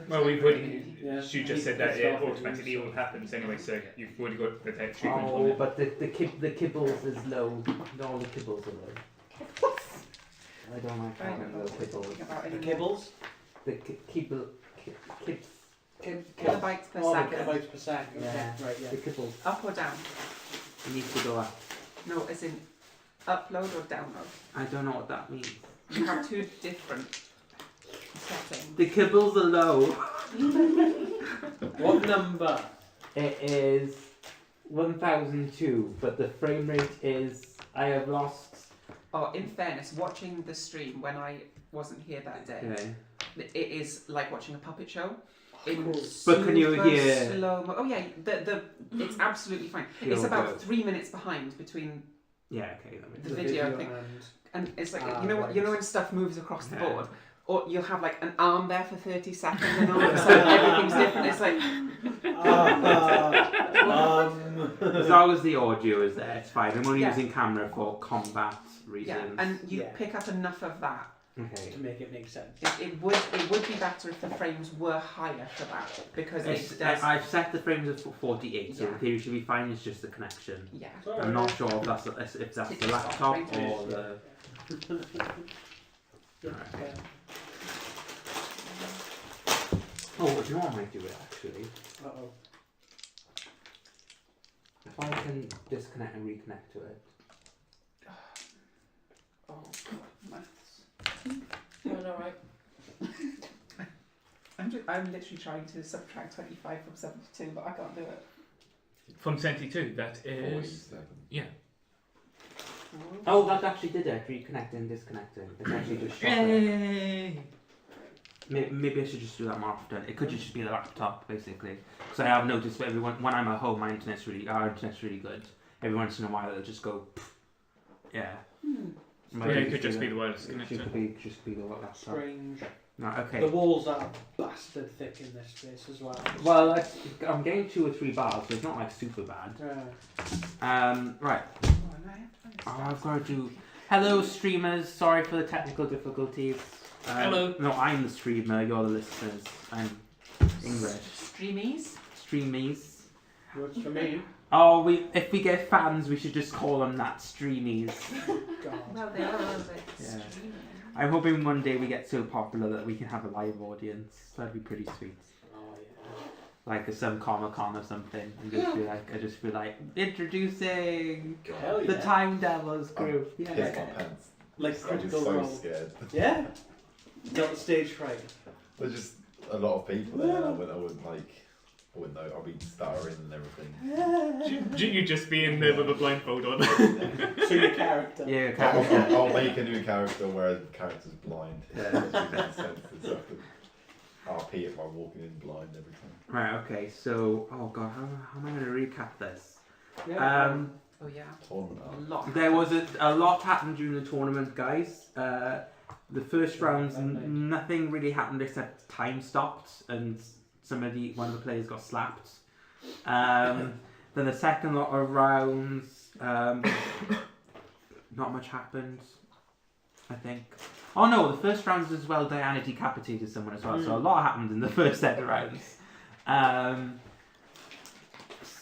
Well, we've already. She just said that it automatically all happens anyway, so you've already got the treatment on it. But the kibbles is low. All the kibbles are low. I don't like having low kibbles. The kibbles? The kibble. Kibs. Kilobytes per second. Kilobytes per second. Yeah. Right, yeah. The kibbles. Up or down? It needs to go up. No, as in upload or download? I don't know what that means. You have two different settings. The kibbles are low. What number? It is 1002, but the frame rate is. I have lost. Oh, in fairness, watching the stream when I wasn't here that day, it is like watching a puppet show. But can you hear? Slow-mo. Oh yeah, it's absolutely fine. It's about 3 minutes behind between. Yeah, okay. The video thing, and it's like you know what when stuff moves across the board, or you'll have like an arm there for 30 seconds, and all of a sudden everything's different. It's like. As long as the audio is there, it's fine. I'm only using camera for combat reasons. Yeah, and you pick up enough of that. Okay. To make it make sense. It would be better if the frames were higher for that because it does. I've set the frames at 48, so the theory should be fine. It's just the connection. Yeah. I'm not sure if that's the laptop or the. Right. Oh, do you know what I might do it actually? If I can disconnect and reconnect to it. Oh, maths. Alright. I'm literally trying to subtract 25 from 72, but I can't do it. From 72, that is. 47. Yeah. Oh, that actually did it. Reconnecting, disconnecting. It's actually just shot it. Yay! Maybe I should just do that more often. It could just be the laptop, basically. Because I have noticed that when I'm at home, our internet's really good. Every once in a while, it'll just go. Pff. Yeah. Yeah, it could just be the wireless connector. It could just be the laptop. Strange. No, okay. The walls are bastard thick in this place as well. Well, I'm getting 2 or 3 bars, so it's not like super bad. Right. Oh, I've got to do. Hello, streamers. Sorry for the technical difficulties. Hello. No, I'm the streamer. You're the listeners. I'm English. Streamies. Works for me. Oh, if we get fans, we should just call them that. Streamies. God. Well, they are a little bit Yeah. I'm hoping one day we get so popular that we can have a live audience. That'd be pretty sweet. Oh yeah. Like some Comic-Con or something, and just be like introducing the Time Devils group. Piss my pants. Like I'm just critical so role. scared. Yeah. Got the stage fright. There's just a lot of people there. I wouldn't know. I'll be starring and everything. You just be in there with a blindfold on. So your character. Yeah, your character. I'll make a new character where the character's blind. I'll pee if I'm walking in blind every time. Right. Okay. So, oh god, how am I going to recap this? Oh yeah. Tournament. A lot. There was a lot happened during the tournament, guys. The first rounds, nothing really happened except time stopped and one of the players got slapped. Then the second lot of rounds, not much happened, I think. Oh no, the first rounds as well, Diana decapitated someone as well, so a lot happened in the first set of rounds.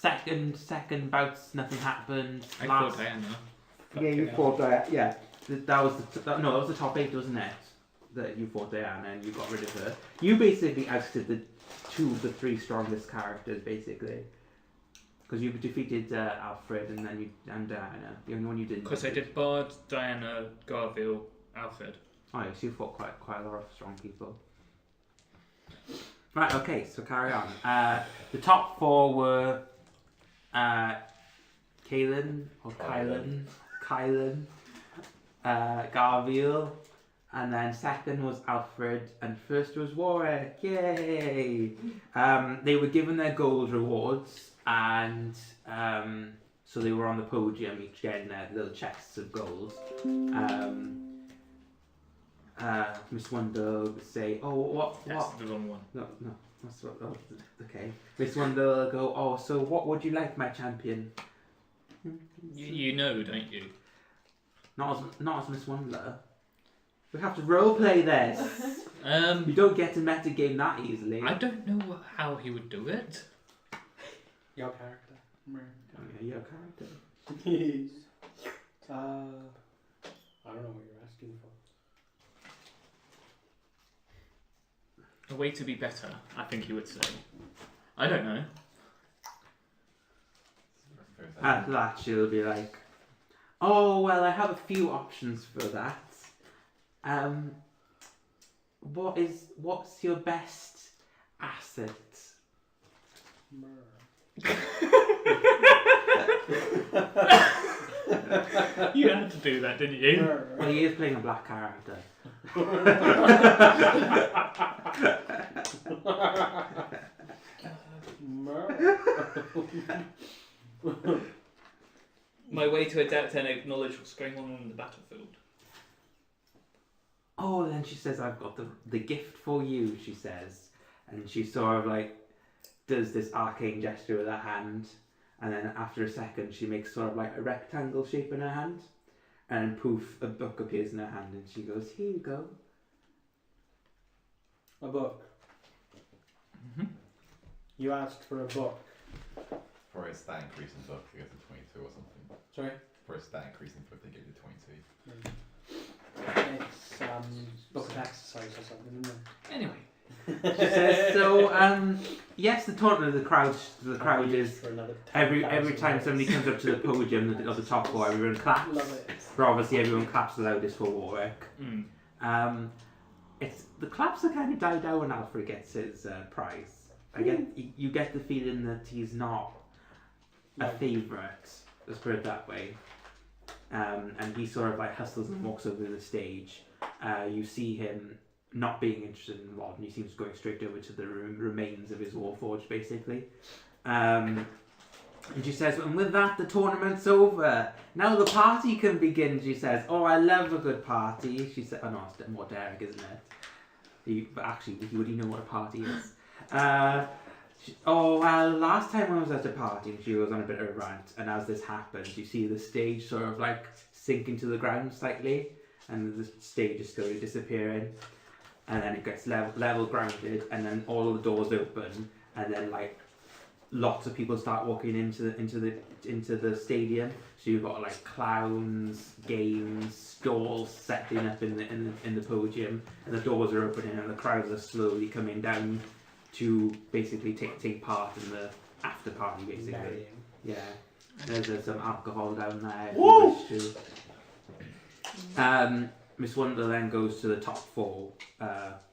Second bouts, nothing happened. I fought Diana. Yeah, you fought Diana. Yeah, that was that was the top 8, wasn't it? That you fought Diana and you got rid of her. You basically ousted the 2 of the 3 strongest characters, basically. Because you defeated Alfred and then Diana. The only one you didn't. Because I did Bard, Diana, Garville, Alfred. Oh yeah, so you fought quite a lot of strong people. Right, okay, so carry on. The top 4 were Kylan, Garville, and then second was Alfred, and first was Warwick. Yay! They were given their gold rewards, and so they were on the podium, each getting their little chests of gold. Miss Wonder would say, "Oh, what?" That's the wrong one. No, that's what. Oh, okay. Miss Wonder will go, "Oh, so what would you like, my champion?" You know, don't you? Not as Miss Wonder. We have to roleplay this. You don't get to metagame that easily. I don't know how he would do it. Your character. Oh, yeah, your character. Yes. I don't know what you're asking for. A way to be better, I think he would say. I don't know. At that, she'll be like, "Oh well, I have a few options for that. What's your best asset?" You had to do that, didn't you? Well, he is playing a black character. My way to adapt and acknowledge what's going on the battlefield. Oh, then she says, "I've got the gift for you," she says. And she sort of like does this arcane gesture with her hand. And then after a second, she makes sort of like a rectangle shape in her hand. And then poof, a book appears in her hand. And she goes, "Here you go." A book. Mm-hmm. You asked for a book. For a stat increase in book, they get to 22 or something. Sorry? For a stat increase in book, they give you 22. It's book of exercise or something, isn't it? Anyway. She says, "So, yes, the tournament of the crowd is For another every 10,000 time years. somebody comes up to the podium of the top floor, everyone claps. Love it. But obviously, everyone claps the loudest for Warwick. Mm. It's the claps are kind of died down when Alfred gets his prize. You get the feeling that he's not a favourite. Let's put it that way. And he sort of like hustles and walks over to the stage. You see him not being interested in the rod, and he seems going straight over to the remains of his warforged, basically. And she says, "And with that, the tournament's over. Now the party can begin," she says. "Oh, I love a good party," she said. Oh no, it's more Derick, isn't it? But actually, would he know what a party is? "Oh, well, last time I was at a party," and she goes on a bit of a rant, and as this happens, you see the stage sort of like sink into the ground slightly, and the stage is slowly disappearing, and then it gets level grounded, and then all the doors open, and then like lots of people start walking into the stadium. So you've got like clowns, games, stalls setting up in the podium, and the doors are opening, and the crowds are slowly coming down to basically take part in the after party, basically. Marrying. Yeah, there's some alcohol down there. Woo! If you wish to. Miss Wonder then goes to the top four.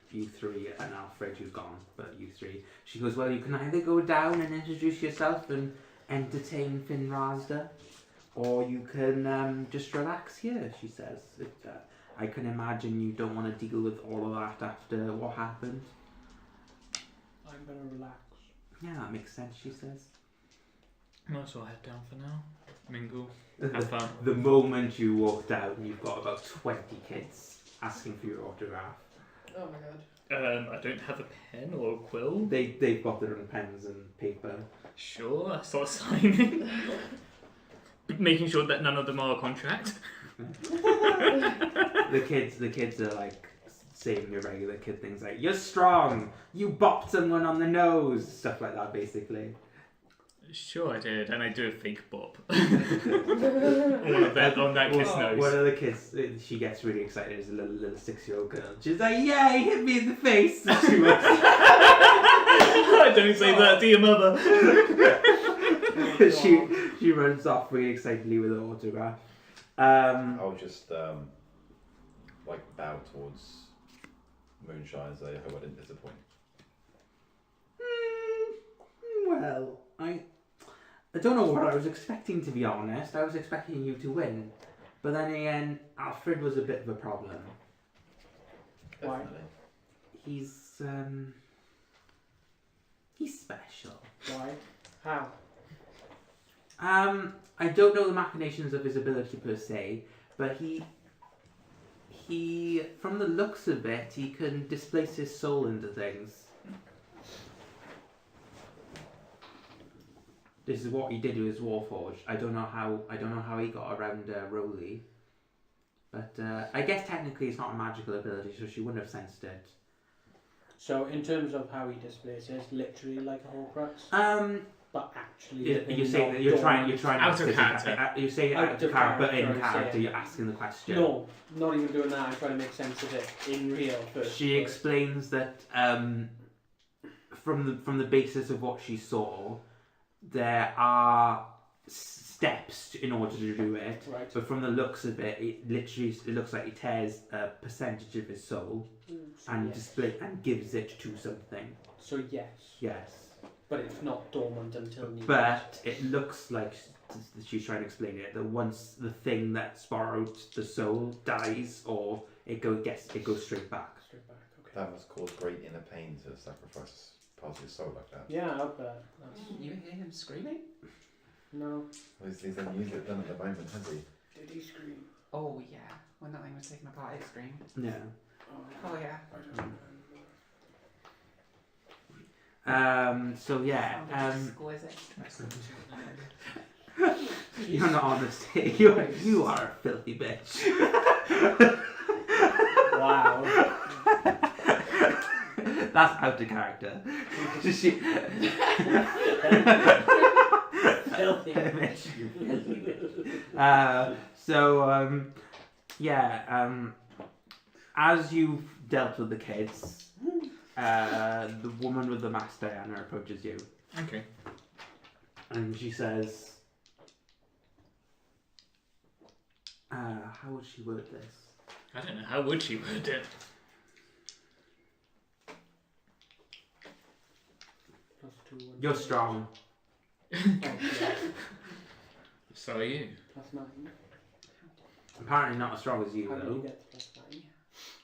You three and Alfred, who's gone, but you three. She goes, "Well, you can either go down and introduce yourself and entertain Finn Razda, or you can just relax here," she says. "I can imagine you don't want to deal with all of that after what happened." I'm gonna relax. "Yeah, that makes sense," she says. Might as well head down for now. Mingle. Have fun. The moment you walked out, you've got about 20 kids asking for your autograph. Oh my god. I don't have a pen or a quill. They've got their own pens and paper. Sure, I start signing. Making sure that none of them are a contract. The kids are like saying your regular kid things like, "You're strong, you bopped someone on the nose," stuff like that, basically. Sure, I did, and I do a fake bop. All of that on that kid's nose. One of the kids, she gets really excited as a little 6-year-old girl. She's like, "Yay, hit me in the face!" And she was, Don't say that to your mother. she runs off really excitedly with her autograph. I'll just like bow towards Moonshine and say, "I hope I didn't disappoint." Well, I don't know what I was expecting, to be honest. I was expecting you to win. But then again, Alfred was a bit of a problem. Why? Definitely. He's special. Why? How? I don't know the machinations of his ability per se, but he from the looks of it, he can displace his soul into things. This is what he did with his Warforged. I don't know how he got around Rowley. But I guess technically it's not a magical ability, so she wouldn't have sensed it. So in terms of how he displays it, it's literally like a Horcrux, but actually You say that you're trying Out of to- character. You say Out out of of character, but in character, character, saying- you're asking the question. No, not even doing that. I'm trying to make sense of it in real first. She explains that from the basis of what she saw, there are steps in order to do it. Right. But from the looks of it, it looks like he tears a percentage of his soul So and yes. and gives it to something. So yes, Yes. but it's not dormant until needed. But it looks like she's trying to explain it that once the thing that's borrowed the soul dies, or it goes straight back. Straight back. Okay. That must cause great inner pain to sacrifice part of your soul like that. Yeah, I bet. You hear him screaming? No. Well, he's hasn't used it done at the moment, has he? Did he scream? Oh yeah, when that thing was taken apart, it screamed. Yeah. Oh yeah. I don't know. So yeah. Exquisite. You're not honest. You are a filthy bitch. Wow. That's out of character. She, Filthy. As you've dealt with the kids, the woman with the mask, Diana, approaches you Okay. and she says, how would she word this? I don't know. How would she word it? +2. You're strong. Oh, yeah. So are you. +9. Apparently not as strong as you, How do you though. get the +9?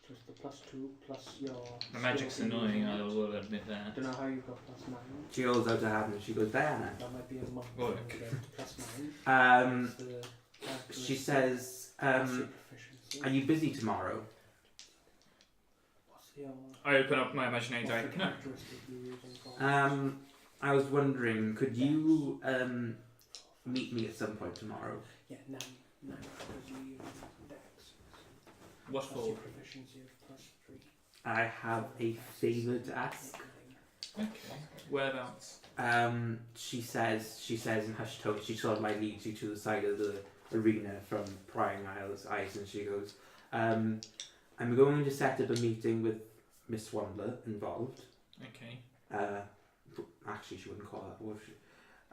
So it's the +2 plus your. My magic's skill. annoying. I will admit I that. don't know how you got +9. She holds out her hand and she goes, Diana. That might be a monk. Look. +9. She says, are you busy tomorrow? What's your? I open up my imaginary What's the diary. No. characteristic you're using for? I was wondering, could you meet me at some point tomorrow? Yeah, 9. Because you're using Dex. What Plus your for? proficiency of +3. I have a favour to ask. Okay. Whereabouts? She says in hushed tones, she sort of like leads you to the side of the arena from prying eyes, and she goes, I'm going to set up a meeting with Miss Swandler involved. Okay. Actually, she wouldn't call that. Would she?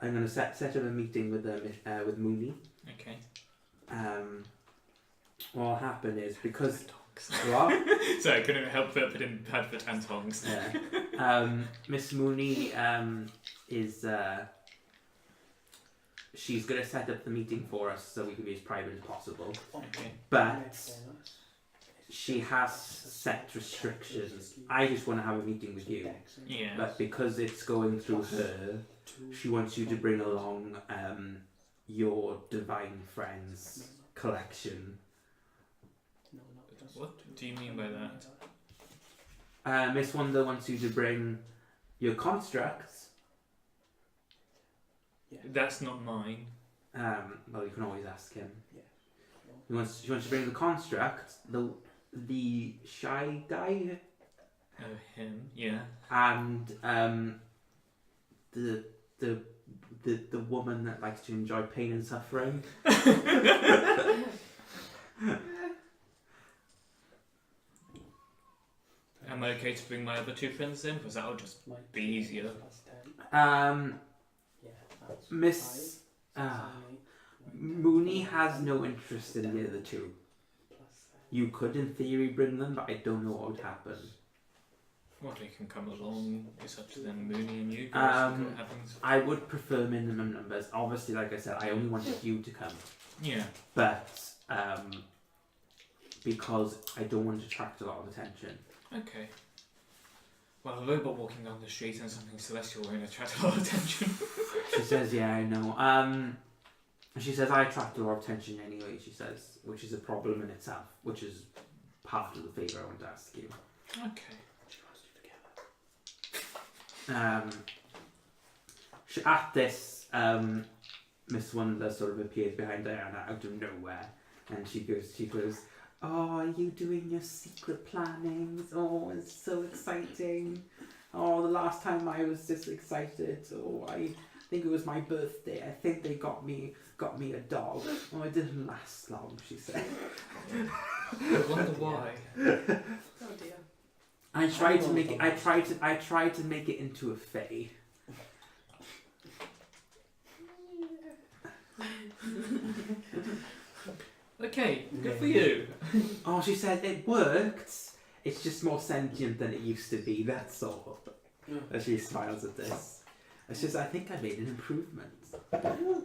I'm going to set up a meeting with Mooney. Okay. What'll happen is because what? Sorry, I couldn't help but put in Padfoot and tongs. Yeah. Miss Mooney is she's going to set up the meeting for us so we can be as private as possible. Okay. But she has set restrictions. I just want to have a meeting with you. Yeah. But because it's going through her, she wants you to bring along your Divine Friends collection. What do you mean by that? Miss Wonder wants you to bring your constructs. That's not mine. Well, you can always ask him. Yeah. She wants to bring the construct, the shy guy, Oh, him. Yeah. and the woman that likes to enjoy pain and suffering. Am I okay to bring my other two friends in? Because that'll just be easier. Miss Mooney has no interest in the other two. You could, in theory, bring them, but I don't know what would happen. Well, they can come along. It's up to them, Mooney and you guys. See what happens. I would prefer minimum numbers. Obviously, like I said, I only wanted you to come. Yeah. But because I don't want to attract a lot of attention. Okay. Well, a robot walking down the street and something celestial won't attract a lot of attention. She says, yeah, I know. She says, I attract a lot of attention anyway, she says, which is a problem in itself, which is part of the favour I want to ask you. Okay. At this, Miss Wonder sort of appears behind Diana out of nowhere, and she goes, oh, are you doing your secret plannings? Oh, it's so exciting. Oh, the last time I was this excited. Oh, I think it was my birthday. I think they got me a dog. Oh, it didn't last long, she said. I wonder why. Oh dear. I tried to make it. I tried to make it into a fae. Okay, good for you. Oh, she said it worked. It's just more sentient than it used to be. That's all. And she smiles at this. It's just I think I made an improvement.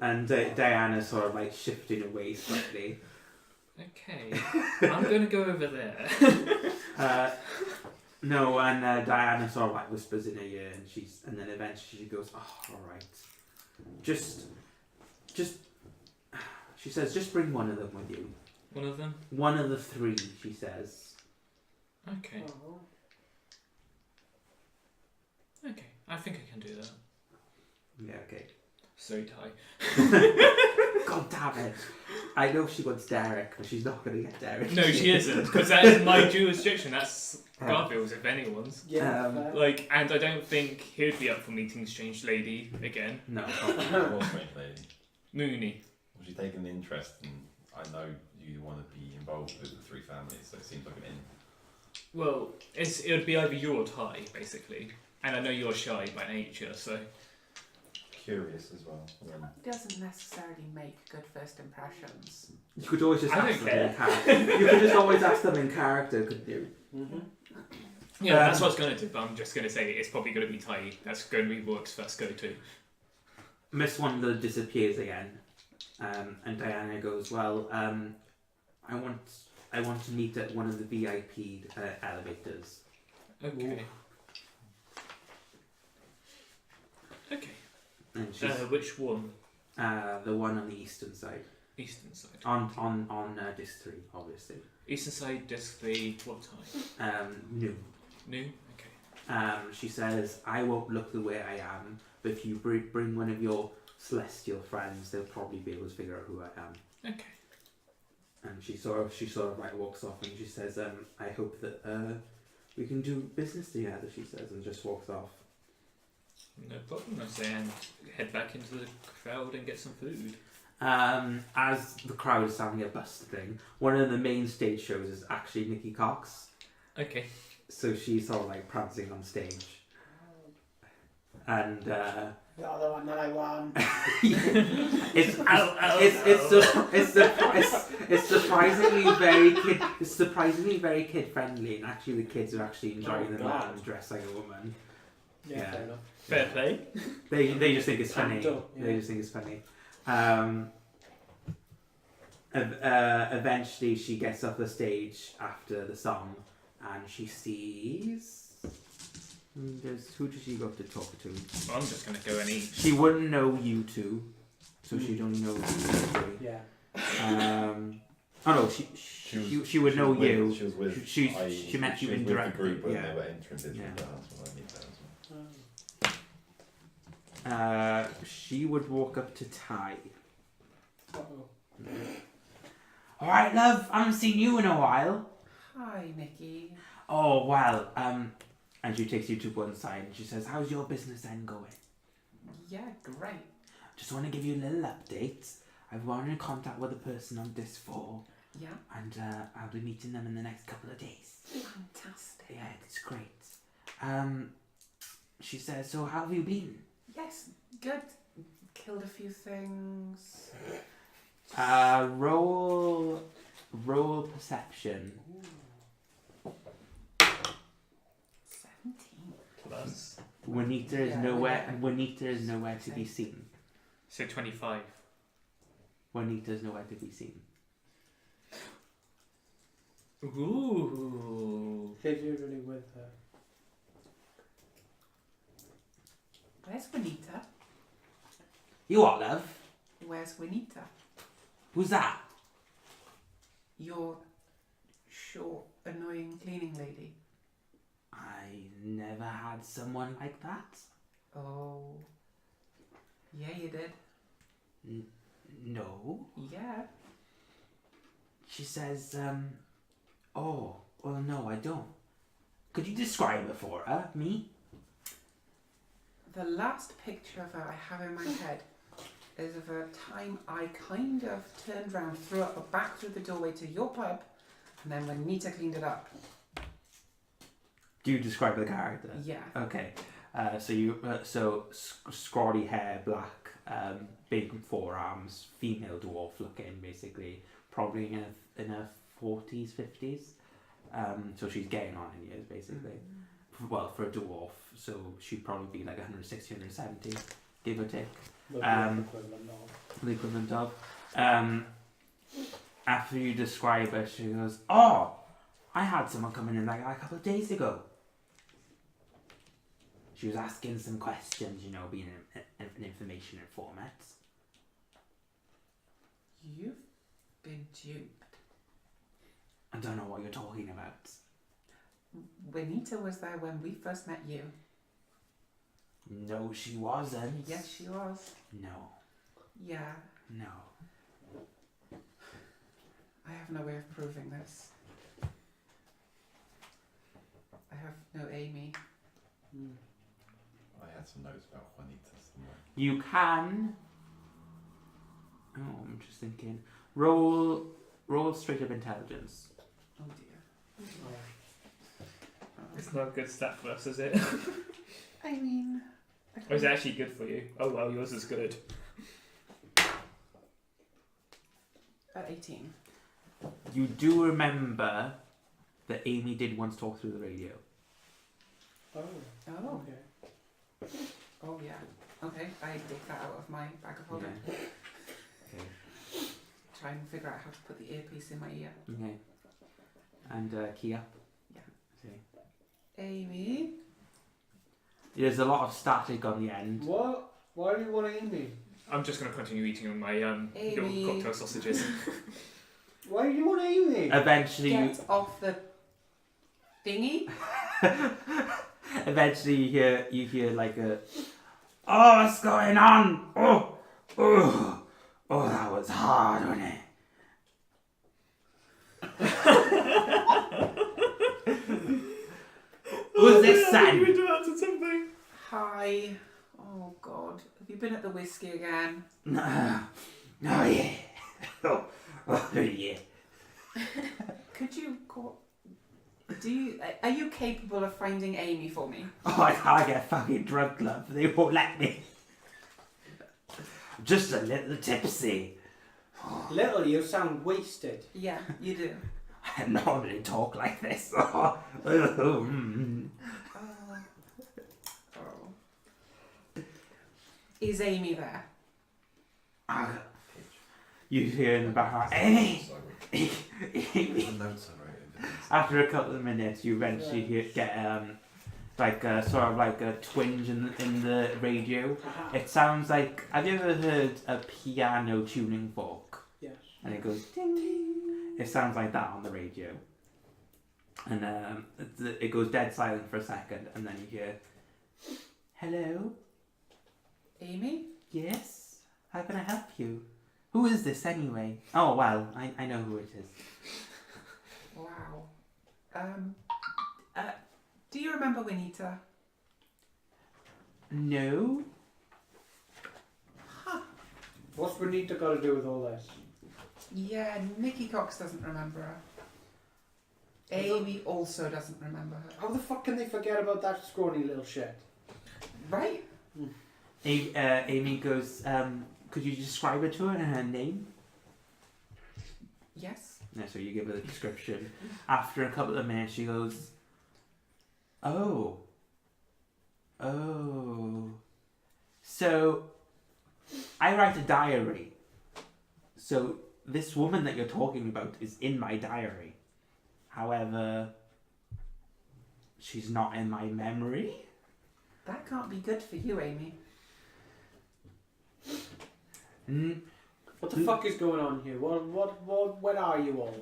And Diana's sort of like shifting away slightly. Okay, I'm gonna go over there. No, and Diana sort of like whispers in her ear, and then eventually she goes, "Oh, all right. Just." She says, "Just bring one of them with you." One of them? One of the three, she says. Okay. Okay, I think I can do that. Yeah, okay. So Ty. God damn it. I know she wants Derick, but she's not going to get Derick. No, she isn't, because that is my jurisdiction. That's Garfield's, if anyone's. Yeah. Like, and I don't think he'd be up for meeting Strange Lady again. No. What strange lady? Mooney. Was she taking an interest in? I know you want to be involved with the three families, so it seems like an in. Well, it would be either you or Ty, basically. And I know you're shy by nature, so... Curious as well. Doesn't necessarily make good first impressions. You could always just I ask don't them in character. You could just always ask them in character, couldn't you? Mm-hmm. Yeah, that's what I was going to do, but I'm just going to say it's probably going to be Ty. That's going to be Rourke's first go-to. Miss Wonder disappears again, and Diana goes, "Well, I want to meet at one of the VIP elevators." Okay. Okay. And she's Which one? the one on the eastern side, Eastern side. on disc 3, obviously. Eastern side, disc 3, what time? Noon. Noon? Okay. She says, "I won't look the way I am, but if you bring one of your celestial friends, they'll probably be able to figure out who I am." Okay. And she sort of like walks off, and she says, "I hope that we can do business together." She says, and just walks off. No problem, I say, and head back into the crowd and get some food. As the crowd is having a bustling, one of the main stage shows is actually Nikki Cox. Okay. So she's sort of like prancing on stage. And You're the one that I want. it's surprisingly very kid friendly, and actually the kids are actually enjoying the man dressed like a woman. Yeah, fair enough. Fair play. They just think it's funny. Yeah. They just think it's funny. Eventually, she gets off the stage after the song, and she sees. Who does she go to talk to? Well, I'm just going to go and eat. She wouldn't know you two, so she'd only know you three. Yeah. Oh no, she would know you. She was with. She met you she was with indirectly. the group when Yeah. they were entering Disney Yeah. Dance when I meet that as well. She would walk up to Ty. Uh-oh. All right, love. I haven't seen you in a while. Hi, Nikki. Oh well. And she takes you to one side and she says, "How's your business then going?" Yeah, great. Just want to give you a little update. I've gone in contact with a person on Disc 4, Yeah, and I'll be meeting them in the next couple of days. fantastic. Yeah, it's great. She says, "So how have you been?" Yes, good. Killed a few things. Roll perception. 17. Plus. Juanita is Yeah, nowhere. yeah. Juanita is nowhere to be seen. So 25. Juanita is nowhere to be seen. Ooh. If you're really with her. Where's Juanita? You what, love? Where's Juanita? Who's that? Your short, annoying cleaning lady. I never had someone like that. Oh. Yeah, you did. No. Yeah. She says, Oh, well, no, I don't. Could you describe her for her? Me? The last picture of her I have in my head is of a time I kind of turned round, threw up back through the doorway to your pub, and then when Nita cleaned it up. Do you describe the character? Yeah. Okay. So scrawny hair, black, big forearms, female dwarf looking, basically, probably in her 40s, 50s. So she's getting on in years, basically. Well, for a dwarf, so she'd probably be like 160, 170, give or take. The equivalent of. After you describe her, she goes, "Oh, I had someone coming in like a couple of days ago. She was asking some questions, you know, being an information informant." You've been duped. I don't know what you're talking about. Juanita was there when we first met you. No, she wasn't. Yes, she was. No. Yeah. No. I have no way of proving this. I have no Amy. I had some notes about Juanita somewhere. You can. Oh, I'm just thinking. Roll straight up intelligence. Oh dear. It's not a good stat for us, is it? I mean... Or is it actually good for you? Oh well, yours is good. 18. You do remember that Amy did once talk through the radio. Oh. Oh. Okay. Oh yeah. Okay, I dig that out of my bag of holding. Yeah. Okay. Try and figure out how to put the earpiece in my ear. Okay. And key up. Yeah. Okay. Amy? There's a lot of static on the end. What? Why do you want Amy? I'm just going to continue eating on my your Amy. cocktail sausages. Why do you want Amy? Eventually, Get off the thingy? eventually you hear like a, "Oh, what's going on? Oh, that was hard, wasn't it?" Who's this son? You interrupted something. Hi. Oh God. Have you been at the whiskey again? No. Oh yeah. Oh yeah. Could you call... Are you capable of finding Amy for me? Oh, I can't get fucking drunk, love. They won't let me. I'm just a little tipsy. Little, you sound wasted. Yeah, you do. I normally talk like this. Is Amy there? You hear in the background, Amy! The notes I wrote in. After a couple of minutes, you eventually get sort of like a twinge in the radio. It sounds like, have you ever heard a piano tuning fork? Yes. And it goes ding. It sounds like that on the radio. And it goes dead silent for a second, and then you hear, "Hello? Amy? Yes? How can I help you? Who is this anyway? Oh, well, I know who it is." Wow. Do you remember Juanita? No? What's Benita got to do with all this? Yeah, Nikki Cox doesn't remember her. Amy also doesn't remember her. How the fuck can they forget about that scrawny little shit? Right? Amy goes, "Could you describe it to her and her name?" Yes. Yeah, so you give her the description. After a couple of minutes, she goes, Oh. So, I write a diary. So, this woman that you're talking about is in my diary. However, she's not in my memory. That can't be good for you, Amy. What the fuck is going on here? Where are you all?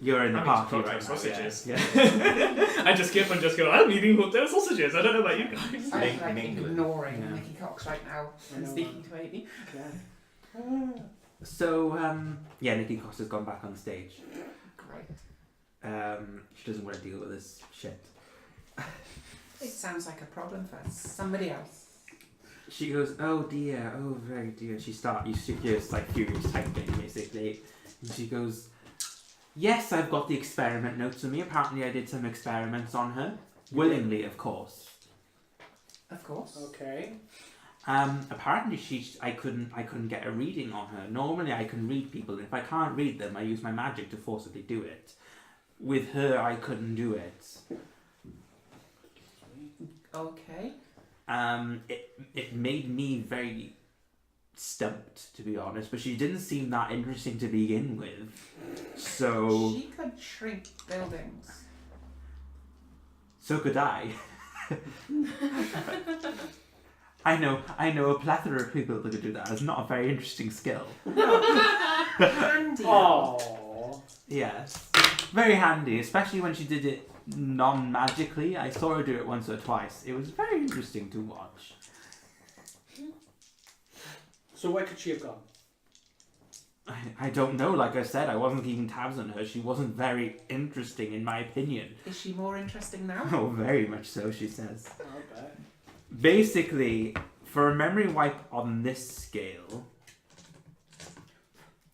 You're in the I'm party eating right cocktail now. sausages. Yeah. I just get up and just go, I'm eating cocktail sausages. I don't know about you guys. I'm In like England. ignoring Yeah. Nikki Cox right now and I know. speaking to Amy. Yeah. So, Nikki Costa's gone back on stage. Great. She doesn't want to deal with this shit. It sounds like a problem for somebody else. She goes, oh dear, oh very dear. She hears like furious typing basically. And she goes, yes, I've got the experiment notes with me. Apparently I did some experiments on her. Willingly, of course. Of course. Okay. Apparently I couldn't get a reading on her. Normally I can read people, and if I can't read them, I use my magic to forcibly do it. With her, I couldn't do it. Okay. It made me very stumped, to be honest, but she didn't seem that interesting to begin with. So she could shrink buildings. So could I. I know a plethora of people that could do that. It's not a very interesting skill. Handy. Oh. Yes. Very handy, especially when she did it non-magically. I saw her do it once or twice. It was very interesting to watch. So where could she have gone? I don't know. Like I said, I wasn't keeping tabs on her. She wasn't very interesting, in my opinion. Is she more interesting now? Oh, very much so, she says. I bet. Basically, for a memory wipe on this scale,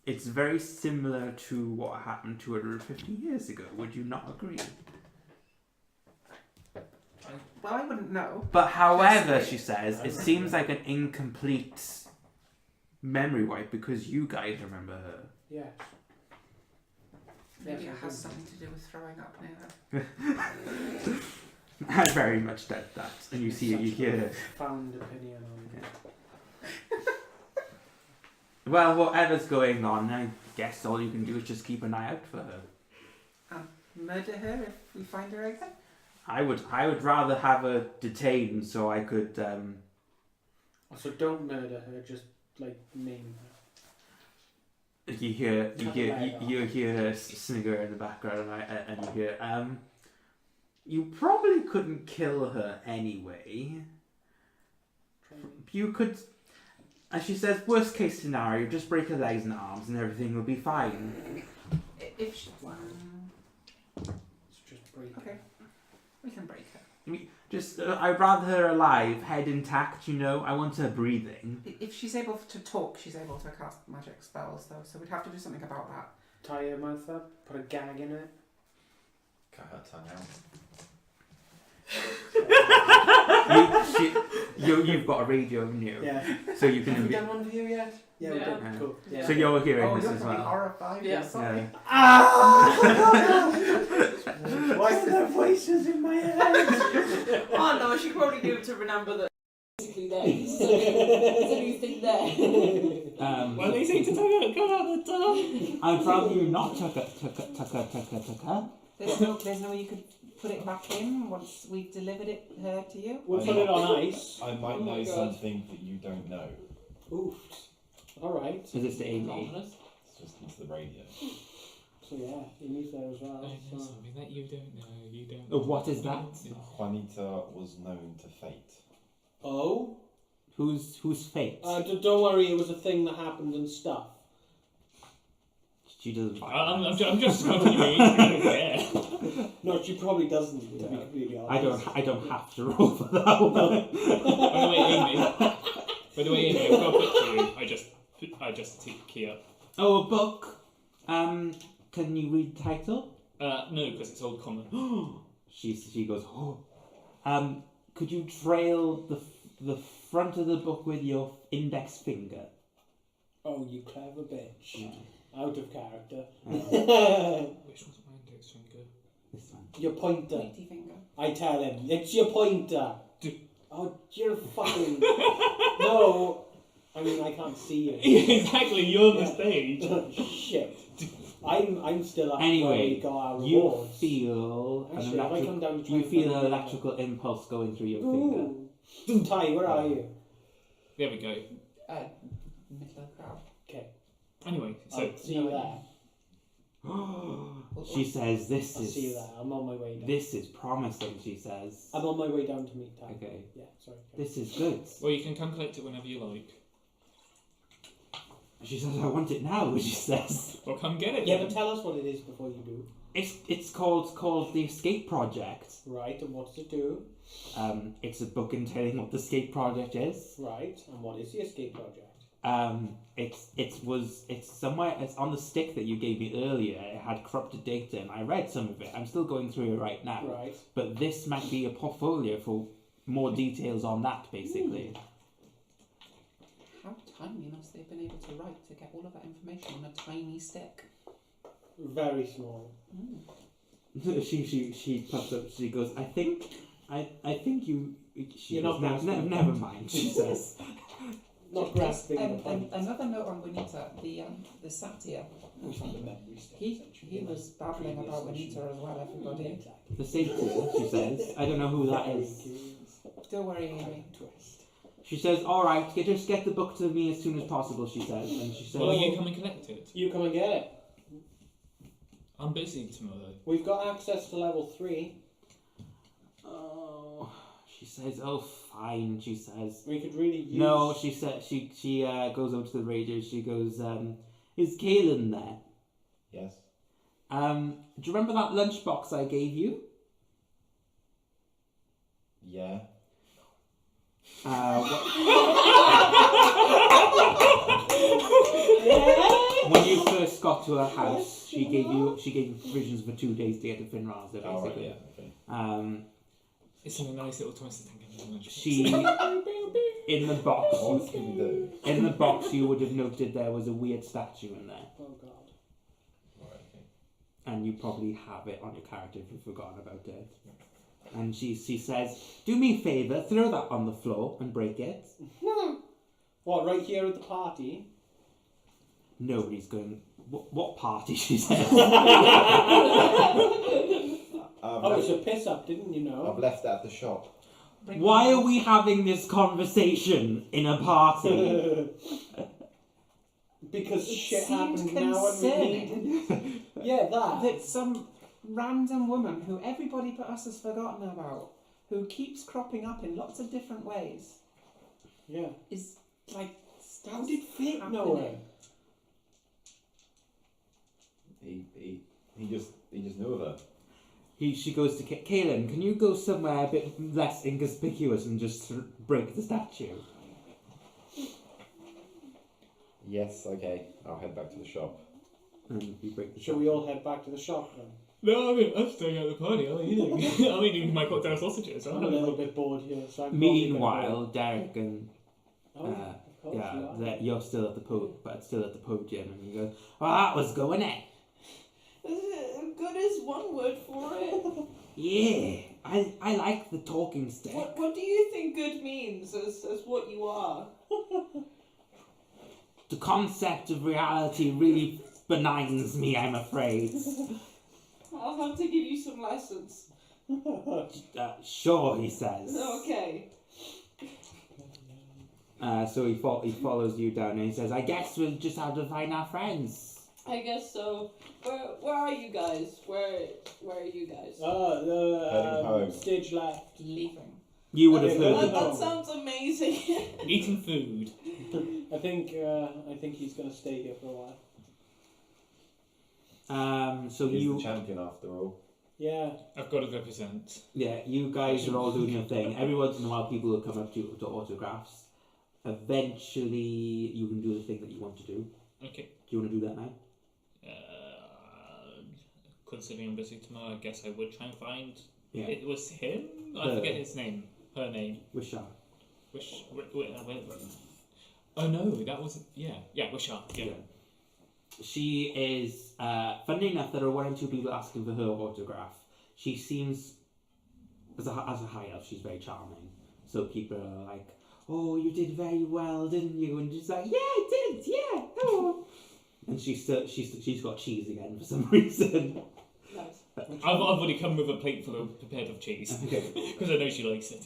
it's very similar to what happened 250 years ago. Would you not agree? Well, I wouldn't know. But however, she says, it seems like an incomplete memory wipe because you guys remember her. Yes. Maybe Yes, it I has think something to do with throwing up now. I very much doubt that. And you see, you hear. Found opinion on it. Well, whatever's going on, I guess all you can do is just keep an eye out for her. Murder her if we find her again? I would rather have her detained so I could. So don't murder her. Just like name her. You hear her snigger in the background, and you hear you probably couldn't kill her anyway. You could, as she says, worst case scenario, just break her legs and arms, and everything will be fine. If she... Let's just break her. Okay. We can break her. Just, I'd rather her alive, head intact. You know, I want her breathing. If she's able to talk, she's able to cast magic spells, though, so we'd have to do something about that. Tie her mouth up. Put a gag in it. Cut her tongue out. You've got a radio, haven't you? Yeah. So you can. Have we done one for you yet? Yeah, we Yeah. did. Cool. Yeah. So you're hearing Oh, this you're as probably well. horrified. Yeah. Sorry. Yeah. Why are there voices in my head? Oh no, she probably do it to remember that basically there. It's a new thing there. Well, they say to come out the door. I'd rather you not tucker. There's no way you could put it back in once we've delivered her to you? We'll put it on ice. I might Oh my know God. something that you don't know. Oof. Alright. Is this the Amy? Ominous. It's just into the radio. So yeah, Amy's there as well. I know So. something that you don't know. You don't. Oh, what is that? Juanita was known to fate. Oh? Who's fate? Don't worry, it was a thing that happened and stuff. She doesn't. I'm just continuing. I don't care. No, she probably doesn't, to be completely honest. I don't have to roll for that one. By the way, Amy, I've got a book for you. I just key up. Oh, a book. Can you read the title? No, because it's old common. She goes. Oh. Could you trail the front of the book with your index finger? Oh, you clever bitch. Yeah. Out of character. Which one's my index finger? This one. Your pointer. Pointy finger. I tell him, it's your pointer. Oh, you're fucking... No. I mean, I can't see you. Exactly, you're on the stage. Shit. I'm still up where Anyway, we got our you rewards. feel Actually, if I come down to try you and feel find an the- electrical impulse going through your finger. Ooh. Ty, where are you? There we go. Middle of the crowd. Okay. Anyway, so I'll see you there. She says, "This I'll is see you there. I'm on my way down. this is promising." She says, I'm on my way down to meet Ty. "Okay, Yeah, sorry. this is good." well, you can come collect it whenever you like. She says, "I want it now." She says, Well, come get it. Yeah, then. but tell us what it is before you do. It's called the Escape Project. Right, and what does it do? It's a book entailing what the Escape Project is. Right, and what is the escape project? It's somewhere. It's on the stick that you gave me earlier. It had corrupted data, and I read some of it. I'm still going through it right now. Right. But this might be a portfolio for more details on that, basically. How tiny must they have been able to write to get all of that information on a tiny stick? Very small. She puffs up. She goes, I think you. She You're goes, not never mind. She says. Not grasping the point. Another note on Juanita, the satyr. He was babbling about Juanita as well, everybody. The satyr, she says. I don't know who that is. Don't worry, Amy. She says, all right, just get the book to me as soon as possible, she says. And she says, Well, you come and collect it. You come and get it. I'm busy tomorrow. We've got access to level 3. oh, she says, oh, fine, she says. We could really use... No, she said, she goes over to the radio, she goes, is Kaelin there? Yes. Do you remember that lunchbox I gave you? Yeah. When you first got to her house, she gave you provisions for 2 days to get to Finraza, basically. Oh, right, yeah. Okay. It's in a nice little twisted thing. She in the box. What can we do? In the box, you would have noted there was a weird statue in there, Oh, God. Right, okay. and you probably have it on your character if you've forgotten about it. And she says, "Do me a favour, throw that on the floor and break it." What, right here at the party? Nobody's going. What party? She says. Oh, it's a piss up, didn't you know? I've left it at the shop. Why are we having this conversation in a party? Because It shit seemed happens now and we need... concerning Yeah, that. that some random woman who everybody but us has forgotten about, who keeps cropping up in lots of different ways, Yeah. is like... How did Fate know happening. He just knew of her. She goes to Kaelin, can you go somewhere a bit less inconspicuous and just break the statue? Yes, okay. I'll head back to the shop. And you break the Shall we all head back to the shop then? No, I mean, I'm staying at the party. I'm eating. I'm eating my cocktail sausages. I'm a little bit bored here, so I'm probably Meanwhile, Derek and gonna go. Oh, of course you are. you're still at the podium, and you go, "Oh, that was going it." Good is one word for it. Yeah, I like the talking stick. What do you think good means as what you are? The concept of reality really benigns me, I'm afraid. I'll have to give you some lessons. Sure, he says. Okay. So he follows you down, and he says, "I guess we'll just have to find our friends." I guess so. Where are you guys? Where are you guys? Heading home. Stage left. Leaving. You would have Okay, heard well, of That sounds amazing. Eating food. I think he's gonna stay here for a while. So He's you, the champion after all. Yeah. I've got to represent. yeah, you guys are all doing your thing. Every once in a while, people will come up to you to autographs. Eventually, you can do the thing that you want to do. Okay. Do you want to do that now? Considering I'm busy tomorrow, I guess I would try and find. Yeah. It was him. I Her. forget his name. Her name. Wishar. Oh no, that wasn't. Yeah, Wishar. Yeah. She is, funny enough, there are one or two people asking for her autograph. She seems, as a high elf, she's very charming. So people are like, "Oh, you did very well, didn't you?" And she's like, "Yeah, I did, yeah, oh." And she's got cheese again for some reason. Nice. I've already come with a plate full of prepared of cheese Okay. because I know she likes it.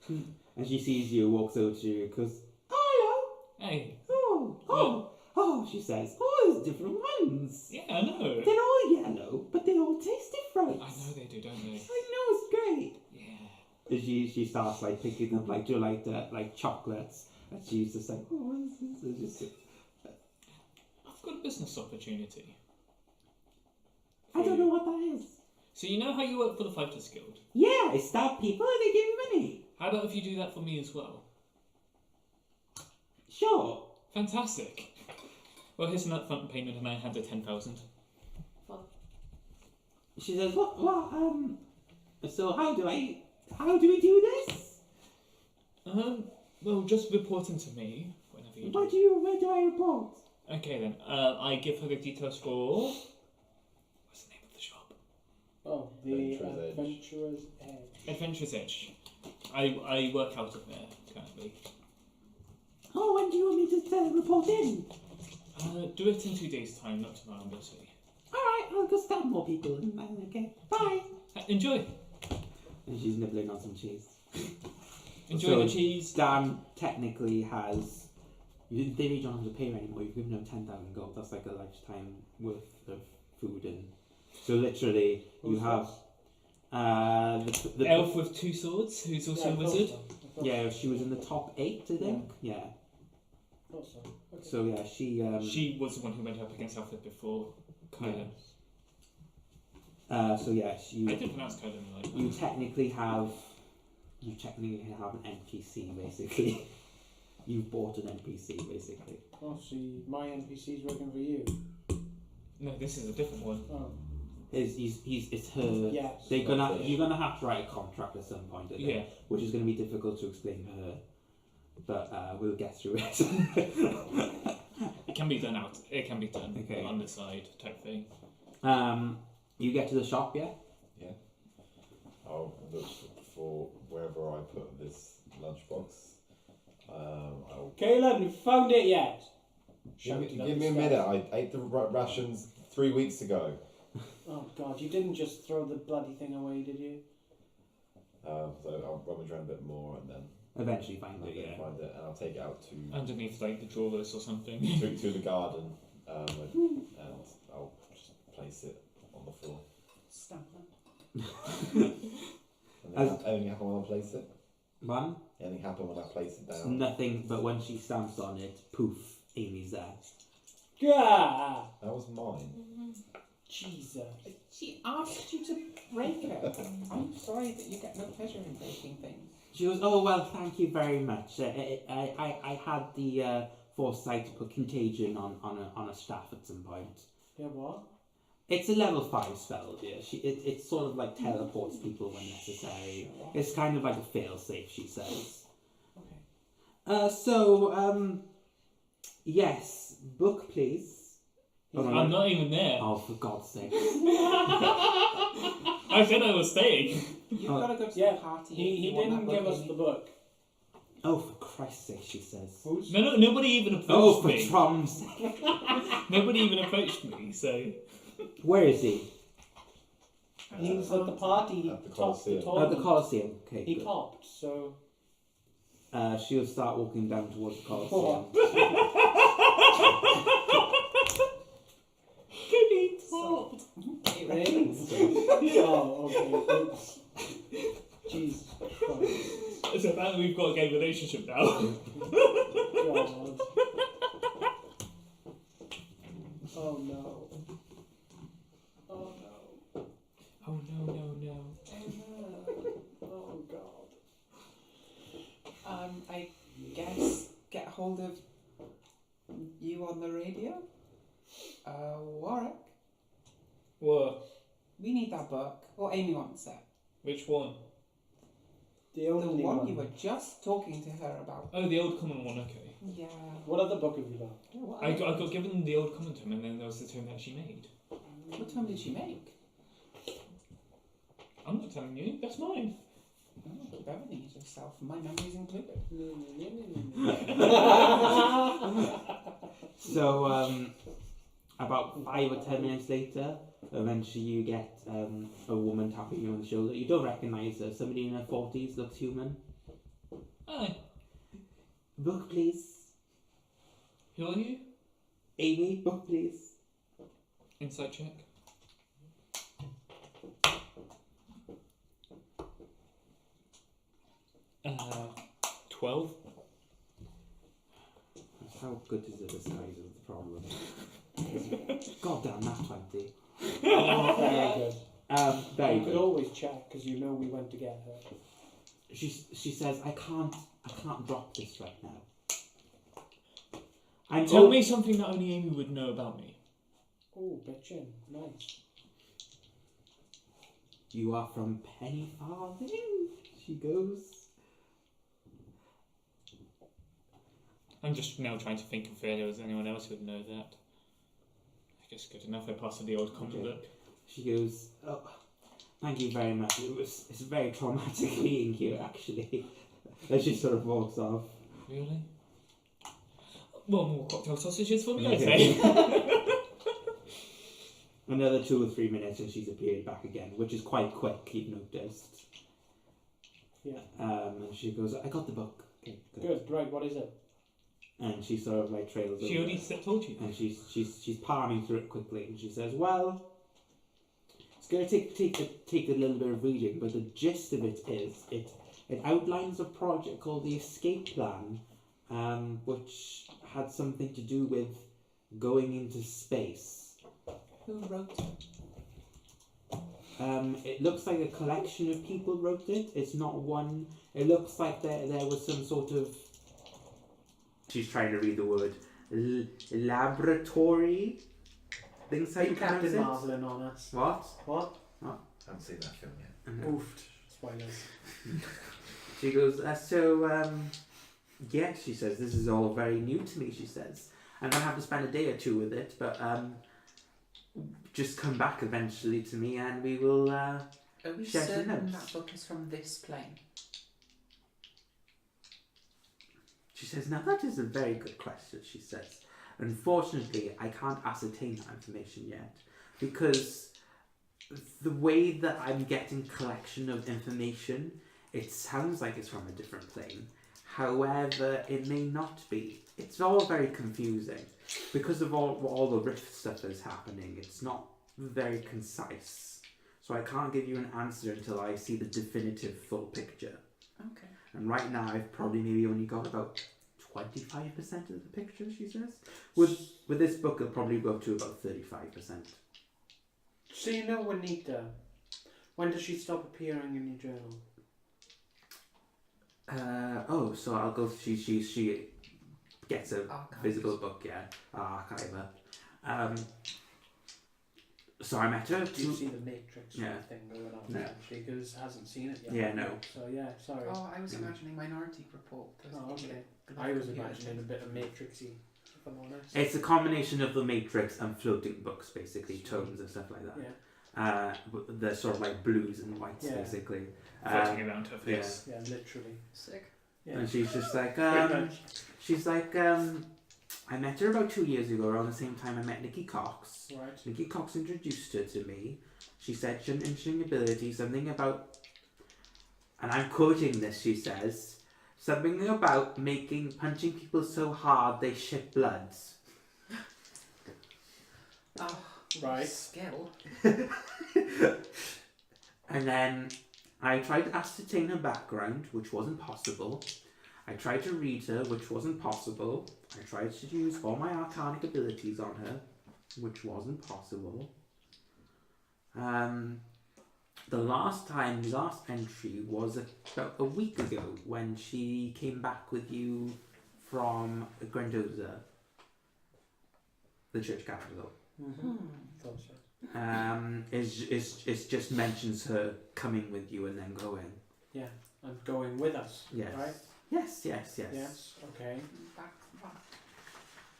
And she sees you, walks over to you, goes, "Hello, Hey. oh," she says, "Oh, there's different ones. Yeah, I know. They're all yellow, but they all taste different." I know they do, don't they? I know, it's great. Yeah. And she starts like picking them like chocolates, and she's just like, "Oh, what is this?" And just, I've got a business opportunity. for I don't you. know what that is. So you know how you work for the Fighters Guild? Yeah, I stab people and they give me money. How about if you do that for me as well? Sure. Fantastic. Well, here's an upfront payment, and I had the 10,000. She says, what, so how do we do this? Well, just reporting to me whenever you do. Where do I report? Okay then. I give her the details for. What's the name of the shop? Oh, the Adventurer's Adventurer's Edge. Adventurer's Edge. I work out of there currently. Oh, when do you want me to report in? Do it in 2 days' time, not tomorrow, obviously. Alright, I'll go stab more people. Okay, bye. Enjoy. And she's nibbling on some cheese. Enjoy So the cheese. Dan technically has. They really don't have to pay her anymore. You've given them 10,000 gold. That's like a lifetime worth of food. And so literally, you have. The Elf with 2 swords, who's also a wizard. Yeah, she was in the top 8, I think. Yeah. Thought so. Okay. So yeah, she. She was the one who went up against Alfred before Kylan. So yeah, I did pronounce Kylan right. you technically have an NPC basically. You've bought an NPC basically. Oh, see, my NPC's working for you. No, this is a different one. Oh, It's her. yes. You're gonna have to write a contract at some point, I think, Yeah. which is gonna be difficult to explain to her, but we'll get through it. It can be done It can be done Okay. on the side type thing. You get to the shop, yeah? Yeah. I'll look for wherever I put this lunchbox. I'll Caleb, you found it yet? give me Shouted up a the minute. stairs. I ate the rations 3 weeks ago. Oh God, you didn't just throw the bloody thing away, did you? So I'll rummage around a bit more and then Eventually find I'll it, yeah. find it and I'll take it out to Underneath like the drawers or something. to the garden and I'll just place it on the floor. Stamp them. Anything happen when I place it? One, Anything happen when I place it down? nothing, but when she stamps on it, poof, Amy's there. Yeah. That was mine. Jesus. She asked you to break it. I'm sorry that you get no pleasure in breaking things. She goes, oh, well, thank you very much. I had the foresight to put contagion on a staff at some point. Yeah, what? It's a level 5 spell, dear. It sort of like teleports people when necessary. It's kind of like a fail-safe, she says. Okay. Yes, book, please. I'm not even there. Oh, for God's sake. I said I was staying. You've got to go to Yeah, the party. he if you want didn't that give book, us Amy. the book. Oh, for Christ's sake, she says. Who's? No, nobody even approached Oh, for me. Trom's. Nobody even approached me, so. Where is he? He was at the party. He At the topped the Colosseum. At the tournament. Colosseum. Okay, He good. topped, so. She'll start walking down towards the Colosseum. He topped. It rains. Oh, okay. Oops. Jesus Christ. So now we've got a gay relationship now. God. Oh no. Oh no. Oh no. Oh God. I guess get hold of you on the radio. Warwick, What? we need that book. Or Amy wants it. Which one? The The only one you were just talking to her about. Oh, the Old Common one, okay. Yeah. What other book have you got? I got given the Old Common tome, and then there was the tome that she made. What time did she make? I'm not telling you, that's mine. Oh, keep everything to yourself. My memories included. So, about 5 or 10 minutes later, eventually you get a woman tapping you on the shoulder. You don't recognise her. Somebody in her 40s, looks human. Hi, Book, please. who are you? Amy, book, please. Insight check. 12. How good is the disguise is the problem. God damn, that 20. Very good. Very You could good. always check because you know we went to get her. She says, I can't drop this right now. Tell me something that only Amy would know about me. Oh, bitchin'. Nice. You are from Penny Farthing, she goes. I'm just now trying to think if there was anyone else who would know that. I guess good enough. I passed the old comic book. She goes, oh, thank you very much. It's very traumatic being here, actually. And she sort of walks off. Really? Well, more cocktail sausages for me, I'd Okay. say. Another 2 or 3 minutes and she's appeared back again, which is quite quick, you've noticed. Yeah. And she goes, I got the book. Okay, Good. Right. What is it? And she sort of like trails She over. already told you. And she's palming through it quickly, and she says, "Well, it's going to take a little bit of reading, but the gist of it is it outlines a project called the Escape Plan, which had something to do with going into space. Who wrote it? It looks like a collection of people wrote it. It's not one. It looks like there was some sort of." She's trying to read the word laboratory. Things how you pronounce Captain it? Marvelin on us. What? What? I haven't seen that film yet. Oofed. Spoilers. She goes, yeah, she says, this is all very new to me, she says. I'm going to have to spend a day or two with it, but just come back eventually to me and we will Are we share some certain notes. that book is from this plane? She says, now that is a very good question, she says. Unfortunately, I can't ascertain that information yet because the way that I'm getting collection of information, it sounds like it's from a different plane. However, it may not be. It's all very confusing because of all the rift stuff that's happening. It's not very concise. So I can't give you an answer until I see the definitive full picture. Okay. And right now, I've probably maybe only got about 25% of the picture, she says. With this book, it'll probably go up to about 35%. So you know Juanita. When does she stop appearing in your journal? So I'll go. She gets a Archives. physical book, yeah, archiver. So I met her. Do you see the Matrix Yeah. thing going on? No. She goes, hasn't seen it yet. Yeah, no. So yeah, sorry. Oh, I was imagining Minority Report. Oh, okay. I was imagining a bit of Matrixy, if I'm honest. It's a combination of the Matrix and floating books, basically, tones and stuff like that. Yeah. They're sort of like blues and whites, Yeah. basically. Floating around her face. Yeah, literally. Sick. Yeah. And she's just like, Pretty much. she's like, I met her about 2 years ago, around the same time I met Nikki Cox. Right. Nikki Cox introduced her to me. She said she had an interesting ability, something about, and I'm quoting this, she says, something about punching people so hard they shit bloods. Oh, Right. skill. And then I tried to ascertain her background, which wasn't possible. I tried to read her, which wasn't possible. I tried to use all my arcanic abilities on her, which wasn't possible. The last entry was about a week ago when she came back with you from Grandoza, the church capital. Mm-hmm. Thought so. It just mentions her coming with you and then going. Yeah, and going with us. Yes. Right? Yes. Yes, okay. Back.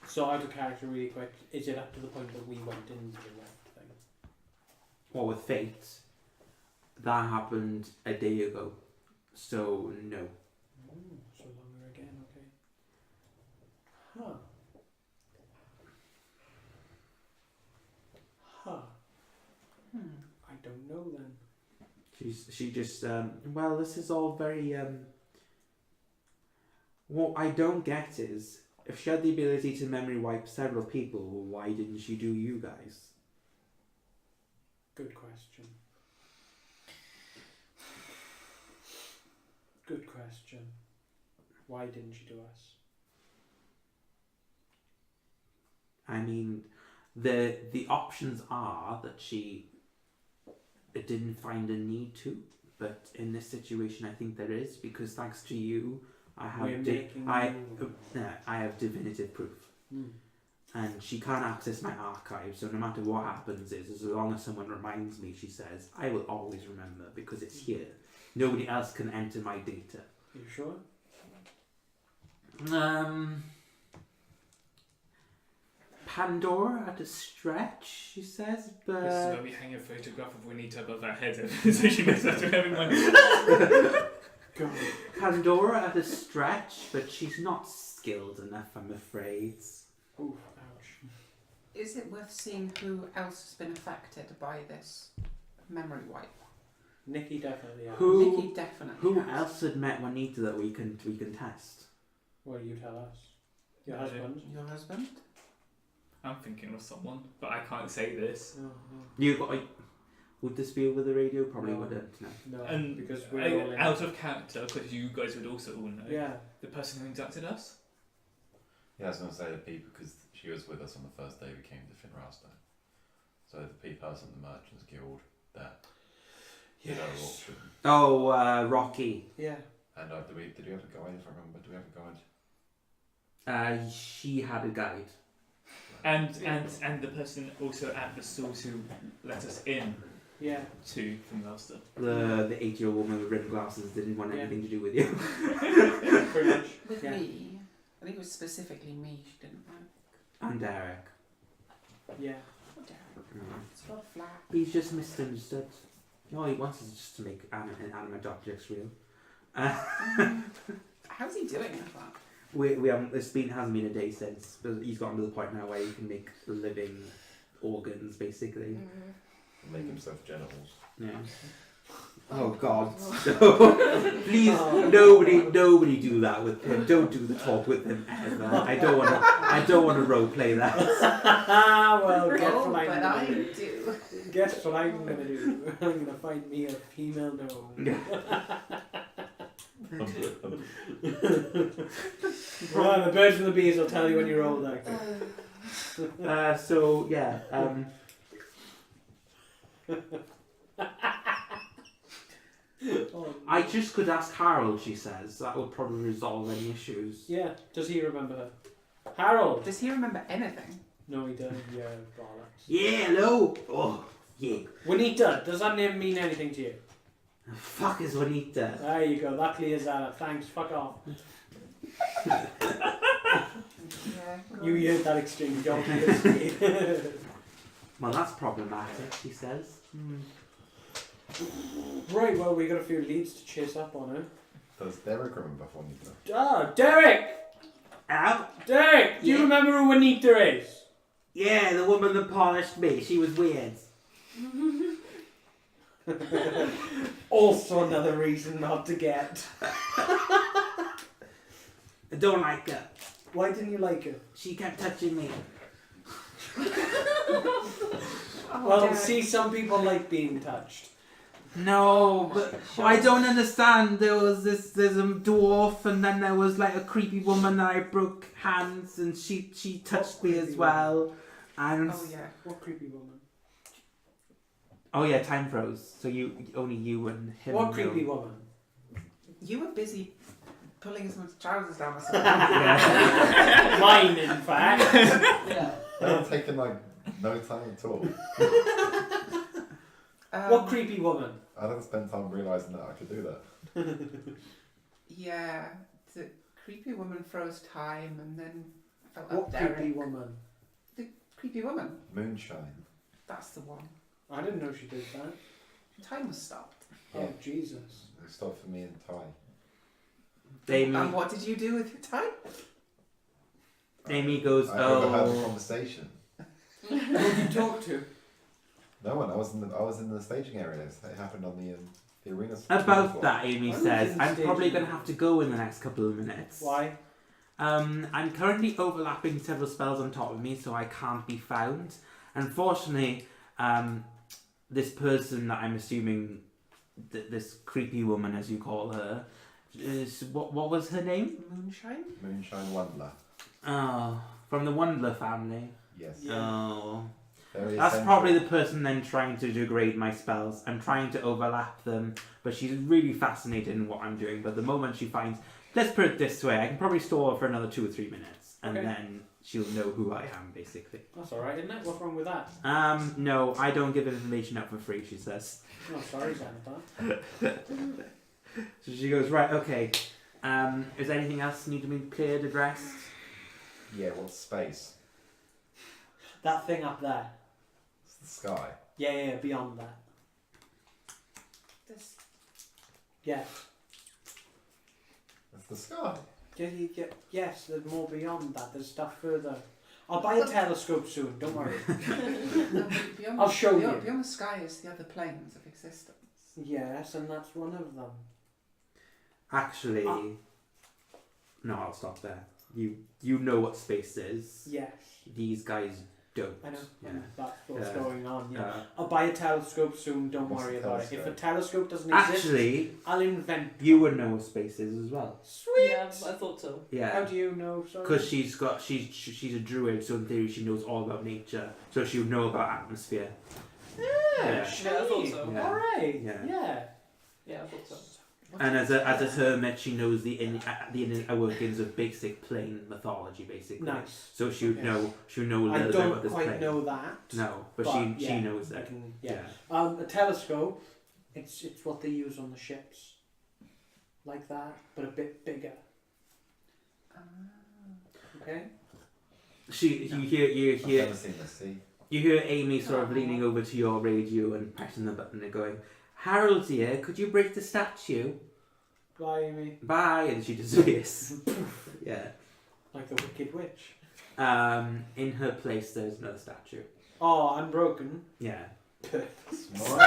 So out of character really quick, is it up to the point that we went into the left thing? Or with Fate, that happened a day ago. So no. So longer again, okay. Huh. I don't know then. She just well, this is all very what I don't get is if she had the ability to memory wipe several people, why didn't she do you guys? Good question. Good question. Why didn't she do us? I mean, the options are that she didn't find a need to, but in this situation I think there is, because thanks to you I have I have definitive proof. And she can't access my archive, so no matter what happens as long as someone reminds me, she says, I will always remember because it's here. Nobody else can enter my data. You sure? Pandora at a stretch, she says, but... This is where we hang a photograph of Juanita above our heads so she knows after everyone. Pandora at a stretch, but she's not skilled enough, I'm afraid. Ooh, ouch. Is it worth seeing who else has been affected by this memory wipe? Nikki definitely has. Nikki definitely Who has. else had met Juanita that we can test? Well, you tell us. Your husband? Your husband? I'm thinking of someone, but I can't say this. No, You got... Would this be over the radio? Probably No. wouldn't. No. no. And Because we're all in. out of character, because you guys would also all know. Yeah. The person who inducted us. Yeah, I was going to say the P because she was with us on the first day we came to Finrasta. So the P person, the Merchants Guild, that did our auction. Oh, Rocky. Yeah. And did we have a guide? If I remember, do we have a guide? She had a guide. And the person also at the source who let us in Yeah. to Finmaster. The 8-year-old woman with rimmed glasses didn't want Yeah. anything to do with you. Pretty much. With Yeah. me, I think it was specifically me she didn't like. And Derek. Yeah. Oh, Derek. Mm. It's not flat. He's just misunderstood. All he wants is just to make inanimate objects real. How's he doing with that? We haven't. Hasn't been a day since, but he's gotten to the point now where he can make living organs, basically. Make himself genitals. Yeah. Oh God! So, please, nobody do that with him. Don't do the talk with him ever. I don't want to role play that. Well, guess Oh, what but I'm I gonna do. do. Guess what I'm gonna do? I'm gonna find me a female gnome. Well, the birds and the bees will tell you when you're old, actually. So yeah. Oh, I just could ask Harold. She says that would probably resolve any issues. yeah. Does he remember her? Harold. Does he remember anything? No, he doesn't. Yeah, bollocks. Yeah. Hello. Oh yeah. Juanita. Does that name mean anything to you? Fuck is Juanita. There you go. That clears that up. Thanks. Fuck off. Yeah. You heard that exchange, obviously. Well, that's problematic. She says. Right. Well, we got a few leads to chase up on her. Does Derek remember Juanita? Ah, Derek. Ow. Derek, do you Yeah. remember who Juanita is? Yeah, the woman that polished me. She was weird. Also another reason not to get. I don't like her. Why didn't you like her? She kept touching me. Oh, Well, Derek. see, some people like being touched. No, but I don't understand. There's a dwarf, and then there was like a creepy woman that I broke hands, and she touched me as well. And Oh yeah. What creepy woman? oh yeah, time froze. So only you and him. What know. creepy woman? You were busy pulling someone's trousers down or something. Yeah. Mine, in fact. Yeah. That would taken like no time at all. What creepy woman? I don't spend time realising that I could do that. Yeah, the creepy woman froze time and then felt What up Derek. creepy woman? Creepy woman. Moonshine. That's the one. I didn't know she did that. Time was stopped. Oh, Jesus. It stopped for me and Ty. Amy, And what did you do with your time? Amy goes, I overheard the oh. conversation. Who did you talk to? No one. I was in the staging areas. It happened on the arena. About floor. that, Amy I was says, in the I'm probably staging going to have to go in the next couple of minutes. Why? I'm currently overlapping several spells on top of me, so I can't be found. Unfortunately, this person that I'm assuming, this creepy woman, as you call her, is what was her name? Moonshine? Moonshine Wandler. Oh, from the Wandler family. Yes. Yeah. Oh. Very That's essential. probably the person then trying to degrade my spells. I'm trying to overlap them, but she's really fascinated in what I'm doing. But the moment she finds, let's put it this way, I can probably store her for another 2 or 3 minutes, and Okay. then she'll know who I am, basically. That's alright, isn't it? What's wrong with that? No, I don't give information out for free, she says. Oh, sorry, Santa. So she goes, right, okay. Is there anything else need to be cleared, addressed? Yeah, what's space? That thing up there. It's the sky. Yeah, beyond that. This Yeah. That's the sky. Yes, there's more beyond that. There's stuff further. I'll buy a telescope soon, don't worry. no, but beyond, I'll show beyond, you. Beyond the sky is the other planes of existence. Yes, and that's one of them. Actually, no, I'll stop there. You know what space is. Yes. These guys don't. I know. Yeah. That's what's Yeah. going on, yeah. Uh, I'll buy a telescope soon, don't What's worry a about it. If telescope? a telescope doesn't exist, actually, I'll invent. you would know what space is as well. Sweet! Yeah, I thought so. How Yeah. do you know? Sorry. Because she's a druid, so in theory she knows all about nature. So she would know about atmosphere. Yeah, Yeah. Yeah, I thought so. Yeah. Alright. Yeah. Yeah, I thought so. And as a hermit, she knows the inner workings of basic plane mythology, basically. Nice. So she would Okay. know. She would know a I little bit about don't this quite plane. know that. No, but yeah, she knows I it. can, Yeah. A telescope, it's what they use on the ships. Like that, but a bit bigger. Okay? You I've hear never seen the sea. you hear Amy sort of leaning over to your radio and pressing the button and going, "Harold dear, could you break the statue?" Blimey. Bye, and she disappears. Yeah. Like the Wicked Witch. In her place, there's another statue. Oh, I'm broken. Yeah. Smart.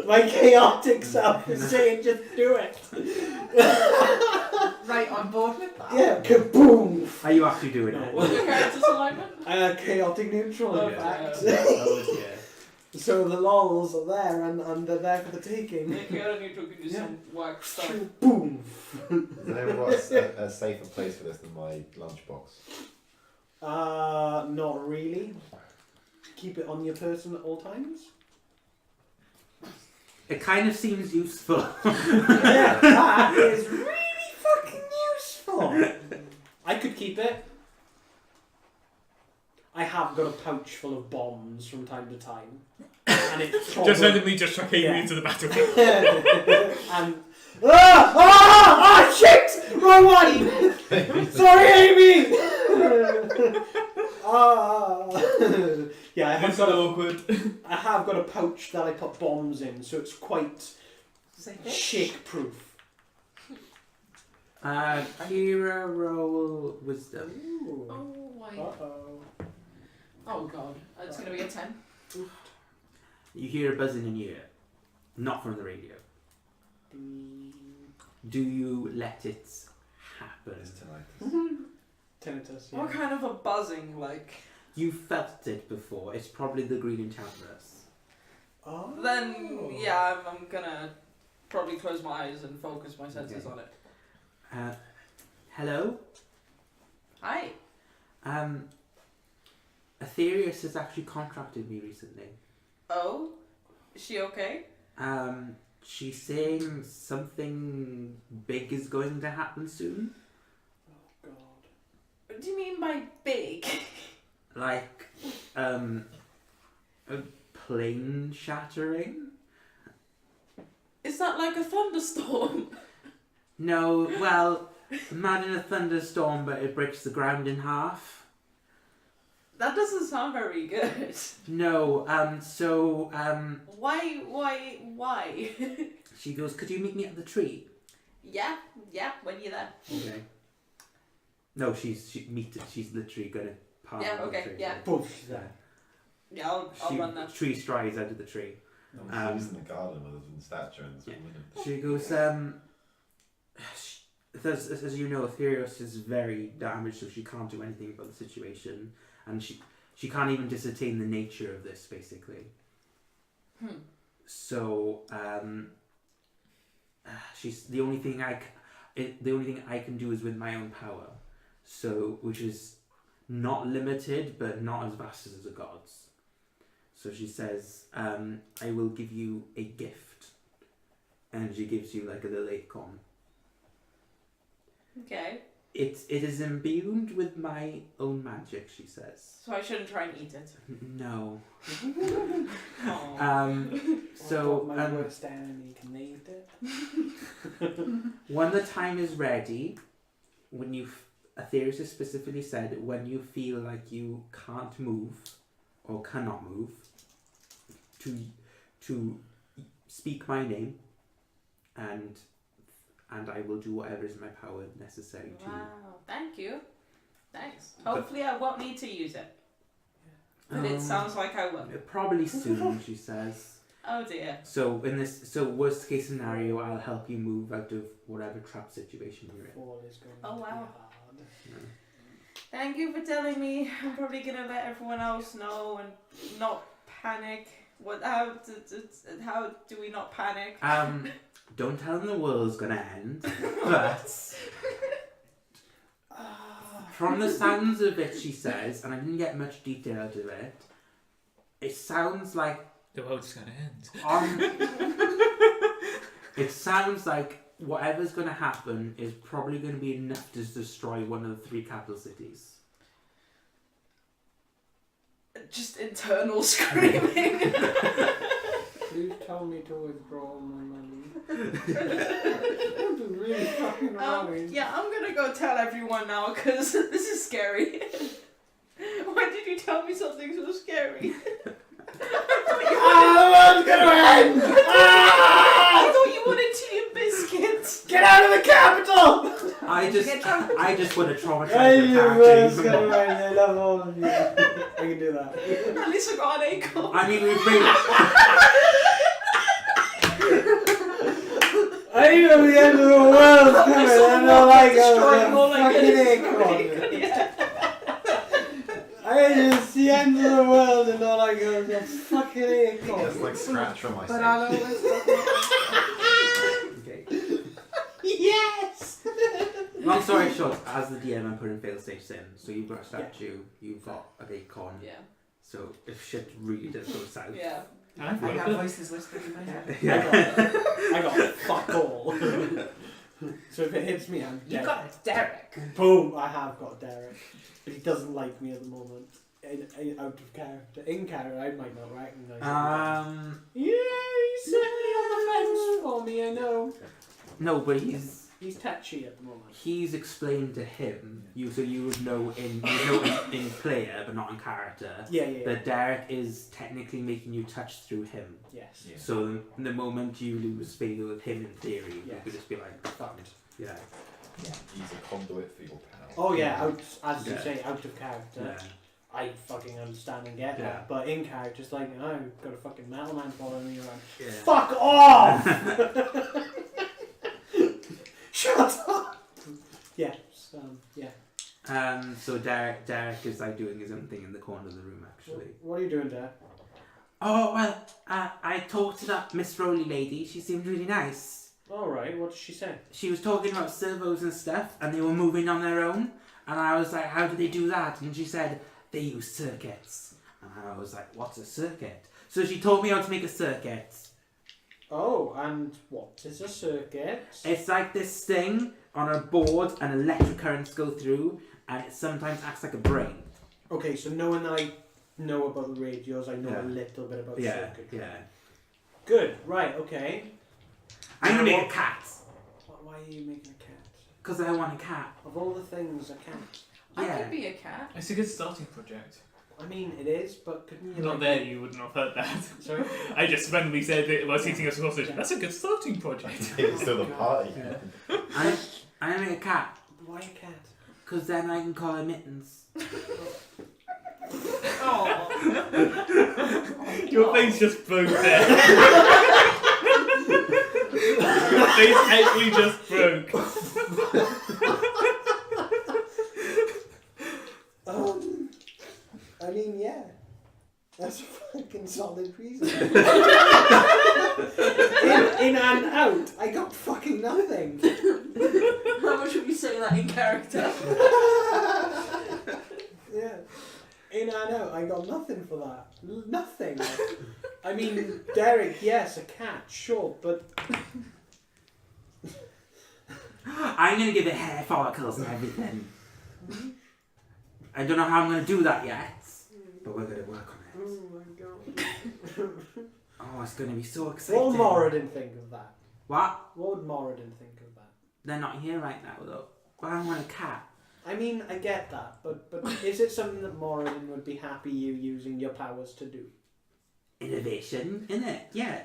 My chaotic self is saying just do it. Right on board with that. Yeah, kaboom! Are you actually doing No. it? What's your character's alignment? Chaotic neutral, in Okay. fact. Oh, yeah. So the lols are there and they're there for the taking. Yeah, chaotic neutral can do Yeah. some work stuff. Boom! Has anyone got a safer place for this than my lunchbox? Not really. Keep it on your person at all times. It kind of seems useful. Yeah, that is really fucking useful. I could keep it. I have got a pouch full of bombs from time to time, and it's Just randomly just chuck Amy Yeah. into the battlefield. and shit! Wrong one. Sorry, Amy. Yeah, I It's have got awkward. I have got a pouch that I put bombs in, so it's quite Say bitch. shake-proof. Kira roll wisdom. Ooh. Oh, why? Uh-oh. Oh god, it's gonna be a 10. You hear a buzzing in your ear, not from the radio. Do you let it happen? It's tonight. Tinnitus, What yeah. kind of a buzzing, like? You felt it before. It's probably the green enchantress. Oh. Then, yeah, I'm gonna probably close my eyes and focus my senses Okay. on it. Hello? Hi. Aetherius has actually contracted me recently. Oh? Is she okay? She's saying something big is going to happen soon. Oh, God. What do you mean by big? Like, a plane shattering? Is that like a thunderstorm? No, well, imagine a thunderstorm, but it breaks the ground in half. That doesn't sound very good. No, Why? she goes, could you meet me at the tree? yeah, when you're there. Okay. No, she's literally gonna part Yeah, the okay, tree. yeah. Boom, she's there. Yeah, I'll run that. Tree strides out of the tree. No one's in the garden other than Stature and Yeah. Winnie. She goes, as you know, Aetherius is very damaged, so she can't do anything about the situation, and she can't even ascertain the nature of this, basically. So, she's the only thing the only thing I can do is with my own power. So, which is not limited, but not as vast as the gods. So she says, I will give you a gift. And she gives you like a little acorn. Okay. It is imbued with my own magic, she says. So I shouldn't try and eat it. No. Aw. So my worst enemy can eat it. when the time is ready, when you, Aetherius has specifically said, when you feel like you can't move or cannot move, to speak my name, and I will do whatever is in my power necessary to. Wow, thank you. Thanks. Hopefully I won't need to use it. But it sounds like I will. Probably soon, she says. Oh dear. So worst case scenario, I'll help you move out of whatever trap situation you're in. Fall is going Oh, to be wow. hard. Yeah. Thank you for telling me. I'm probably gonna let everyone else know and not panic. How do we not panic? Don't tell them the world's gonna end, but from the sounds of it, she says, and I didn't get much detail out of it, it sounds like The world's gonna end. it sounds like whatever's gonna happen is probably gonna be enough to destroy one of the 3 capital cities. Just internal screaming. Please tell me to withdraw my money. That'd be really fucking annoying. Yeah, I'm gonna go tell everyone now because this is scary. Why did you tell me something so scary? The world's gonna end! I thought you wanted tea and biscuits. Get out of the capital! I just want to traumatize Hey, the the character world's even gonna more. end. I love all of you. I can do that. At least I got an acorn. I mean, we've been. I know the end of the world's coming, and all I destroying go all is I a get fucking is acorn. yeah. I just the end of the world, and all I go is a fucking acorn. Just like scratch from my But I'll stage. always Okay. Yes! Long story short, as the DM, I'm putting fail stages in. So you've got a statue, you've got an acorn. Yeah. So if shit really does go south. Yeah. I I have voices whispering in my head. Yeah. I got fuck all. So if it hits me, I'm You dead. got Derick. Boom! I have got Derick. But he doesn't like me at the moment. Out of character. In character, I might not recognise him. Yeah, he's certainly on the fence for me, I know. No, but he's touchy at the moment. he's explained to him. So you would know in player, but not in character. Yeah. That Derick is technically making you touch through him. Yes. Yeah. So the moment you lose favor with him, in theory, you Yes. could just be like, Fucked. yeah. He's a conduit for your power. Oh yeah, as you Yeah. say, out of character. Yeah. I fucking understand and get Yeah. that. But in character, it's like, oh, I've got a fucking metal man following me around. Yeah. Fuck off! Shut up! Yes, yeah. So Derick is like doing his own thing in the corner of the room, actually. What are you doing there? Oh well, I talked to that Miss Rowley lady. She seemed really nice. Alright, what did she say? She was talking about servos and stuff, and they were moving on their own. And I was like, how do they do that? And she said they use circuits. And I was like, what's a circuit? So she taught me how to make a circuit. Oh, and what is a circuit? It's like this thing on a board, and electric currents go through, and it sometimes acts like a brain. Okay, so knowing that I know about the radios, I know Yeah. a little bit about Yeah, circuitry. yeah. Good, right, okay. I'm gonna make a cat. Why are you making a cat? Because I want a cat. Of all the things, a cat. I Yeah. could be a cat. It's a good starting project. I mean, it is, but couldn't you Not like... there, you wouldn't have heard that. Sorry? I just randomly said that whilst eating a sausage. That's a good starting project. It's still a party. I'm gonna make a cat. Why a cat? Because then I can call her Mittens. Oh. Your face just broke there. Your face actually just broke. I mean, yeah. That's a fucking solid reason. in and out, I got fucking nothing. say that in character. Yeah. In I know, I got nothing for that. Nothing. I mean, Derek, yes, a cat, sure, but I'm gonna give it hair follicles and everything. I don't know how I'm gonna do that yet, but we're gonna work on it. oh my god. Oh, it's gonna be so exciting. What would Moradin think of that? What? What would Moradin think of that? They're not here right now though. But I want a cat. I mean, I get that, but is it something that Moradin would be happy you using your powers to do? Innovation, innit? Yeah.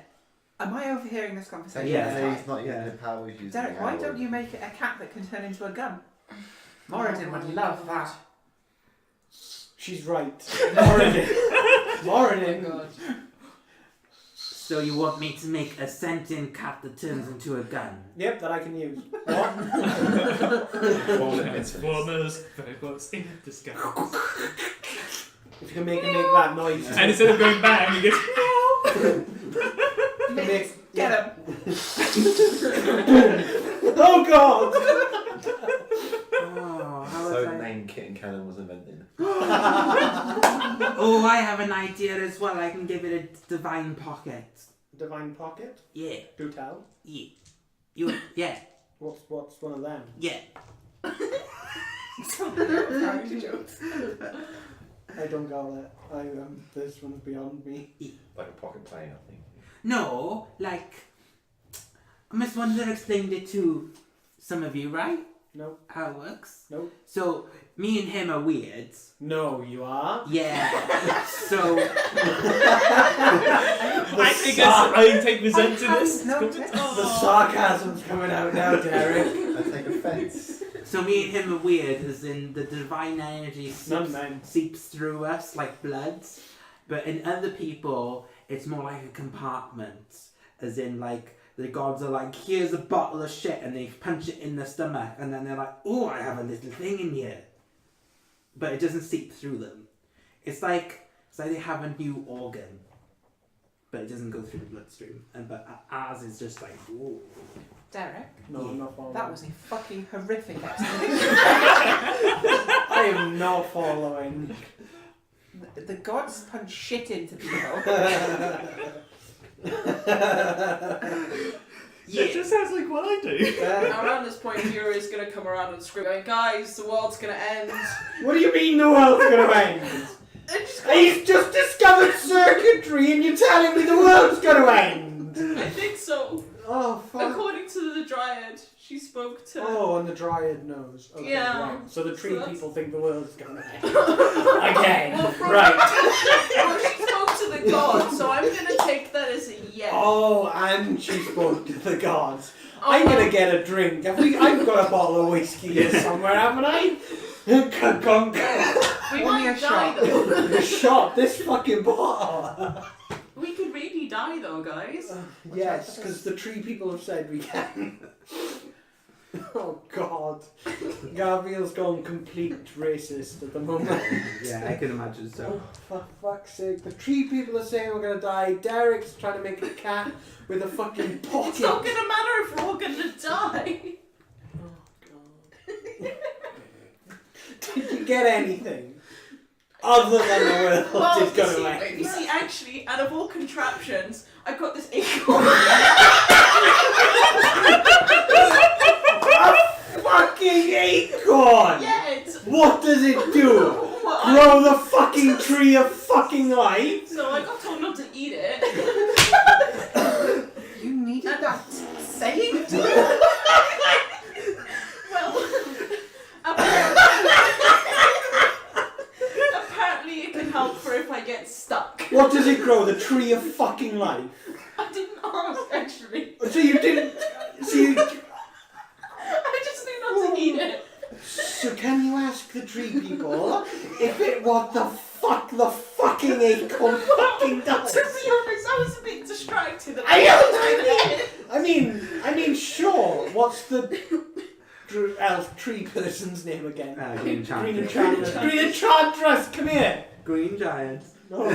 Am I overhearing this conversation? Yeah. He's not using the power, he's using Derek, the why hours. don't you make it a cat that can turn into a gun? Moradin would love that. She's right. Moradin. Oh my Moradin. god. So you want me to make a sentient cat that turns into a gun? Yep, that I can use. What? Transformers, robots in disguise. If you can make him make that noise. And instead of going bang, he goes Get him! Oh god! Oh, how was So I? the name Kitten Cannon was invented. Oh, I have an idea as well. I can give it a divine pocket. Divine Pocket? Yeah. Do tell. Yeah. You. Yeah. What's one of them? Yeah. Character jokes. I don't got it. This one's beyond me. Like a pocket plane, I think. No, like Miss Wonder explained it to some of you, right? Nope. How it works. Nope. So me and him are weird. No, you are. Yeah. So I take resent in this. No, The sarcasm's coming out now, Derek. I take offence. so me and him are weird, as in the divine energy None men. seeps through us like blood. But in other people, it's more like a compartment, as in like the gods are like, here's a bottle of shit, and they punch it in the stomach, and then they're like, oh, I have a little thing in here. But it doesn't seep through them. It's like they have a new organ, but it doesn't go through the bloodstream. But ours is just like, ooh. Derek, No, I'm not following. that was a fucking horrific explanation. I am not following. The gods punch shit into people. Yeah, it just sounds like what I do. Now around this point, Fury is going to come around and scream, going, guys, the world's going to end. What do you mean the world's gonna end? And just He's just discovered circuitry and you're telling me the world's gonna end? I think so. Oh, fuck. According to the Dryad, she spoke to... Oh, and the Dryad knows. Okay, Yeah. right. So the tree So that's- people think the world's gonna end. Again. Well, from- Right. Well, she spoke to the gods, so I'm going to take that as a yes. Oh, and she spoke to the gods. I'm gonna get a drink. I've got a bottle of whiskey here somewhere, haven't I? We Only might a die shot. though. Shot this fucking bottle. We could really die though, guys. Yes, because the tree people have said we can. Oh god. Gabriel's gone complete racist at the moment. Yeah, I can imagine so. Oh, for fuck's sake. The tree people are saying we're gonna die. Derek's trying to make a cat with a fucking pocket. It's not gonna matter if we're all gonna die. Oh god. Did you get anything? Other than the world Well, is gonna end. you see, actually, out of all contraptions, I got this acorn. Fucking acorn! Yeah, it's... What does it do? Grow the fucking tree of fucking life? So I got told not to eat it. You needed that saying? Well, apparently it can help for if I get stuck. What does it grow? The tree of fucking life? I didn't ask, actually. So you didn't... So you... I just knew not to eat it. So can you ask the tree people if it what the fuck the fucking acorn fucking does? To be honest, I was a bit distracted. And I mean, sure. What's the elf tree person's name again? Green Green Enchantress. Enchantress. Green Enchantress, come here. Green Giants. Oh.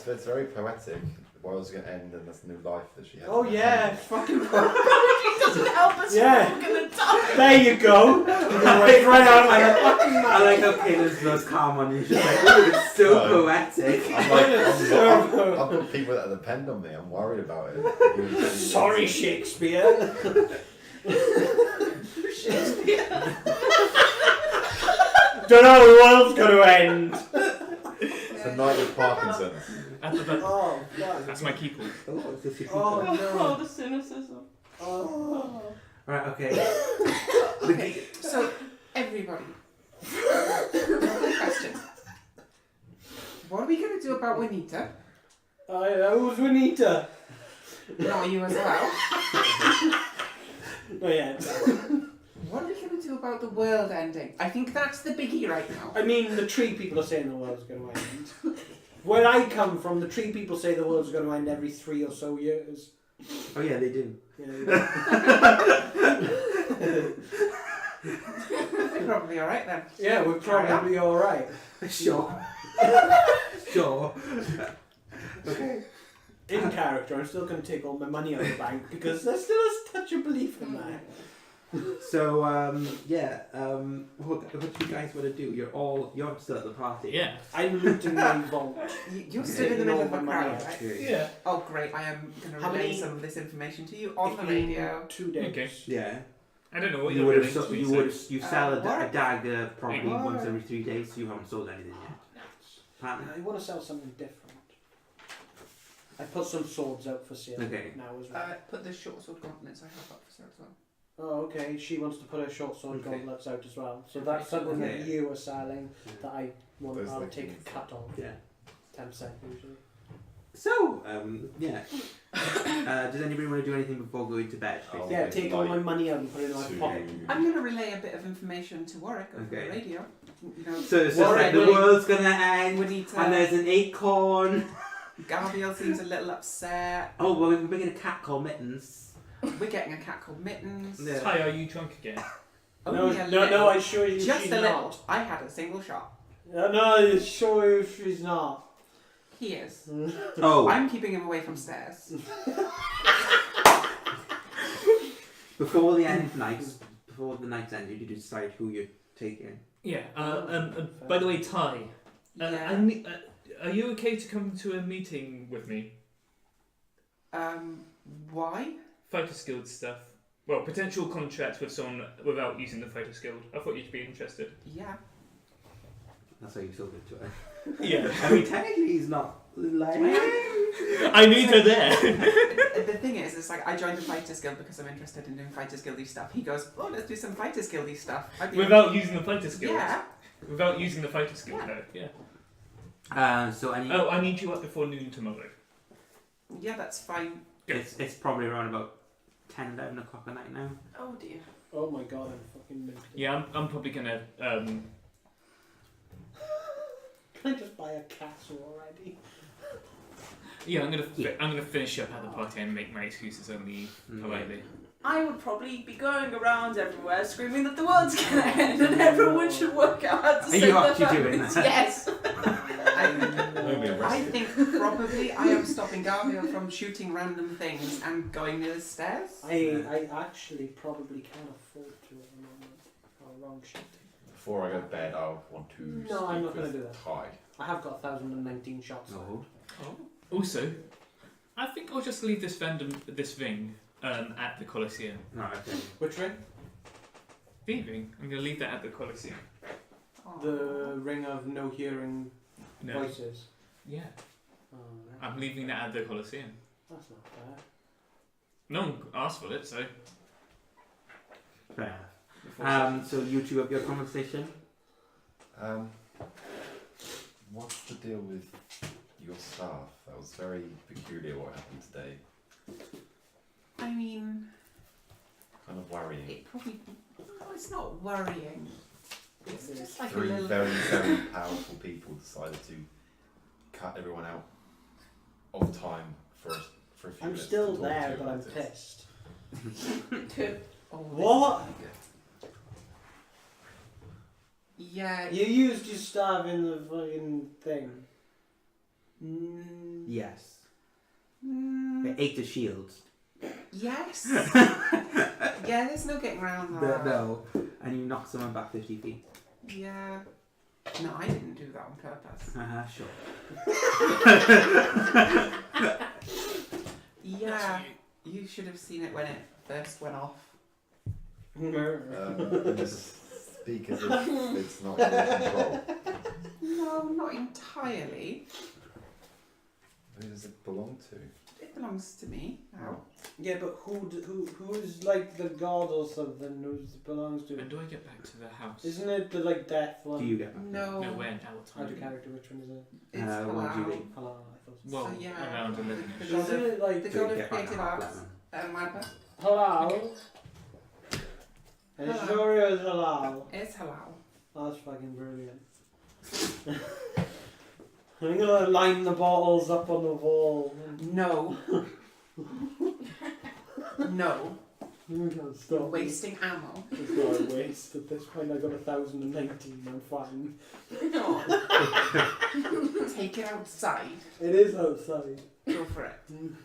It's very poetic. the world's gonna end and there's new life that she has. Oh in her yeah, hand. fucking. It doesn't help us. Yeah. We're gonna die. There you go. Right out like a fucking man. I like how Caleb's most calm on you. She's like, oh, it's so No. poetic. I'm like, I've got people that depend on me. I'm worried about it. Sorry, Shakespeare. Don't know, the world's gonna end. It's a night with Parkinson's. Oh, fuck. That's my key point. Oh, it's just your Oh Oh, no. the cynicism. Oh. Right, okay. Okay, so everybody, one question. What are we going to do about Juanita? Who's Juanita? Not you as well. Oh yeah. What are we going to do about the world ending? I think that's the biggie right now. I mean, the tree people are saying the world's going to end. Where I come from, the tree people say the world's going to end every 3 or so years. Oh yeah, they do. We're probably alright then. Yeah, we're probably all right. Sure. Sure. Okay. In character, I'm still going to take all my money out of the bank because there's still a touch of belief in that. So what do you guys want to do? You're still at the party. Yeah. I'm looting my vault. You're stood in the middle of a crowd, right? Okay. Yeah. Oh great, I am going to How relay many- some of this information to you on the In radio. 2 days. Okay. Yeah. I don't know what You you're would relating have. to me, You so- would have. You sell a what? dagger probably What? once every 3 days. So you haven't sold anything yet. Apparently. I want to sell something different. I put some swords out for sale Okay. now as well. Put the short sword gauntlets I have up for sale as well. Oh, okay. She wants to put her short sword Okay. gauntlets out as well. So that's something that Okay. you are selling that I want. Those I'll like take things. a cut on. Yeah. 10% usually. So yeah. Does anybody want to do anything before going to bed? Oh. Yeah, take all my money out and put it in my To- pocket. I'm going to relay a bit of information to Warwick over Okay. the radio. You know, So it's just Warwick, like the will- world's gonna end, Juanita, and there's an acorn. Gabriel seems a little upset. Oh, well, we're making a cat called Mittens. We're getting a cat called Mittens. Yeah. Ty, are you drunk again? Only a no, little. I assure you Just she's a little. not. I had a single shot. No, I assure you she's not. He is. Oh, I'm keeping him away from stairs. before the end of nights, before the night's end, you decide who you're taking. Yeah. By the way, Ty, Yeah. are you okay to come to a meeting with me? Why? Fighter Guild stuff. Well, potential contracts with someone without using the Fighter Guild. I thought you'd be interested. Yeah. That's how you sold it to her. Yeah. I mean, technically, he's not lying. I need her there. The thing is, it's like I joined the Fighters Guild because I'm interested in doing Fighters Guildy stuff. He goes, oh, let's do some Fighters Guildy stuff. I'd be Without using the Fighter Guild. Yeah. Without using the Fighter Guild, Yeah. though. Yeah. So any, Oh, I need you up before noon tomorrow. Yeah, that's fine. it's probably around about 10, 11 o'clock at night now. Oh dear. Oh my god, I'm fucking minted. Yeah, I'm probably gonna. Can I just buy a castle already? Yeah, I'm gonna finish up at the party and make my excuses and leave politely. I would probably be going around everywhere screaming that the world's gonna end and everyone should work out how to Are save you their actually doing families. that? Yes. I think probably I am stopping Gabriel from shooting random things and going near the stairs. I actually probably can't afford to at the moment. Oh, wrong shit. Before I go to bed, I want to No, speak I'm not gonna with do that. Ty. I have got 1,019 shots. Oh. Also, I think I'll just leave this ring at the Colosseum. Right, okay. Which ring? The ring. I'm gonna leave that at the Colosseum. Aw. The ring of no hearing No. voices. Yeah. Oh, I'm leaving that at the Colosseum. that's not fair. No one asked for it, so. Fair enough. So you two have your conversation. What's the deal with your staff? That was very peculiar what happened today. I mean, Kind of worrying. it probably. No, it's not worrying. It's just like a Three little. very, very powerful people decided to cut everyone out of time for a few I'm minutes still to talk to there, you but I'm about it. pissed. Oh, What? Yeah. You used your staff in the fucking thing. Yes. It ate the shields. Yes. Yeah, there's no getting around that. No. And you knocked someone back 50 feet. Yeah. No, I didn't do that on purpose. Sure. Yeah. You should have seen it when it first went off. Just speak as if it's not your control. No, not entirely. Who does it belong to? It belongs to me now. Yeah, but who is like the god or something who it belongs to? When do I get back to the house? Isn't it the like death one? Do you get back? No. No, when? At what Out time? of character, which one is it? It's When do you halal. leave? Hello, I thought. Well, So, yeah, around 11 the ish. god Isn't of, it like the So god you of get back creative at arts. 11. Malpa. halal? Are you Halal. sure it was halal? It's halal. That's fucking brilliant. I'm gonna line the bottles up on the wall. No. No. You can't stop. Wasting ammo. It's not a waste. At this point, I got 1,019. I'm fine. No. Take it outside. It is outside. Go for it. I'm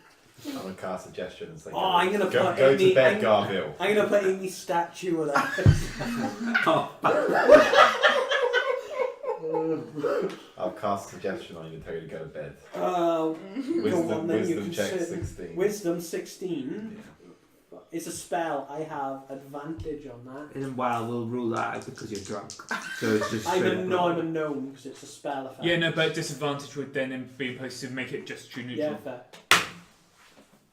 gonna cast suggestion and say, Oh, I'm gonna go, put go Amy- to bed, I'm- Garville. I'm gonna put Amy's statue of that. I'll cast suggestion on you and tell you to go to bed. Go Wisdom, on, then you wisdom can check sit. 16. Wisdom 16. It's a spell. I have advantage on that. And well, we'll rule that out because you're drunk. So it's just I'm straight a up no, I'm a roll. gnome because it's a spell effect. Yeah, no, but disadvantage would then be imposed to make it just true neutral. Yeah, fair.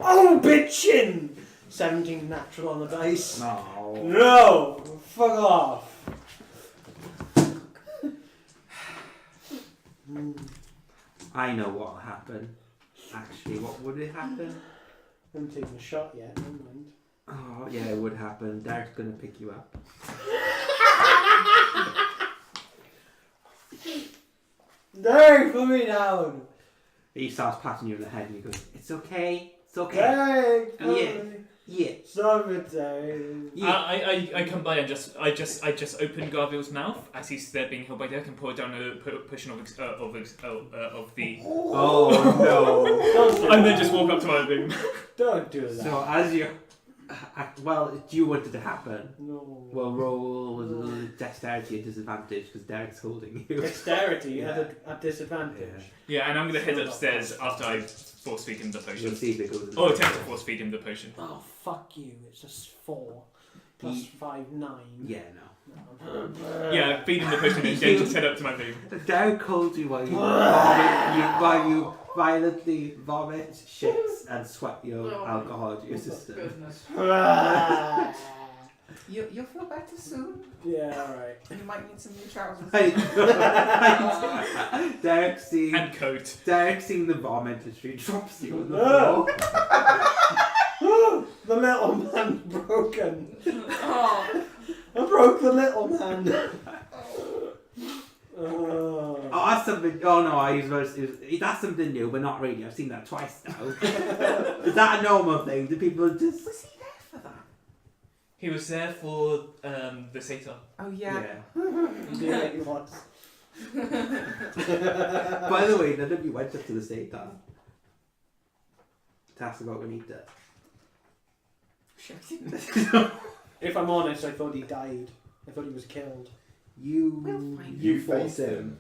Oh, bitchin'! 17 natural on the dice. No. No! Fuck off! I know what'll happen. Actually, what would it happen? I haven't taken a shot yet, never mind. Oh, yeah, it would happen. Derek's gonna pick you up. Derek, put me down! He starts patting you on the head and he goes, "It's okay. It's okay." Derek, put Yeah. me. Yeah. Stop it, Derek. Yeah. I come by and I just open Garville's mouth as he's there being held by Derek and pour down a potion of the Oh no. and then just walk up to my room. Don't do that. So as you, well, do you want it to happen? No. Well, roll with a dexterity at disadvantage because Derek's holding you. Dexterity, you Yeah. had a disadvantage. Yeah, and I'm gonna head upstairs after I force feed him the You'll potion. see if it goes. Or attempt to force feed him the potion. Oh, fuck you. It's just 4. Plus 5, 9. Yeah, no. Yeah, feed him the potion and then just head up to my room. Derek holds you while you violently vomit, shits, and sweat your alcohol into your system. Goodness. Ah. You'll feel better soon. Yeah, alright. You might need some new trousers. Derek seeing And coat. the vomit as she drops you on the floor. The little man broken. Oh, I broke the little man. Oh. Oh, that's something. Oh no, that's something new, but not really. I've seen that twice now. Is that a normal thing? Do people just? Was he there for that? He was there for the Satyr. Oh yeah. Yeah, he was. By the way, none of you went up to the Satan to ask about Juanita. Sure didn't. If I'm honest, I thought he died. I thought he was killed. You We'll find you You fought faced him. him.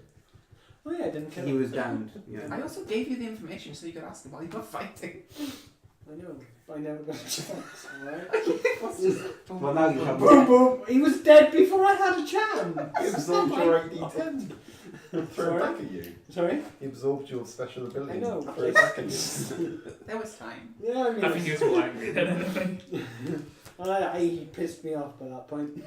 Oh yeah, I didn't kill He him. was downed. Yeah. I also gave you the information so you could ask him while you were fighting. I know. I never got a chance, alright? Well, now you have. Boom, boom! He was dead before I had a chance! He absorbed your AD10. Throw Sorry? it back at you. Sorry? He absorbed your special ability. I know. Throw it back at you. There was time. Yeah, I mean... I think he was more angry than anything. He pissed me off by that point.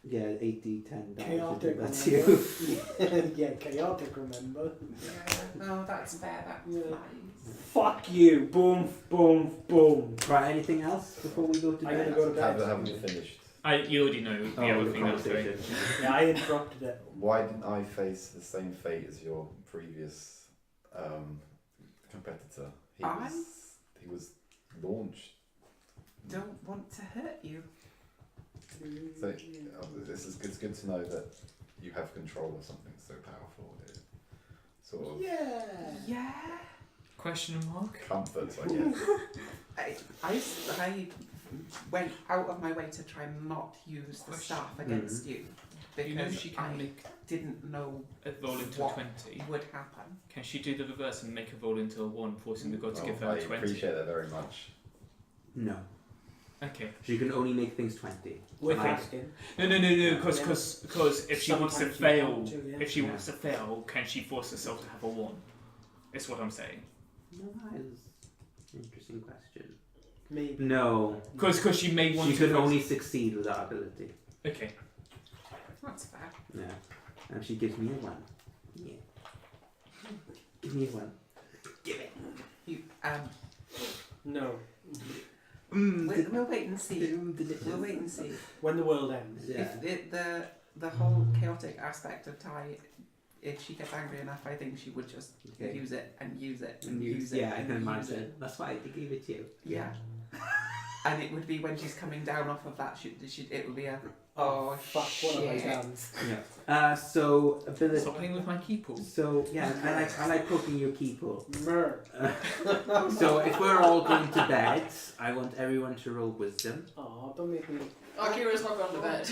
Yeah, 8d10 damage. Chaotic, That's remember? you. Yeah, chaotic, remember? Yeah. No, that's fair. That Yeah. flies. Fuck you! Boom, boom, boom. Right, anything else before we go to I'm bed? gonna go to bed. Haven't you finished? You already know the Oh, other the thing that was doing. conversation. Yeah, I interrupted it. Why didn't I face the same fate as your previous competitor? He was launched. Don't want to hurt you. So it's good to know that you have control of something so powerful. It sort of Yeah. Yeah. Question mark? Comforts, I guess. I went out of my way to try and not use the staff against you because You know she can I make didn't know a roll into a what 20. would happen. Can she do the reverse and make a roll into a 1, forcing the god to Well, give her I a 20? appreciate that very much. No. Okay. She can only make things 20. With Right. asking. No, because if she wants to Sometimes you fail, want to, yeah. if she Yeah. wants to fail, can she force herself to have a 1? That's what I'm saying. No, that is an interesting question. Maybe. No. Because she may want She to. can force- only succeed with that ability. Okay. That's fair. Yeah. And she gives me a 1. Yeah. Give me a 1. Give it. You, No. we'll wait and see. We'll wait and see. When the world ends. Yeah. If the whole chaotic aspect of Ty, if she gets angry enough, I think she would just Okay. use it and use it And and use, use it yeah, I and can use imagine. it. That's why I gave it to you. Yeah. And it would be when she's coming down off of that. It would be a Oh, fuck, what have I shit. done? Yeah. So ability. Stop playing with my key pool. So yeah, I like poking your key pool. Mer. So if we're all going to bed, I want everyone to roll wisdom. Oh, don't make me. Akira's not gone to bed.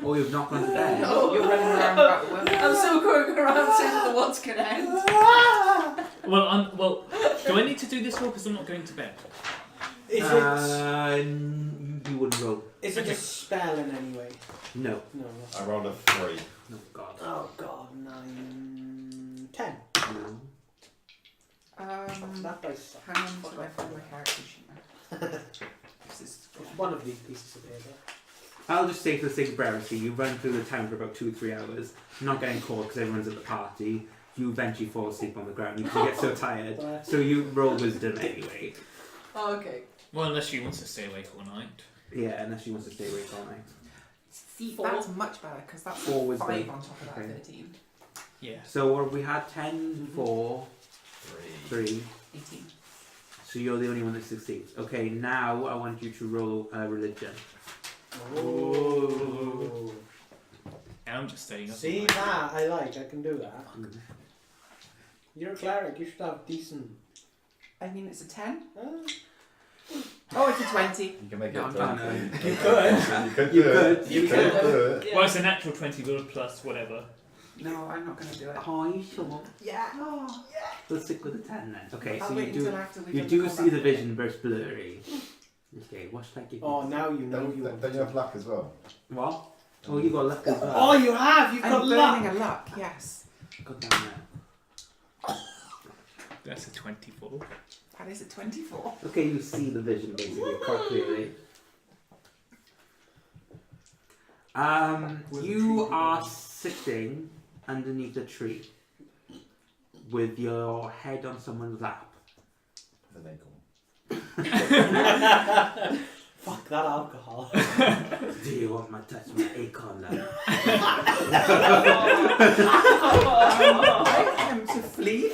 Oh, you've not gone to bed. No. You're running around about the world. I'm still going around saying the what's can end. Well, do I need to do this roll because I'm not going to bed? Is You wouldn't roll. it a spell in any way? No. No. I rolled a 3. No, God. Oh god, 9, 10. No. That dice sucks. Hang on till I find my character sheet now. This is It's one of these pieces of paper. I'll just say for the sake of brevity, you run through the town for about 2 or 3 hours, not getting caught because everyone's at the party. You eventually fall asleep on the ground because you get so tired. So you roll wisdom anyway. Oh, okay. Well, unless she wants to stay awake all night. Yeah, unless she wants to stay awake all night. See, 4. that's much better because that's 4 was 5 the- on top of that okay. 13. Yeah. So we had 10, 4, 3. 18. So you're the only one that succeeds. Okay, now I want you to roll religion. Oh. And I'm just staying up. See all night. that? I like. I can do that. You're a cleric. You should have decent. I mean, it's a 10. Uh, Oh, it's a 20. You can make No, it I'm 20. you could. You could You do it. could. You You could. could do it. Yeah. Well, it's a natural 20 roll plus whatever. No, I'm not going to do it. Oh, you sure? Yeah. Let's stick with the 10 then. Okay, I'll so wait you do until after we've you done do the see combat the bit. vision burst blurry. Okay, what should I give you? Oh, now you know you Don't want you have luck as well? What? Oh, you got luck as well. Oh, you have. You've I'm got burning luck. a luck, yes. Got down there. That's a 24. That is a 24. Okay, you see the vision basically quite clearly. You are sitting underneath a tree with your head on someone's lap. An acorn. Fuck that alcohol. Do you want my touch my acorn now? I am to flee.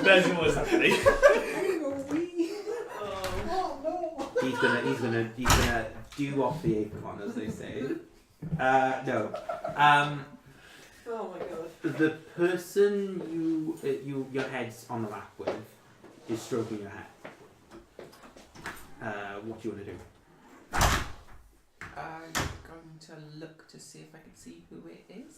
That's what's happening. He's gonna do off the acorn, as they say. No. Oh my god. The person your head's on the lap with is stroking your head. What do you want to do? I'm going to look to see if I can see who it is.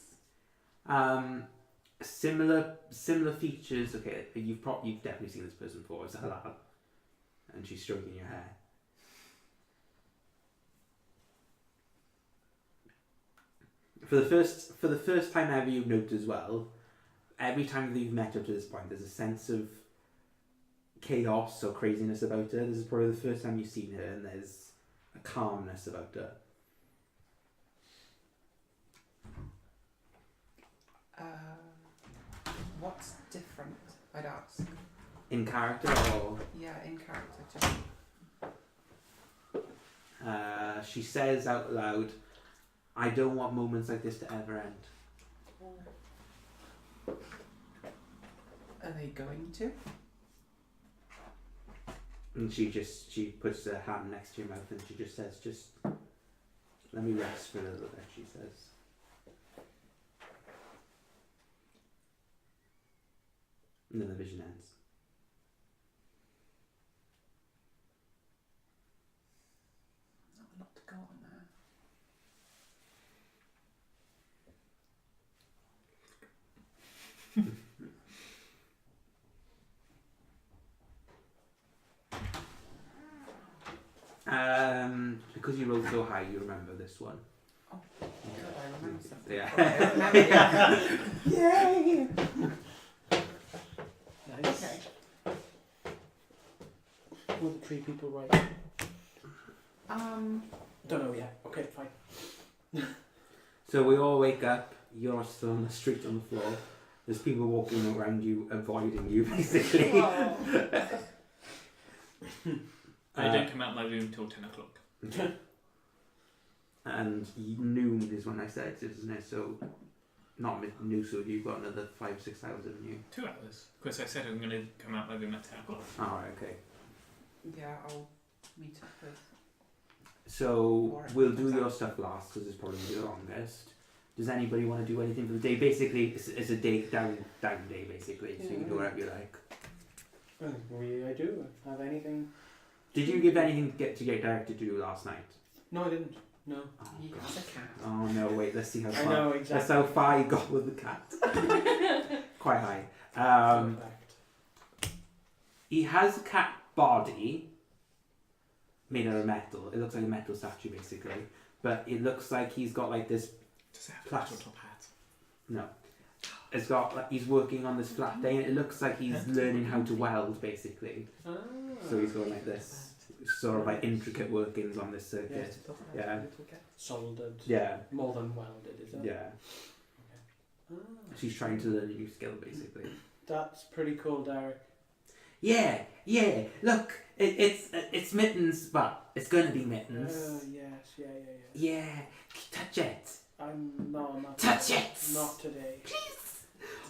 Similar features. Okay, you've definitely seen this person before. It's Halal, and she's stroking your hair. For the first time ever, you've noted as well. Every time that you've met up to this point, there's a sense of chaos or craziness about her. This is probably the first time you've seen her, and there's a calmness about her. What's different? I'd ask. In character, or Yeah, in character. Just she says out loud, "I don't want moments like this to ever end." are they going to? And she puts her hand next to your mouth and she just says, "Just let me rest for a little bit," she says. And then the vision ends. Not a lot to go on there. Because you rolled so high, you remember this one. Oh, good, I remember something. Yeah. I remember it. Yay! Nice. Okay. Were the 3 people right? Um, Don't know yet. Okay, fine. So we all wake up. You're still on the street on the floor. There's people walking around you, avoiding you, basically. Oh. I don't come out of my room till 10 o'clock. And noon is when I said, isn't it? So, not noon, so you've got another 5-6 hours, haven't you? 2 hours. Because I said I'm going to come out of my room at 10 o'clock. Alright, okay. yeah, I'll meet up with. So, we'll do your stuff last because it's probably the longest. Does anybody want to do anything for the day? Basically, it's a day down day, basically. So you can do whatever you like. Really, I do. Have anything? Did you give anything to get directed to do last night? No, I didn't. No. Oh, He God. has a cat. Oh no, wait, let's see how I far. know That's exactly. how far you got with the cat. Quite high. Perfect. He has a cat body made out of metal. It looks like a metal statue, basically. But it looks like he's got like this. Does it have a Plastic. little top hat? No. It's got like he's working on this flat day, and it looks like he's learning how to weld, basically. Ah. So he's going like this, sort of like intricate workings on this circuit. Yeah. Soldered. Yeah. More than welded, is it? Yeah. Ah, She's trying to learn a new skill, basically. that's pretty cool, Derek. Yeah. Look, it's mittens, but it's going to be mittens. Yes, yeah. Yeah. Touch it. Not Touch today. it. Not today. Please.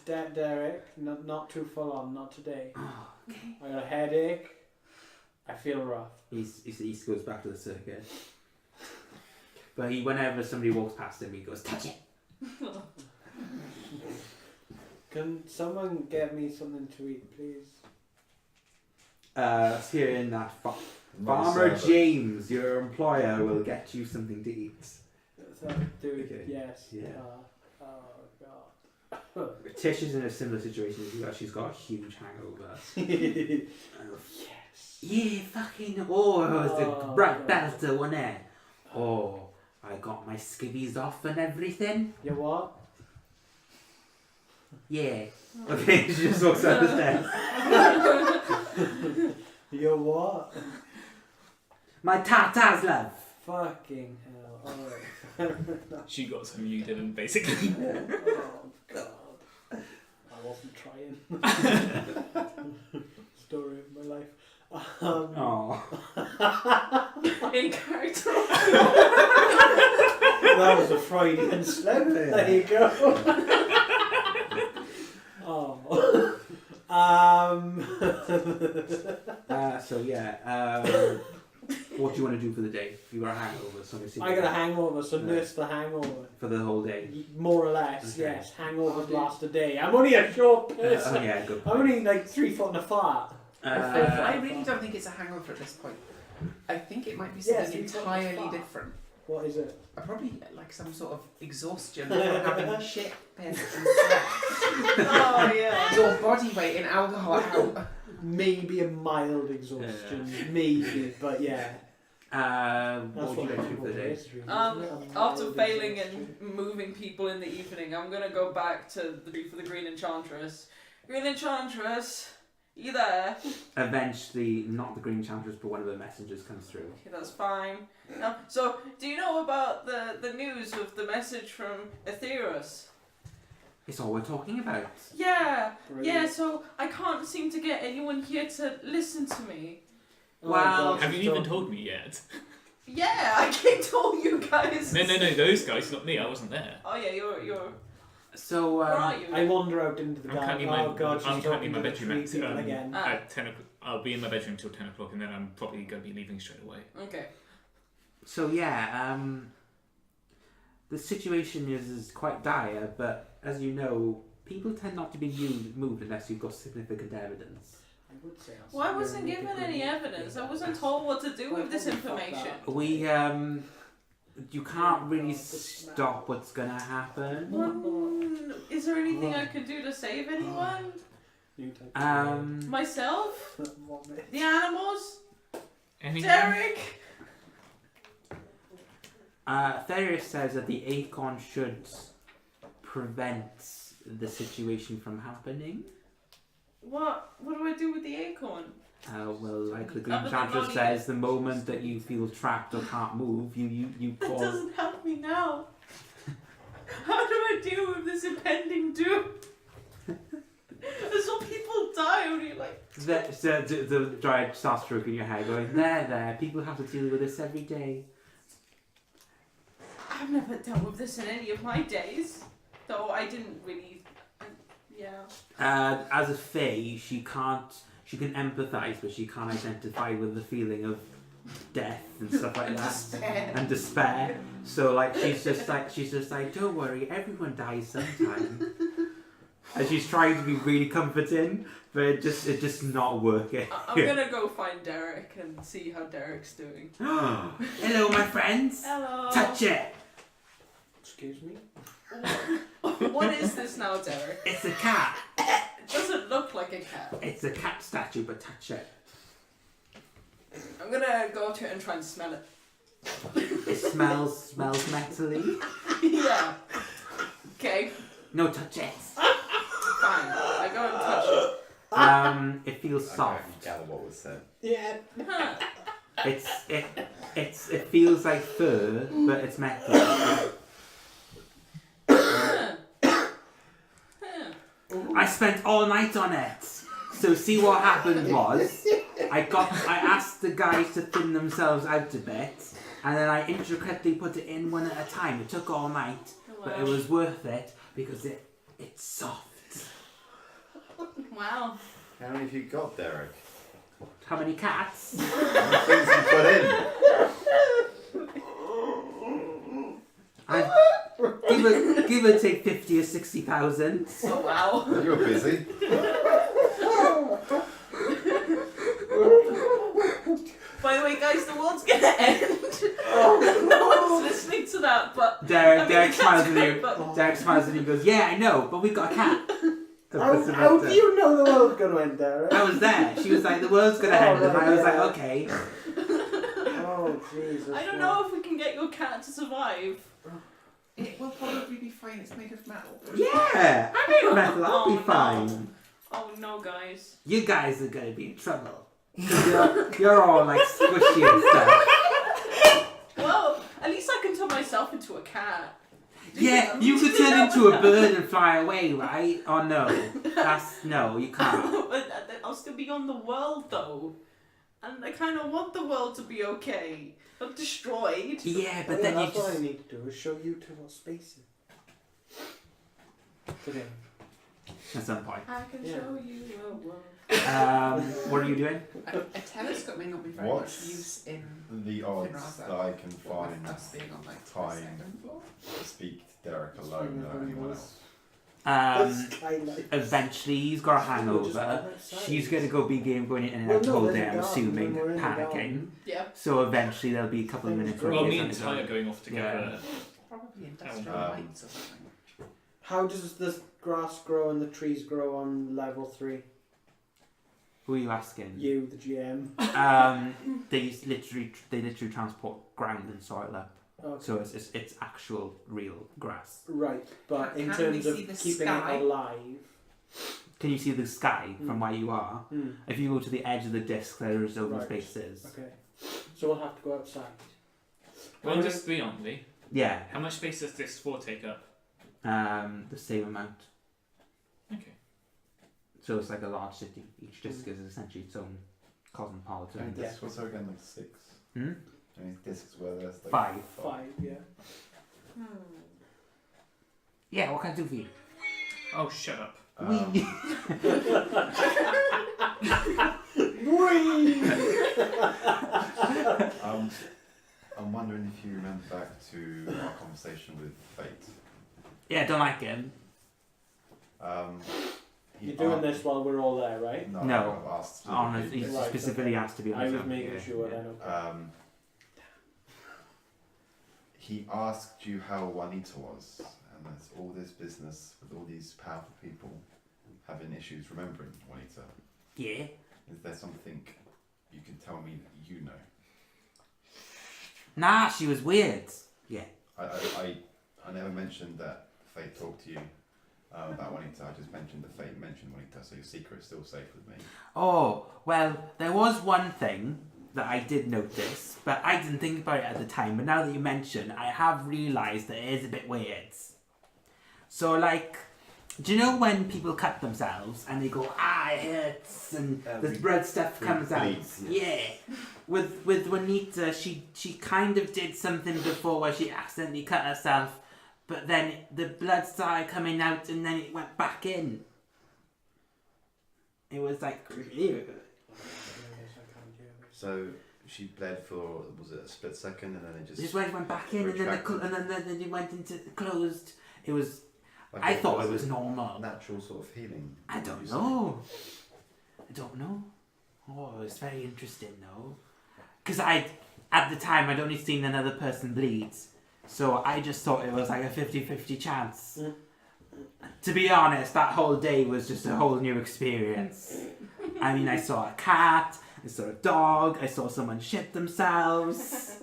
Derek, not too full on. Not today. Oh, okay. I got a headache. I feel rough. He goes back to the circuit. But whenever somebody walks past him, he goes, touch it. Can someone get me something to eat, please? Here in that Not Farmer servant. James, your employer, will get you something to eat. So, do it. Okay. Yes. Yeah. Oh God. Tish is in a similar situation as you are. She's got a huge hangover. Yes. Yeah, fucking, it was a Oh, bright God. belter, wasn't it? Oh, I got my skivvies off and everything. You what? Yeah. Okay, she just walks up the stairs. You what? My tatas, love. Fucking hell. Alright. She got some you didn't, basically. Oh God. I wasn't trying. Story of my life. Oh. In character. That was a Freudian slip. There you go. Oh. So yeah, what do you want to do for the day? You got a hangover, so I got a hangover, so nurse the hangover. for the whole day. More or less, Okay. yes. Hangovers last a day. I'm only a short person. Oh yeah, good. I'm only like 3 foot and a fart. I really don't think it's a hangover at this point. I think it might be Yes, something you got entirely far. different. What is it? Probably like some sort of exhaustion from having shit, piss, and sweat. Oh yeah. Your body weight in alcohol out. Maybe a mild exhaustion. Maybe, but yeah. What do you guys do for the day? After failing and moving people in the evening, I'm gonna go back to the tree for the Green Enchantress. Green Enchantress, you there? Eventually, not the Green Enchantress, but one of the messengers comes through. Okay, that's fine. So, do you know about the news of the message from Aetheros? It's all we're talking about. Yeah, Brilliant. so I can't seem to get anyone here to listen to me. Wow. Have you even told me yet? Yeah, I came told you guys. No, those guys, not me. I wasn't there. Oh yeah, you're. So, Where are you? I wander out into the I'm garden. currently my- Oh God, she's I'm currently talking in my to the bedroom three at, people again. At 10 o'clock. I'll be in my bedroom till 10 o'clock, and then I'm probably going to be leaving straight away. Okay. So yeah, the situation is quite dire, but as you know, People tend not to be moved unless you've got significant evidence. I would say. Well, I wasn't given any evidence. I wasn't told what to do with this information. We you can't really stop what's gonna happen. Is there anything I could do to save anyone? Myself? The animals? Anything? Derick? Therius says that the acorn should prevent the situation from happening. What do I do with the acorn? Well, like the Green Other than Enchantress money. says, the moment that you feel trapped or can't move, you That call. doesn't help me now. How do I deal with this impending doom? As all people die, only like. The dryad starts stroking your hair, going, there, people have to deal with this every day. I've never dealt with this in any of my days, though I didn't really. Yeah. As a fae, she can empathise, but she can't identify with the feeling of death and stuff like that. And despair. So like she's just like, don't worry, everyone dies sometime. And she's trying to be really comforting, but it's just not working. I'm gonna go find Derick and see how Derick's doing. Hello, my friends. Hello. Touch it. Excuse me? What is this now, Derick? It's a cat. It doesn't look like a cat. It's a cat statue, but touch it. I'm gonna go up to it and try and smell it. It smells metally. Yeah. Okay. No, touch it. Fine. I go and touch it. It feels I soft. can't gather what was said. Yeah. Huh. It feels like fur, but it's metal. Huh. I spent all night on it. So see what happened was, I asked the guys to thin themselves out a bit, and then I intricately put it in one at a time. It took all night, but it was worth it because it's soft. Wow. How many have you got, Derick? How many cats? How many things you put in? Give or take 50 or 60,000. Oh wow. You were busy. By the way, guys, the world's gonna end. No one's listening to that, but Derek smiles at that's you. great, but- Derek smiles at you and goes, yeah, I know, but we've got a cat. How do you know the world's going to end, Derek? I was there. She was like, the world's going to end. And I was like, okay. Oh, Jesus. I don't know if we can get your cat to survive. It will probably be fine. It's made of metal. Yeah, I made a metal. I'll Oh, be fine. Oh no, guys. You guys are going to be in trouble. You're all like squishy and stuff. Well, at least I can turn myself into a cat. Yeah, you could turn into a bird and fly away, right? Oh no. No, you can't. But I'll still be on the world though. And I kind of want the world to be okay. Not destroyed. Yeah, but then you that's what I just... need to do is show you to what space is. Today. At some point. I can show you a world. What are you doing? A telescope may not be very What's much use in the odds Finraza. that I can find us being on like the time second floor. to speak to Derick alone or anyone else? Skylight. Eventually he's got a hangover. She's going to go be going in and out all day, I'm assuming, panicking. Yeah. So eventually there'll be a couple of minutes where Well, he me is on and his Ty are own. going off together. Probably industrial mines or something. How does the grass grow and the trees grow on level 3? Who are you asking? You, the GM. They literally transport ground and soil up. Okay. So it's actual real grass. Right, but in Can terms we of see the keeping sky? it alive. Can you see the sky from where you are? If you go to the edge of the disc, there is open Right. spaces. Okay. So we'll have to go outside. We're on just 3, aren't we? Yeah, How much space does this 4 take up? the same amount. Okay. So it's like a large city. Each disc is essentially its own How many cosmopolitan. Yeah. discs was there again? Like 6? Hmm? How many discs were there? Like 5. 5, yeah. Yeah, what can I do for you? Oh, shut up. I'm wondering if you remember back to our conversation with Fate. Yeah, don't like him. You're doing this while we're all there, right? No. I've asked. Honestly, he Right, specifically asked to be on I his was own. making Yeah, sure yeah. then. Okay. He asked you how Juanita was, and there's all this business with all these powerful people having issues remembering Juanita. Yeah. Is there something you can tell me that you know? Nah, she was weird. Yeah. I never mentioned that Fate talked to you about Juanita. I just mentioned that Fate mentioned Juanita, so your secret is still safe with me. Oh, well, there was one thing that I did notice, but I didn't think about it at the time. But now that you mention, I have realised that it is a bit weird. So, like, do you know when people cut themselves and they go, it hurts, and the blood stuff comes out? Bleeds, Yeah. With Juanita, she kind of did something before where she accidentally cut herself, but then the blood started coming out and then it went back in. It was like, So she bled for, was it a split second, and then it it just went back in, and then then it went into closed. It was. like I thought it was normal. natural sort of healing. I don't know. I don't know. Oh, it's very interesting though, because at the time I'd only seen another person bleed, so I just thought it was like a 50-50 chance. To be honest, that whole day was just a whole new experience. I mean, I saw a cat, I saw a dog, I saw someone shit themselves.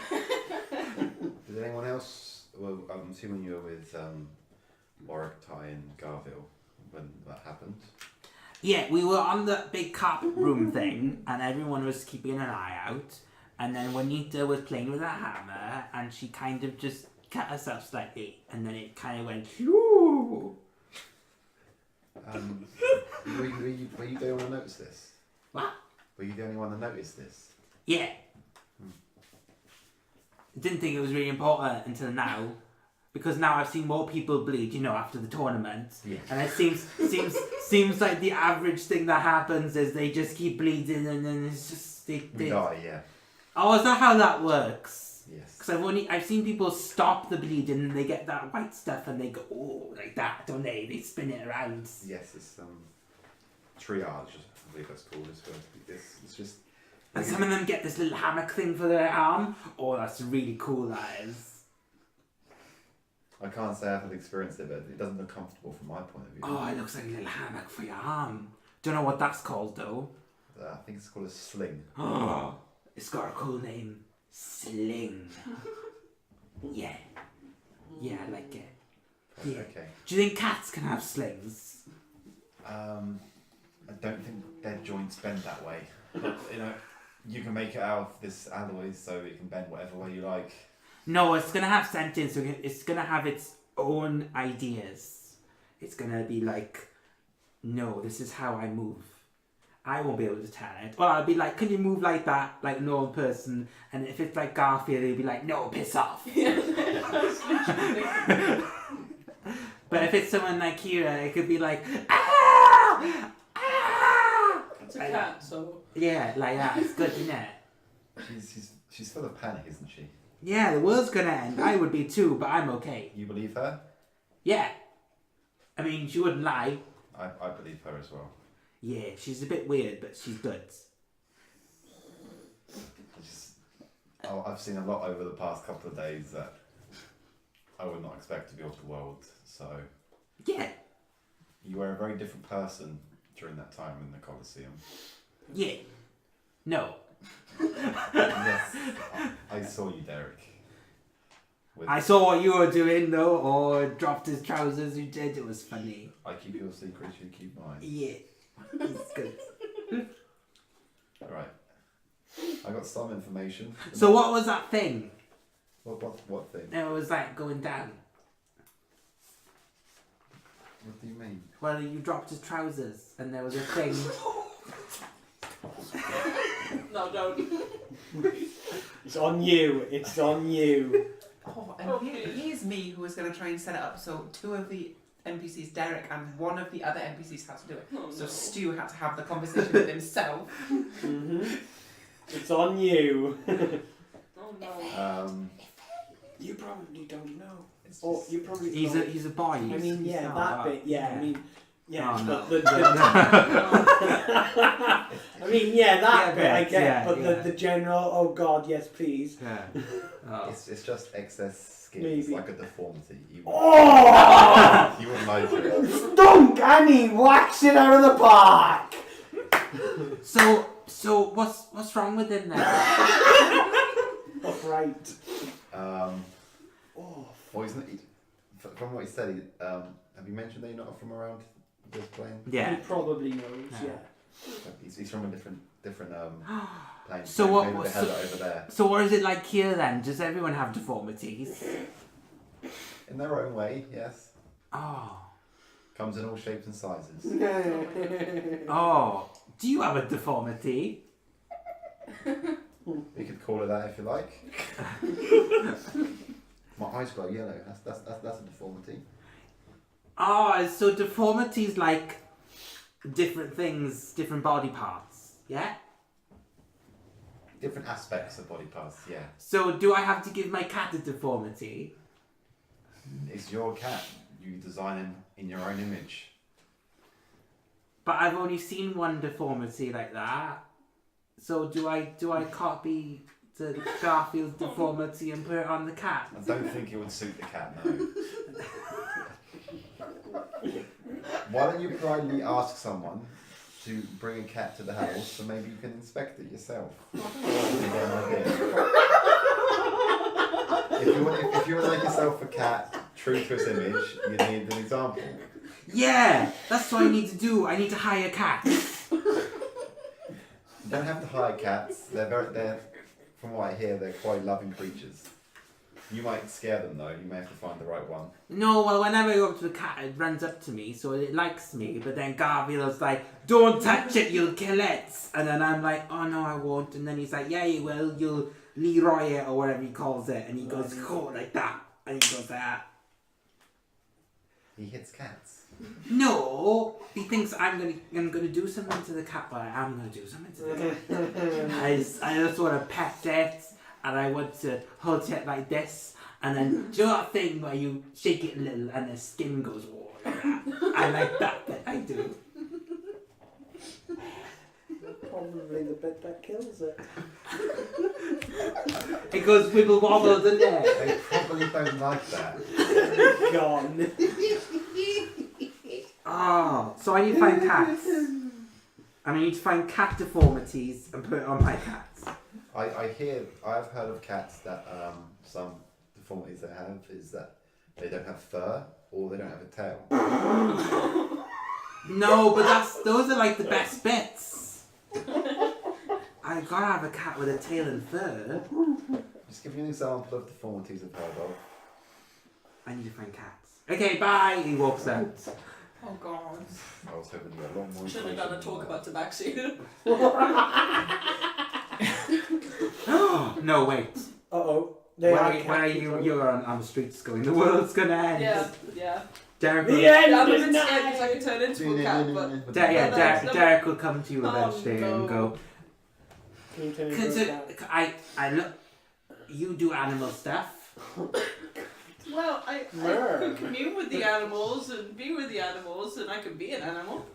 Did anyone else? Well, I'm assuming you were with Warwick, Ty, and Garville when that happened. Yeah, we were on the big cop room thing, and everyone was keeping an eye out. And then Juanita was playing with a hammer, and she kind of just cut herself slightly, and then it kind of went, shoo. Were you the only one to notice this? What? Were you the only one to notice this? Yeah. I didn't think it was really important until now, because now I've seen more people bleed, after the tournament. Yeah. And it seems like the average thing that happens is they just keep bleeding, and then it's just they Die, yeah. Oh, is that how that works? Yes. Because I've seen people stop the bleeding and they get that white stuff and they go like that, don't they? They spin it around. Yes, it's triage, I believe that's called. It's just. And some of them get this little hammock thing for their arm. Oh, that's really cool. That is. I can't say I haven't experienced it, but it doesn't look comfortable from my point of view. Oh, it looks like a little hammock for your arm. Don't know what that's called though. I think it's called a sling. Oh, it's got a cool name. Sling. Yeah. Yeah, I like it. Yeah. Okay. Do you think cats can have slings? I don't think their joints bend that way. But, you can make it out of this alloy so it can bend whatever way you like. No, it's gonna have sentience. So it's gonna have its own ideas. It's gonna be like, no, this is how I move. I won't be able to tell it. Well, I'll be like, can you move like that, like a normal person? And if it's like Garfield, he'll be like, no, piss off. But if it's someone like Kira, it could be like, ah! Ah! It's a cat, so. Yeah, like that. It's good, isn't it? She's full of panic, isn't she? Yeah, the world's gonna end. I would be too, but I'm okay. You believe her? Yeah. I mean, she wouldn't lie. I believe her as well. Yeah, she's a bit weird, but she's good. I've seen a lot over the past couple of days that I would not expect to be off the world. So Yeah. you were a very different person during that time in the Colosseum. Yeah. No. Yes, I saw you, Derek. I saw what you were doing though, or dropped his trousers. You did. It was funny. I keep your secrets, you keep mine. Yeah. It's good. Alright. I got some information. So what was that thing? What thing? It was like going down. What do you mean? Well, you dropped his trousers, and there was a thing. No, don't. It's on you. It's on you. Oh, and here's me who was going to try and set it up so two of the NPCs, Derek, and one of the other NPCs had to do it. Oh, So no. Stu had to have the conversation with himself. It's on you. Oh no. You probably don't know. It's Or just- you probably. He's a boy. I mean, he's yeah, not that bit. Yeah, I mean. Yeah, Oh, no. but I mean, yeah, that Yeah, bit I get, yeah, but yeah. the general, oh God, yes, please. Yeah. Oh. It's just excess skin. It's Maybe. like a deformity. You Oh! you wouldn't like it. Stunk! I mean, wax it out of the park! So what's wrong with him then? Right. Oh. Oh, From what he said, have you mentioned that you're not from around this plane? Yeah. he probably knows, Yeah. So he's from a different plane. So what- Maybe they have it over there. So what is it like here then? Does everyone have deformities? In their own way, yes. Oh. Comes in all shapes and sizes. Oh. Do you have a deformity? You could call it that if you like. My eyes glow yellow. That's a deformity. Oh, so deformities like different things, different body parts. Yeah? Different aspects of body parts, yeah. So do I have to give my cat a deformity? It's your cat. You design him in your own image. But I've only seen one deformity like that. So do I copy the Garfield deformity and put it on the cat? I don't think it would suit the cat, no. Why don't you politely ask someone to bring a cat to the house so maybe you can inspect it yourself? You get an idea. If you want to make yourself a cat true to its image, you need an example. Yeah, that's what I need to do. I need to hire cats. You don't have to hire cats. They're from what I hear, they're quite loving creatures. You might scare them though. You may have to find the right one. No, well, whenever I go up to the cat, it runs up to me, so it likes me. But then Garfield's like, "Don't touch it, you'll kill it." And then I'm like, "Oh no, I won't." And then he's like, "Yeah, you will. You'll Leroy it or whatever he calls it." And he goes, "Oh, like that." And he goes, "That." He hits cats. No, he thinks I'm gonna do something to the cat, but I am gonna do something to the cat. I just want to pet it, and I want to hold it like this, and then do you know that thing where you shake it a little and the skin goes whoa, like that? I like that bit. I do. probably the bit that kills it. It goes wibble wobble, doesn't it? They probably don't like that. Gone. Oh, so I need to find cats. And I need to find cat deformities and put it on my cats. I've heard of cats that some deformities they have is that they don't have fur or they don't have a tail. No, but those are like the best bits. I gotta have a cat with a tail and fur. Just give you an example of deformities I've heard of. I need to find cats. Okay, bye. He walks out. Oh god. I was hoping to get a lot more. Should have done a talk about tabaxi. No, wait. Uh-oh. Where are you? You're on the streets going, the world's gonna end. Yeah. Derek The will, end I'm a is bit scared because I nigh. could turn into a cat, but Derek will come to you Oh, eventually no. and go, Can you turn into a cat? I look, you do animal stuff. well, I Mer. could commune with the animals and be with the animals, and I could be an animal.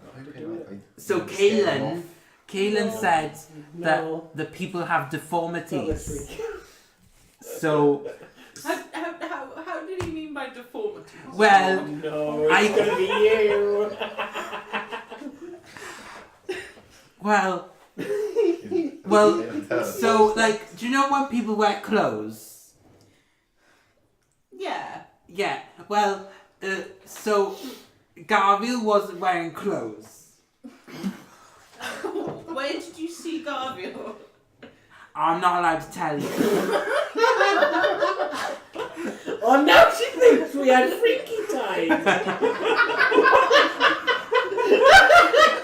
So Kaylin No. said that No. the people have Not this deformities. week. So, How did he mean by deformity? well, Oh, no, it's I- gonna be you. well, so like, do you know when people wear clothes? Yeah. Yeah, well, so Garville wasn't wearing clothes. Where did you see Garville? I'm not allowed to tell you. Oh, now she thinks we had freaky time.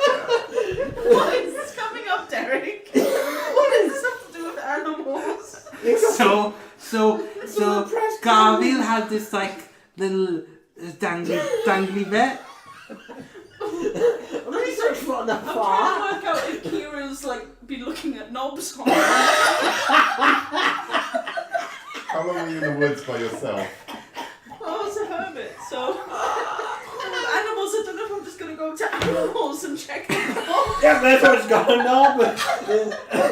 What is this coming up, Derek? What does this have to do with animals? So Garville had this like little dangly bit. I'm really sorry for that I'm far. trying to work out if Kira's like be looking at knobs on. How long were you in the woods by yourself? I was So, animals, I don't know if I'm just going to go to animals and check them out. Yeah, that's what's going on.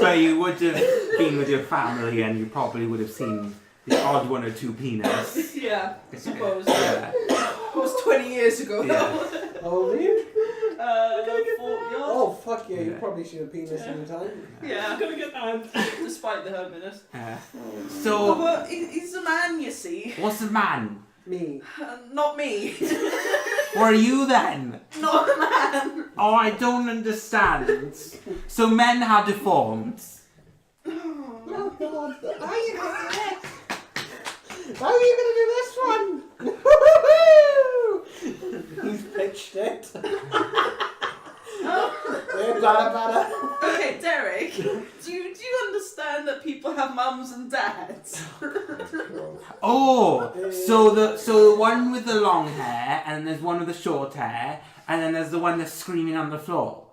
But you would have been with your family and you probably would have seen the odd one or two penis. Yeah, I suppose. Yeah. It was 20 years ago, Yeah. though. How old are you? 40 yards. Oh, fuck yeah, you Yeah. probably should have penis in time. Yeah, I'm gonna get that. despite the herminess. So, But he's a man, you see. what's a man? Me. Not me. What are you then? Not a man. Oh, I don't understand. So men are deformed. Oh, God. How are you going to do this? How are you going to do this one? He's pitched it. Better. Okay, Derek, do you understand that people have mums and dads? Oh, so the one with the long hair, and there's one with the short hair, and then there's the one that's screaming on the floor.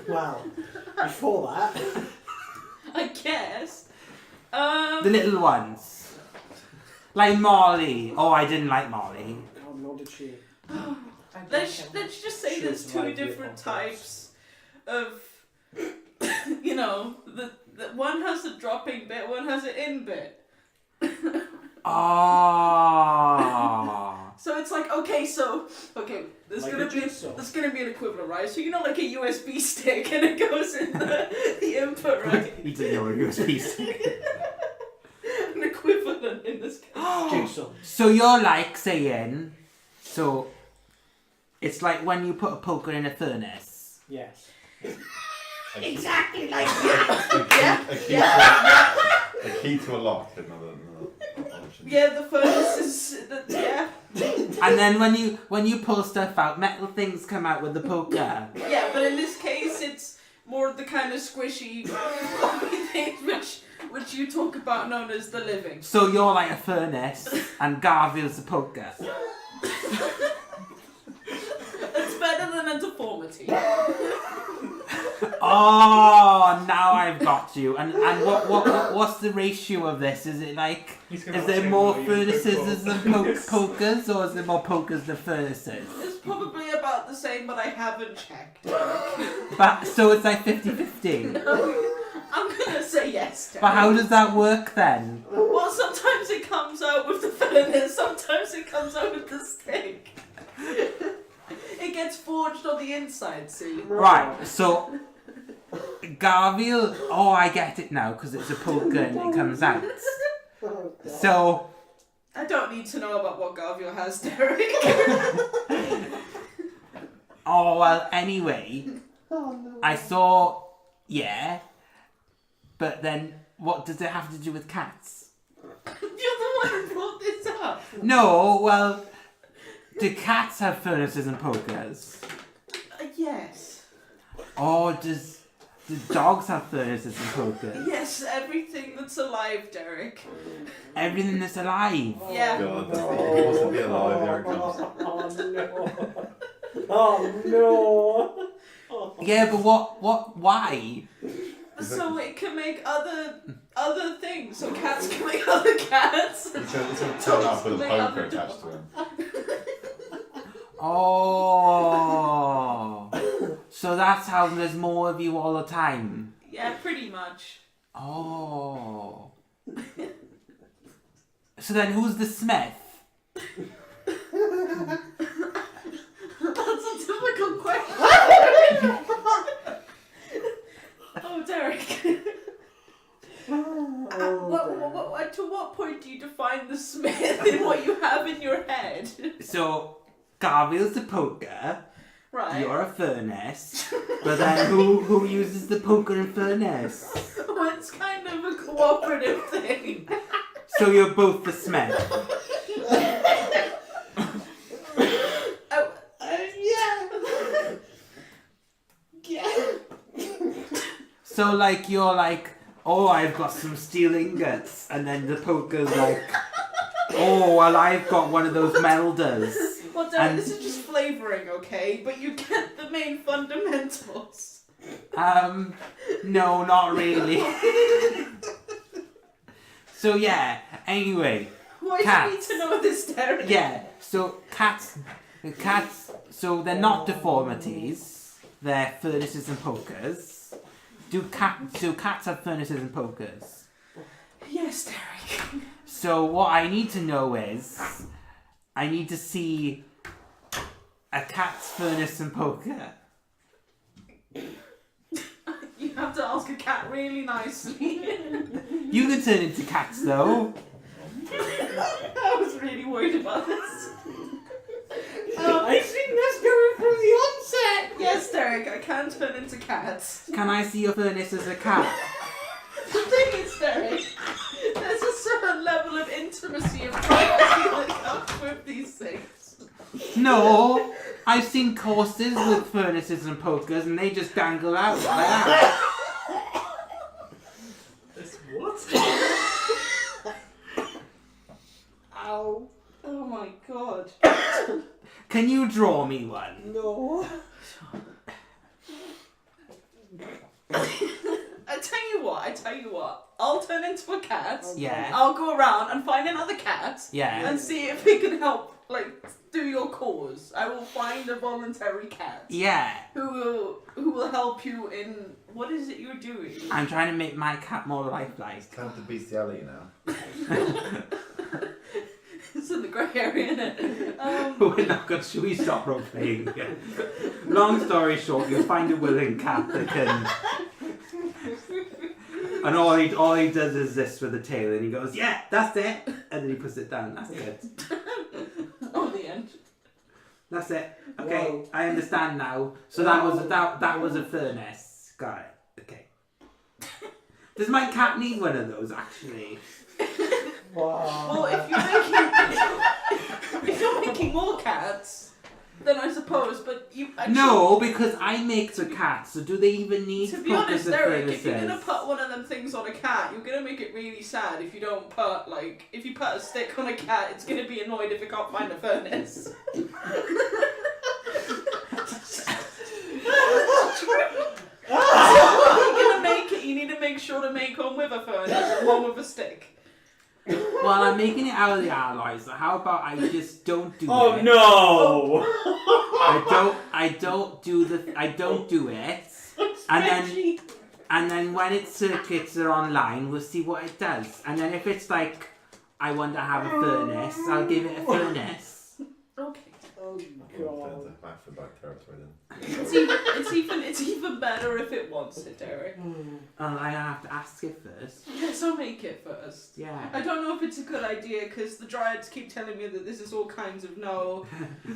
Wow. Before that. I guess. The little ones. Like Molly. Oh, I didn't like Molly. God, nor did she. Let's just say there's two different types of, the one has a dropping bit, one has an in bit. Oh. So it's like, there's Like gonna a be jigsaw. there's gonna be an equivalent, right? So like a USB stick and it goes in the input, right? He didn't know what USB stick. An equivalent in this case. Jigsaw. So you're like saying, so it's like when you put a poker in a furnace. Yes. Exactly like A key to a lock. Another option. Yeah, the furnace is yeah. And then when you pull stuff out, metal things come out with the poker. Yeah, but in this case, it's more the kind of squishy things which you talk about known as the living. So you're like a furnace, and Garfield's the poker. It's better than a deformity. Oh, now I've got you. And what's the ratio of this? Is it like, He's gonna is watch there him more while you furnaces cook than pokers, or is there more pokers than furnaces? It's probably about the same, but I haven't checked. But so it's like 50-50. I'm gonna say yes. Derek. But how does that work then? Well, sometimes it comes out with the furnace, sometimes it comes out with the stick. It gets forged on the inside, see? Right, so Garfield, oh, I get it now, because it's a poker and it comes out. So, I don't need to know about what Garfield has, Derek. oh, well, anyway, I saw, yeah, but then what does it have to do with cats? You're the one who brought this up. No, well, do cats have furnaces and pokers? Yes. Or do dogs have furnaces and pokers? Yes, everything that's alive, Derek. Everything that's alive. Yeah. God, he wants to be alive. Here it comes. Oh no. Yeah, but why? So it can make other things. So cats can make other cats. He's going to turn up with a poker attached to him. Oh. So that's how there's more of you all the time. Yeah, pretty much. Oh. So then who's the Smith? That's a difficult question. Oh, Derek. To what point do you define the Smith in what you have in your head? So Garfield's the poker, Right. you're a furnace, but then who uses the poker and furnace? Well, it's kind of a cooperative thing. So you're both the Smith. Yeah. So like you're like, oh, I've got some steel ingots, and then the poker's like, oh, well, I've got one of those melders. Well, Derek, And- this is just flavouring, okay? But you get the main fundamentals. No, not really. So yeah, anyway, Why do you need to know this, Derek? Yeah, so cats, so they're not deformities. They're furnaces and pokers. So cats have furnaces and pokers. Yes, Derek. So what I need to know is, I need to see a cat's furnace and poker. You have to ask a cat really nicely. You can turn into cats though. I was really worried about this. I think that's going from the onset. Yes, Derek, I can turn into cats. Can I see your furnace as a cat? The thing is, Derek, there's a certain level of intimacy and privacy that comes with these things. No, I've seen courses with furnaces and pokers and they just dangle out like that. What? Ow. Oh my god. Can you draw me one? No. I tell you what. I'll turn into a cat. Yeah. I'll go around and find another cat. Yeah. And see if he can help, like, do your cause. I will find a voluntary cat. Yeah. Who will help you in what is it you're doing? I'm trying to make my cat more lifelike. It's kind of the bestiality now. It's in the grey area, innit? We're not good. Should we stop role playing again? Long story short, you find a willing cat that can. And all he does is this with the tail, and he goes, "Yeah, that's it," and then he puts it down. That's good. Oh, the end. That's it. Okay, Whoa. I understand now. So that was a furnace. Got it. Okay. Does my cat need one of those actually? Wow. Well, if you're making more cats, then I suppose. But you actually, No, because I make the cat. So do they even need To be pokers honest, and Derek, if you're gonna furnaces? put one of them things on a cat, you're gonna make it really sad if you don't put, like, if you put a stick on a cat, it's gonna be annoyed if it can't find a furnace. So if you're gonna make it, you need to make sure to make one with a furnace and one with a stick. Well, I'm making it out of the alloys. So how about I just don't do Oh it? no! I don't do it. And then when its circuits are online, we'll see what it does. And then if it's like, I want to have a furnace, I'll give it a furnace. Okay. Oh Well, god. back for back territory then. It's even better if it wants it, Derek. I have to ask it first. Yes, I'll make it first. Yeah. I don't know if it's a good idea because the Dryads keep telling me that this is all kinds of no,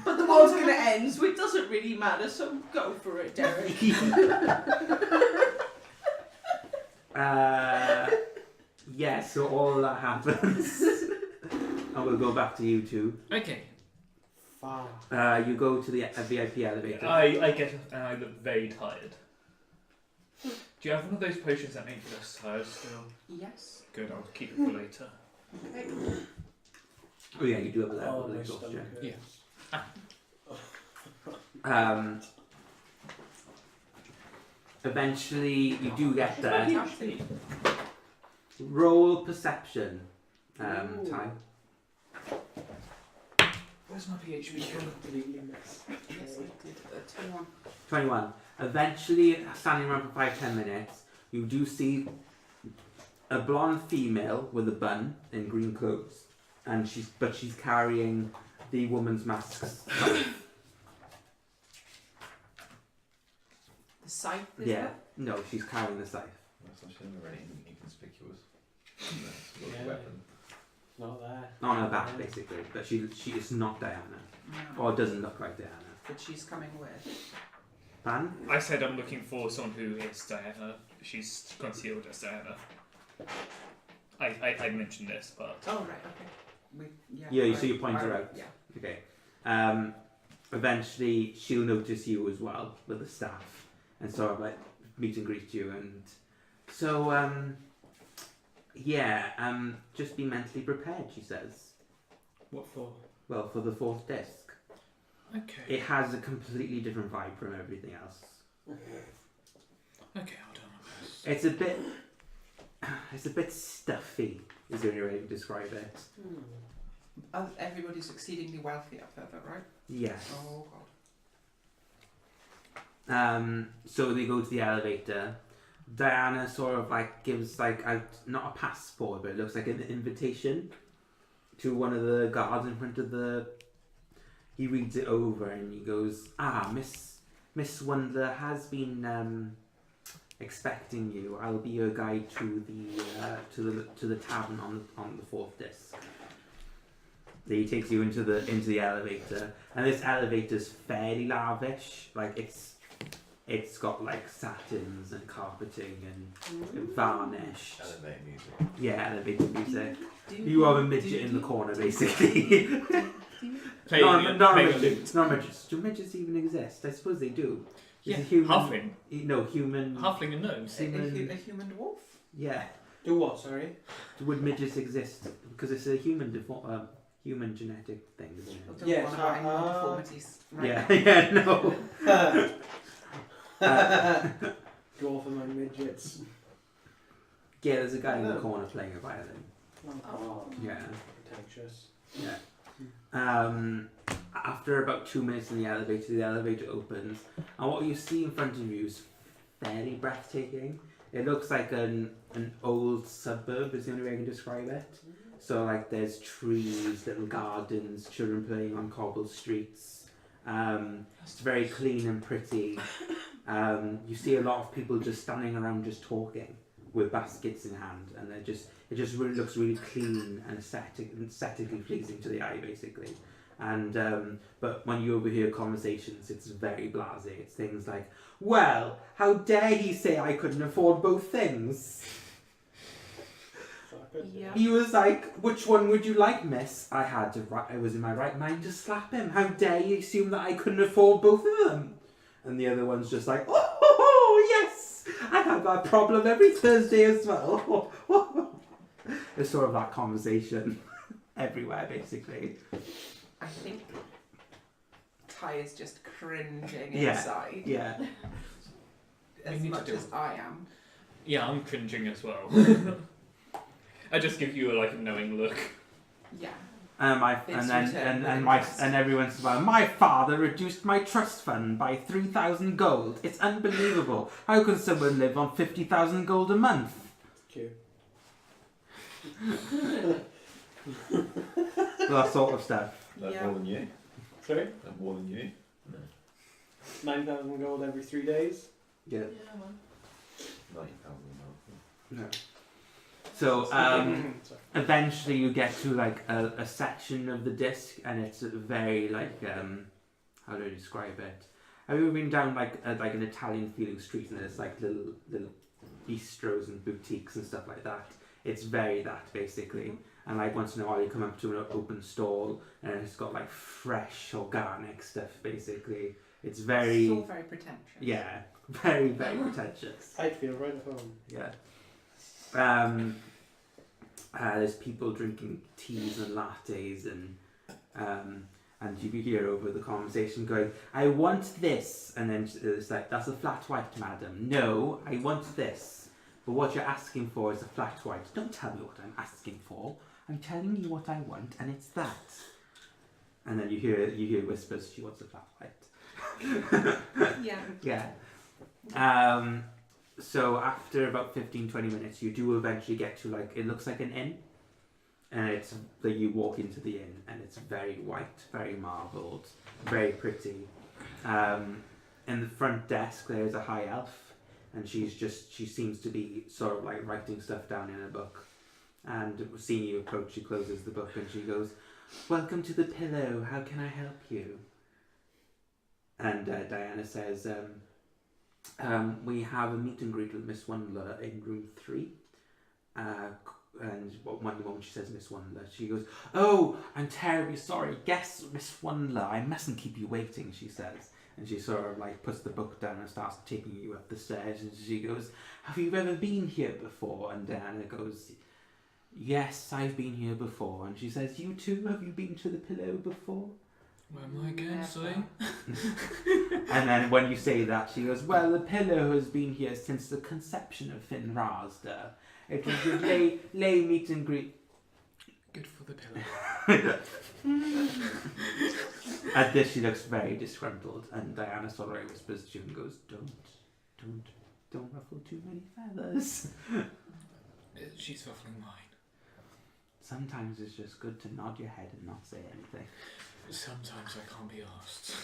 but the world's gonna end, so it doesn't really matter. So go for it, Derek. Yeah, so all that happens. And we'll go back to you two. Okay. Fuck. You go to the VIP elevator. I get up and I look very tired. Do you have one of those potions that make you less tired still? Yes. Good, I'll keep it for later. Okay. Oh yeah, you do have a level Oh, of my exhaustion. stomach hurts. Yeah. Eventually, you do get there. Fantastic. Roll perception. Ooh. Time. Where's my PHP? Completely missed. Yes, I did. 21. 21. Eventually, standing around for 5-10 minutes, you do see a blonde female with a bun in green clothes, and she's carrying the woman's masks. The scythe is Yeah. that? No, she's carrying the scythe. That's not shouldn't be really inconspicuous. That's a Yeah. weapon. Not there. On her back, basically, but she is not Diana, No. or doesn't look like Diana. But she's coming with. Pan? I said I'm looking for someone who is Diana. She's concealed as Diana. I mentioned this, but Oh, right, okay. Yeah, so you point her out. Yeah. Okay. Eventually, she'll notice you as well with the staff, and sort of like meet and greet you, and so just be mentally prepared. She says. What for? Well, for the fourth disc, Okay. it has a completely different vibe from everything else. Okay, hold on. It's a bit stuffy. Is the only way to describe it. Everybody's exceedingly wealthy up there, though, right? Yes. Oh god. So they go to the elevator. Diana sort of like gives like out, not a passport, but it looks like an invitation to one of the guards in front of the. He reads it over and he goes, Miss Wonder has been expecting you. I'll be your guide to the tavern on the fourth disc. He takes you into the elevator, and this elevator's fairly lavish. Like it's got like satins and carpeting and varnish. Elevator music. Yeah, elevator music. You are a midget in the corner, basically. Playing not a midgets. lute. Not midgets. Do midgets even exist? I suppose they do. Yeah, Is a human, halfling. No, human. Halfling and gnomes. A human dwarf? Yeah. Do what? Sorry. Would midgets exist? Because it's a human human genetic thing, isn't it? Don't Yes, want about any more deformities. Right Yeah, now. yeah, no. Dwarf among midgets. Yeah, there's a guy in the corner playing a violin. Oh, Yeah. pretentious. Yeah. After about 2 minutes in the elevator opens, and what you see in front of you is fairly breathtaking. It looks like an old suburb is the only way I can describe it. So like there's trees, little gardens, children playing on cobbled streets. It's very clean and pretty. You see a lot of people just standing around just talking with baskets in hand, and it just really looks really clean and aesthetically pleasing to the eye, basically. And but when you overhear conversations, it's very blasé. It's things like, "Well, how dare he say I couldn't afford both things?" Yeah. He was like, "Which one would you like, miss? I was in my right mind to slap him. How dare you assume that I couldn't afford both of them?" And the other one's just like, "Oh, yes, I have that problem every Thursday as well." It's sort of that conversation everywhere, basically. I think Ty is just cringing Yeah. inside. Yeah. As We need to much do as I am. Yeah, I'm cringing as well. I just give you like a knowing look. Yeah. And everyone's like, "My father reduced my trust fund by 3,000 gold. It's unbelievable. How can someone live on 50,000 gold a month?" Cute. That sort of stuff. That's Yeah. more than you. Sorry? That's more than you. 9,000 gold every 3 days. Yeah. Yeah, man. 90,000 a month. No. So Sorry. eventually you get to like a section of the disc, and it's very like how do I describe it? Have you ever been down like an Italian feeling street, and there's like little bistros and boutiques and stuff like that? It's very that, basically. And like once in a while you come up to an open stall and it's got like fresh organic stuff, basically. It's very It's all very pretentious. yeah, very pretentious. I'd feel right at home. Yeah. There's people drinking teas and lattes, and you can hear over the conversation going, "I want this," and then it's like, "That's a flat white, madam." "No, I want this. But what you're asking for is a flat white." "Don't tell me what I'm asking for. I'm telling you what I want, and it's that." And then you hear whispers, "She wants a flat white." Yeah. Yeah. So after about 15-20 minutes, you do eventually get to like, it looks like an inn, and it's that you walk into the inn, and it's very white, very marbled, very pretty. In the front desk there's a high elf, and she seems to be sort of like writing stuff down in a book, and seeing you approach, she closes the book and she goes, "Welcome to the Pillow, how can I help you?" And Diana says, "We have a meet and greet with Miss Wondler in room 3. And one moment she says Miss Wondler, she goes, "Oh, I'm terribly sorry. Guess Miss Wondler, I mustn't keep you waiting," she says. And she sort of like puts the book down and starts taking you up the stairs, and she goes, "Have you ever been here before?" And Diana goes, "Yes, I've been here before." And she says, "You too? Have you been to the Pillow before?" Where am I again, Never. sorry? And then when you say that, she goes, "Well, the Pillow has been here since the conception of Finn Razda. It was a lay meet and greet." good for the pillow. At this, she looks very disgruntled, and Diana sort of whispers to you and goes, Don't ruffle too many feathers. She's ruffling mine. Sometimes it's just good to nod your head and not say anything. Sometimes I can't be asked.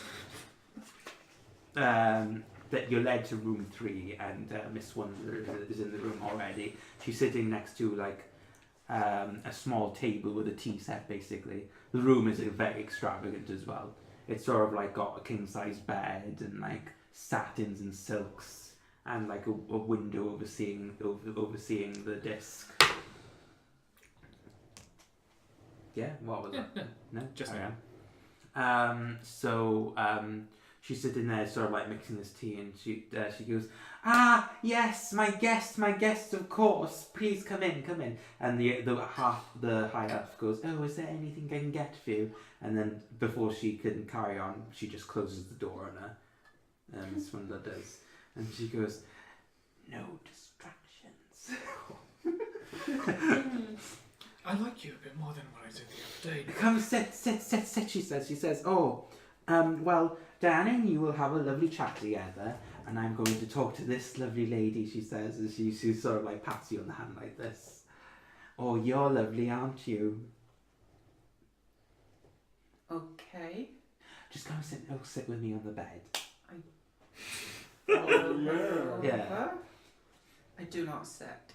That you're led to room 3, and Miss Wonder is in the room already. She's sitting next to like a small table with a tea set, basically. The room is very extravagant as well. It's sort of like got a king size bed and like satins and silks, and like a window overseeing the disc. Yeah, what was that? No, Just carry on. She's sitting there, sort of like mixing this tea, and she goes, "Ah, yes, my guest, of course. Please come in." And the high elf goes, "Oh, is there anything I can get for you?" And then before she can carry on, she just closes the door on her. Miss Wonder does, and she goes, "No distractions." I like you a bit more than what I did the other day. Come sit, she says. She says, "Oh, well, Diana and you will have a lovely chat together, and I'm going to talk to this lovely lady," she says, as she sort of like pats you on the hand like this. "Oh, you're lovely, aren't you? Okay. Just come sit with me on the bed." Yeah. I do not sit.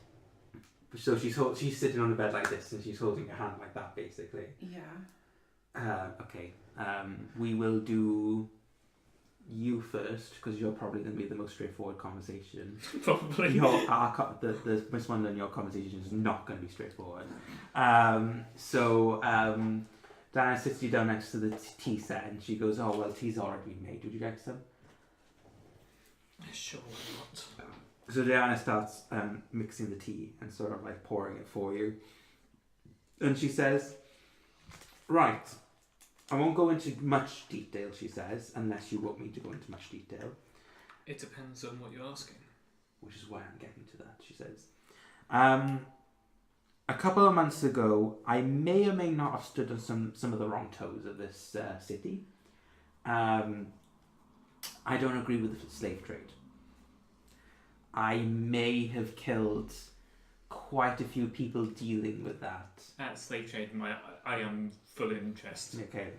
So she's sitting on the bed like this, and she's holding your hand like that, basically. Yeah. Okay. We will do you first, because you're probably going to be the most straightforward conversation. Probably. The Miss Wonder and your conversation is not going to be straightforward. Diana sits you down next to the tea set, and she goes, "Oh, well, tea's already been made. Would you like some?" Sure, why not? So Diana starts mixing the tea and sort of like pouring it for you. And she says, "Right, I won't go into much detail," she says, "unless you want me to go into much detail." It depends on what you're asking. Which is why I'm getting to that, she says. A couple of months ago, I may or may not have stood on some of the wrong toes of this city. I don't agree with the slave trade. I may have killed quite a few people dealing with that. At slave trade, I am full interest. Okay.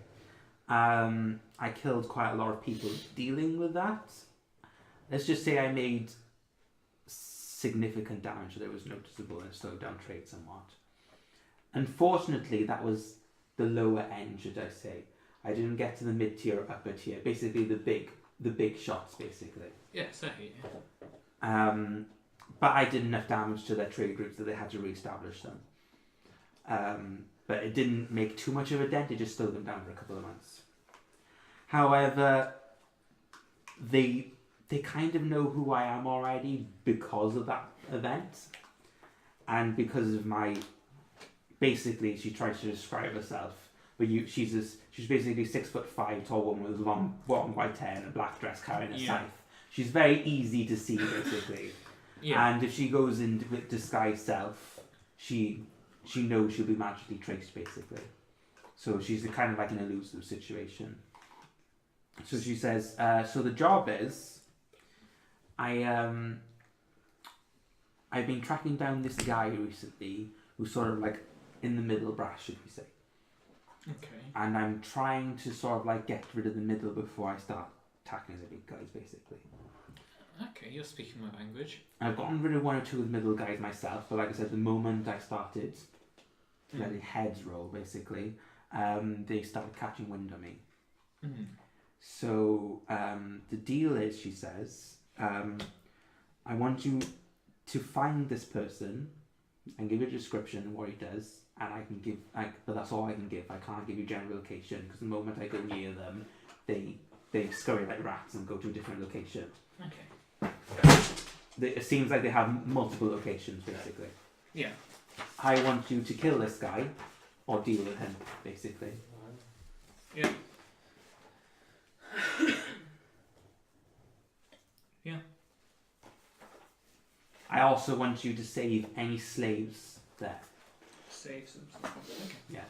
I killed quite a lot of people dealing with that. Let's just say I made significant damage that was noticeable and slowed down trade somewhat. Unfortunately, that was the lower end, should I say. I didn't get to the mid-tier or upper tier. Basically, the big shots, basically. Yes, I hear you. But I did enough damage to their trade routes that they had to re-establish them. But it didn't make too much of a dent, it just slowed them down for a couple of months. However, they kind of know who I am already because of that event. And because of my... Basically, she tries to describe herself. But she's basically 6'5" tall woman with long white hair and a black dress carrying a scythe. She's very easy to see, basically. Yeah. And if she goes into with disguised self, she knows she'll be magically traced, basically. So she's kind of like an elusive situation. So she says, so the job is, I've been tracking down this guy recently who's sort of like in the middle brass, should we say. Okay. And I'm trying to sort of like get rid of the middle before I start tackling the big guys, basically. Okay, you're speaking my language. I've gotten rid of one or two of the middle guys myself, but like I said, the moment I started letting heads roll, basically, they started catching wind on me. Mm. So the deal is, she says, I want you to find this person and give a description of what he does, and I can give, but that's all I can give. I can't give you general location, because the moment I go near them, they scurry like rats and go to a different location. Okay. It seems like they have multiple locations, basically. Yeah. I want you to kill this guy, or deal with him, basically. Yeah. Yeah. I also want you to save any slaves there. save some stuff. Okay. Yeah.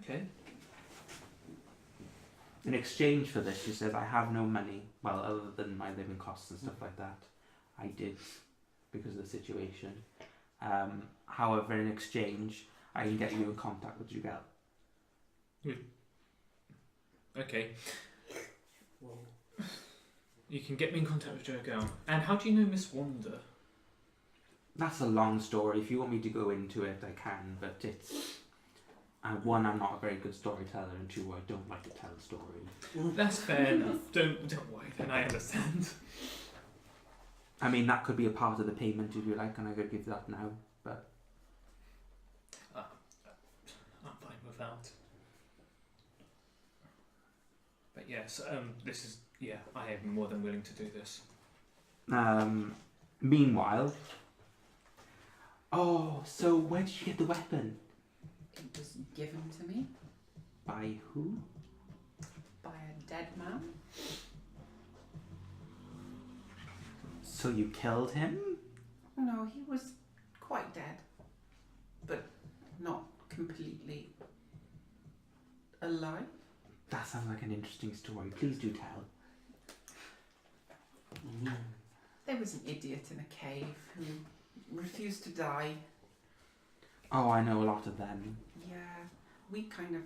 Okay. In exchange for this, she says, I have no money. Well, other than my living costs and stuff like that. I did because of the situation. However, in exchange, I can get you in contact with Jugal. Okay. Whoa. You can get me in contact with Joe Girl. And how do you know Miss Wanda? That's a long story. If you want me to go into it, I can. But it's... one, I'm not a very good storyteller, and two, I don't like to tell a story. That's fair enough. Don't worry, then I understand. I mean, that could be a part of the payment if you like, and I could give that now. But I'm fine with that. But yes, this is I am more than willing to do this. meanwhile, oh, so where did you get the weapon? It was given to me By who? by a dead man. So you killed him? No, he was quite dead, but not completely alive. That sounds like an interesting story. Please do tell. There was an idiot in a cave who refused to die. Oh, I know a lot of them. Yeah, we kind of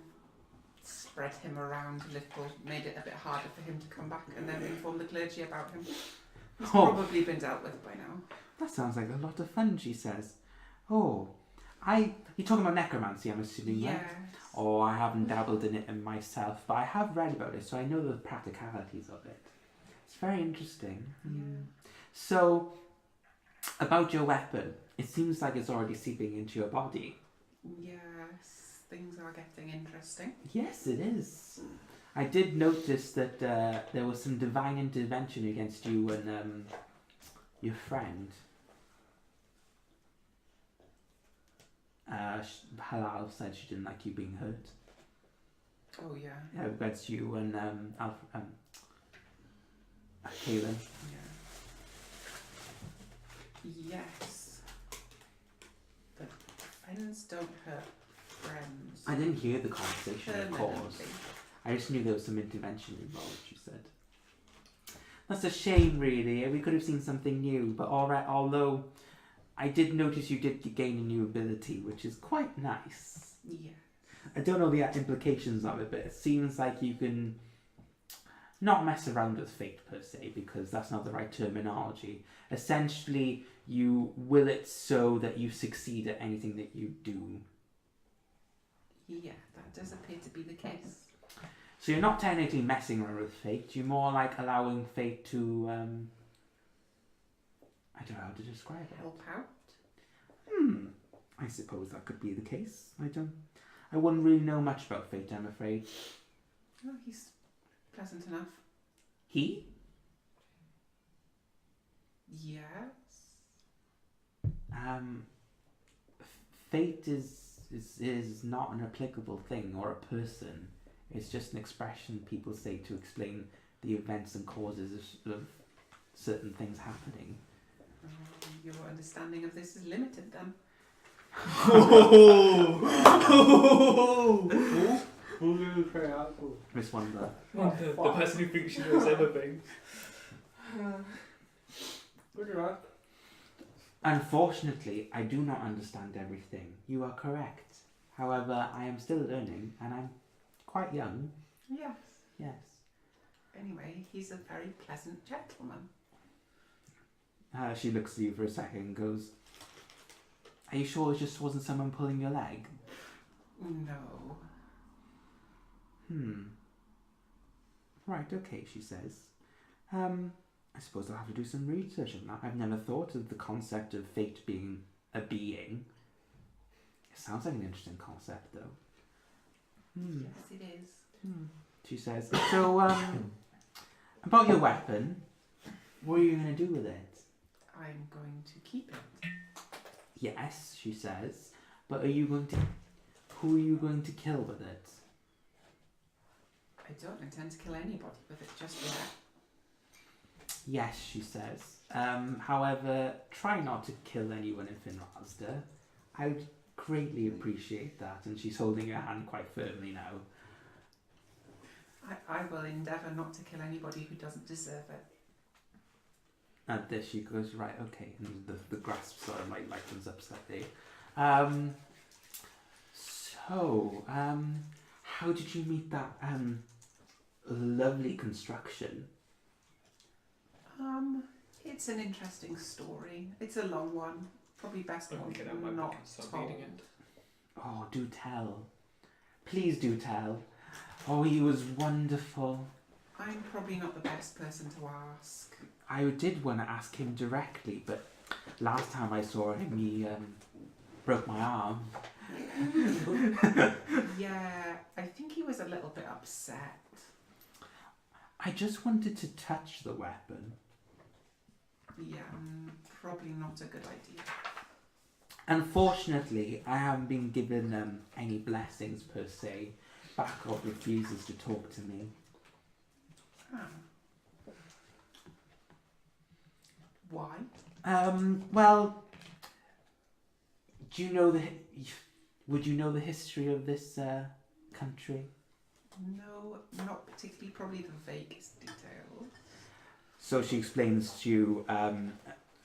spread him around a little, made it a bit harder for him to come back, and then informed the clergy about him. He's probably been dealt with by now. That sounds like a lot of fun, she says. Oh, you're talking about necromancy, I'm assuming, right? Yes. Oh, I haven't dabbled in it myself, but I have read about it, so I know the practicalities of it. It's very interesting. Yeah. So, about your weapon, it seems like it's already seeping into your body. Yes, things are getting interesting. Yes, it is. I did notice that there was some divine intervention against you and your friend. Halal said she didn't like you being hurt. Oh yeah. Yeah, against you and Kaylin. Yeah. Yes. But friends don't hurt friends. I didn't hear the conversation, of course. Permanently. I just knew there was some intervention involved, she said. That's a shame, really. We could have seen something new, but alright, although I did notice you did gain a new ability, which is quite nice. Yeah. I don't know the implications of it, but it seems like you can not mess around with fate per se, because that's not the right terminology. Essentially, you will it so that you succeed at anything that you do. Yeah, that does appear to be the case. So you're not technically messing around with fate, you're more like allowing fate to, I don't know how to describe it. Help out? I suppose that could be the case. I wouldn't really know much about fate, I'm afraid. Oh, he's pleasant enough. He? Yes. Fate is not an applicable thing or a person. It's just an expression people say to explain the events and causes of certain things happening. Your understanding of this is limited then. Miss Wonder. The person who thinks she knows everything. Good luck. Unfortunately, I do not understand everything. You are correct. However, I am still learning, and I'm quite young. Yes. Yes. Anyway, he's a very pleasant gentleman. She looks at you for a second and goes, are you sure it just wasn't someone pulling your leg? No. Right, okay, she says. I suppose I'll have to do some research on that. I've never thought of the concept of fate being a being. It sounds like an interesting concept, though. Yes, it is. She says, so, about your weapon, what are you going to do with it? I'm going to keep it. Yes, she says, but who are you going to kill with it? I don't intend to kill anybody with it just yet. Yes, she says. However, try not to kill anyone in Finrazda. I would greatly appreciate that. And she's holding her hand quite firmly now. I will endeavour not to kill anybody who doesn't deserve it. And there she goes, right, okay. And the grasp sort of like lightens up slightly. How did you meet that lovely construction? It's an interesting story. It's a long one. Probably best I'm one gonna get out my not book and start told. reading it. Oh, do tell. Please do tell. Oh, he was wonderful. I'm probably not the best person to ask. I did want to ask him directly, but last time I saw him, he broke my arm. Yeah, I think he was a little bit upset. I just wanted to touch the weapon. Yeah, probably not a good idea. Unfortunately, I haven't been given any blessings per se. Backup refuses to talk to me. Oh. Why? Well, do you know would you know the history of this country? No, not particularly. Probably the vaguest detail. So she explains to you,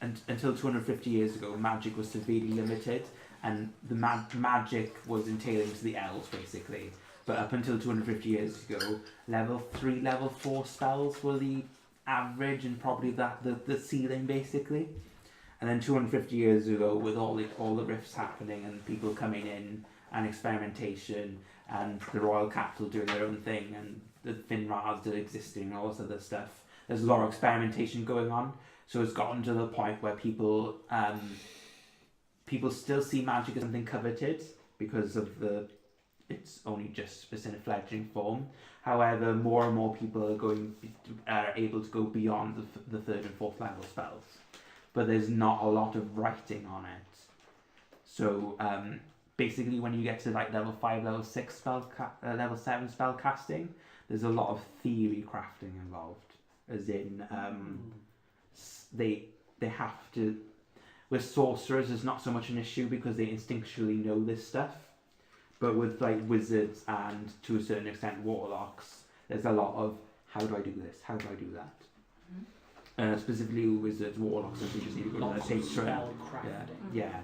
until 250 years ago, magic was severely limited, and the magic was entailing to the elves, basically. But up until 250 years ago, level 3, level 4 spells were the average, and probably the ceiling, basically. And then 250 years ago, with all the rifts happening and people coming in and experimentation and the royal capital doing their own thing and the Finrazda existing and all this other stuff, there's a lot of experimentation going on. So it's gotten to the point where people still see magic as something coveted because of it's only just in a fledgling form. However, more and more people are able to go beyond the 3rd and 4th level spells. But there's not a lot of writing on it. So basically, when you get to like level 5, level 6 level 7 spell casting, there's a lot of theory crafting involved. As in, they have to. With sorcerers, it's not so much an issue because they instinctually know this stuff. But with like wizards and to a certain extent warlocks, there's a lot of how do I do this? How do I do that? Specifically wizards, warlocks, and just need to go to Lots the of patron. spell crafting. Yeah.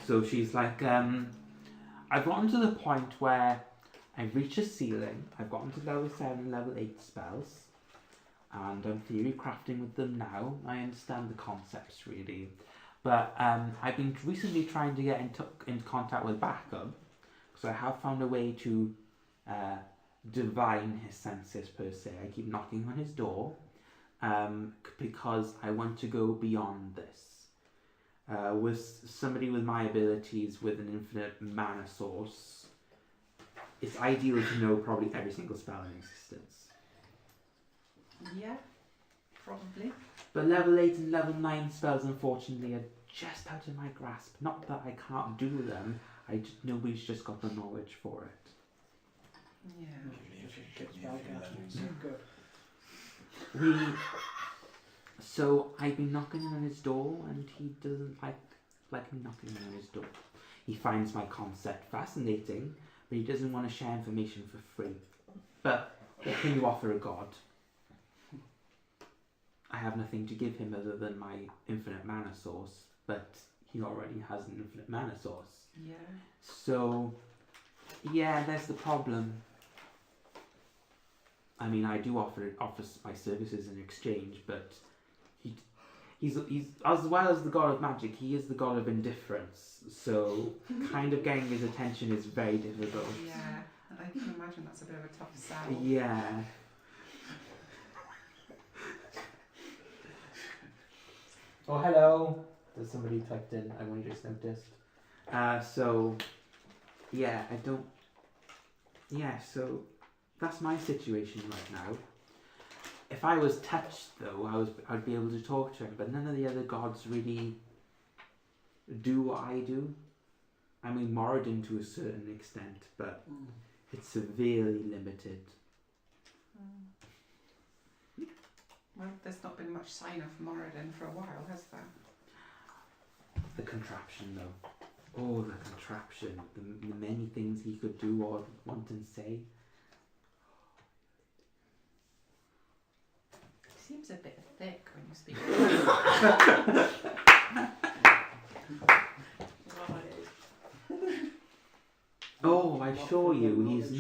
So she's like, I've gotten to the point where I've reached a ceiling. I've gotten to level 7, level 8 spells, and I'm theory crafting with them now. I understand the concepts really, but I've been recently trying to get into contact with Backup, because I have found a way to divine his senses per se. I keep knocking on his door. Because I want to go beyond this. With somebody with my abilities with an infinite mana source, it's ideal to know probably every single spell in existence. Yeah, probably. But level 8 and level 9 spells, unfortunately, are just out of my grasp. Not that I can't do them, nobody's just got the knowledge for it. Yeah. Good. So I've been knocking on his door, and he doesn't like me knocking on his door. He finds my concept fascinating, but he doesn't want to share information for free. But what can you offer a god? I have nothing to give him other than my infinite mana source, but he already has an infinite mana source. Yeah. So, yeah, there's the problem. I mean, I do offer my services in exchange, but he's as well as the god of magic, he is the god of indifference. So, kind of getting his attention is very difficult. Yeah, I can imagine that's a bit of a tough sell. Yeah. Oh, hello. There's somebody typed in. I only just noticed. So, yeah, I don't. Yeah, so that's my situation right now. If I was touched, though, I'd be able to talk to him. But none of the other gods really do what I do. I mean, Moradin to a certain extent, but it's severely limited. Well, there's not been much sign of Moradin for a while, has there? The contraption, though. Oh, the contraption. The many things he could do or want and say. He seems a bit thick when you speak. Oh, I assure you, he's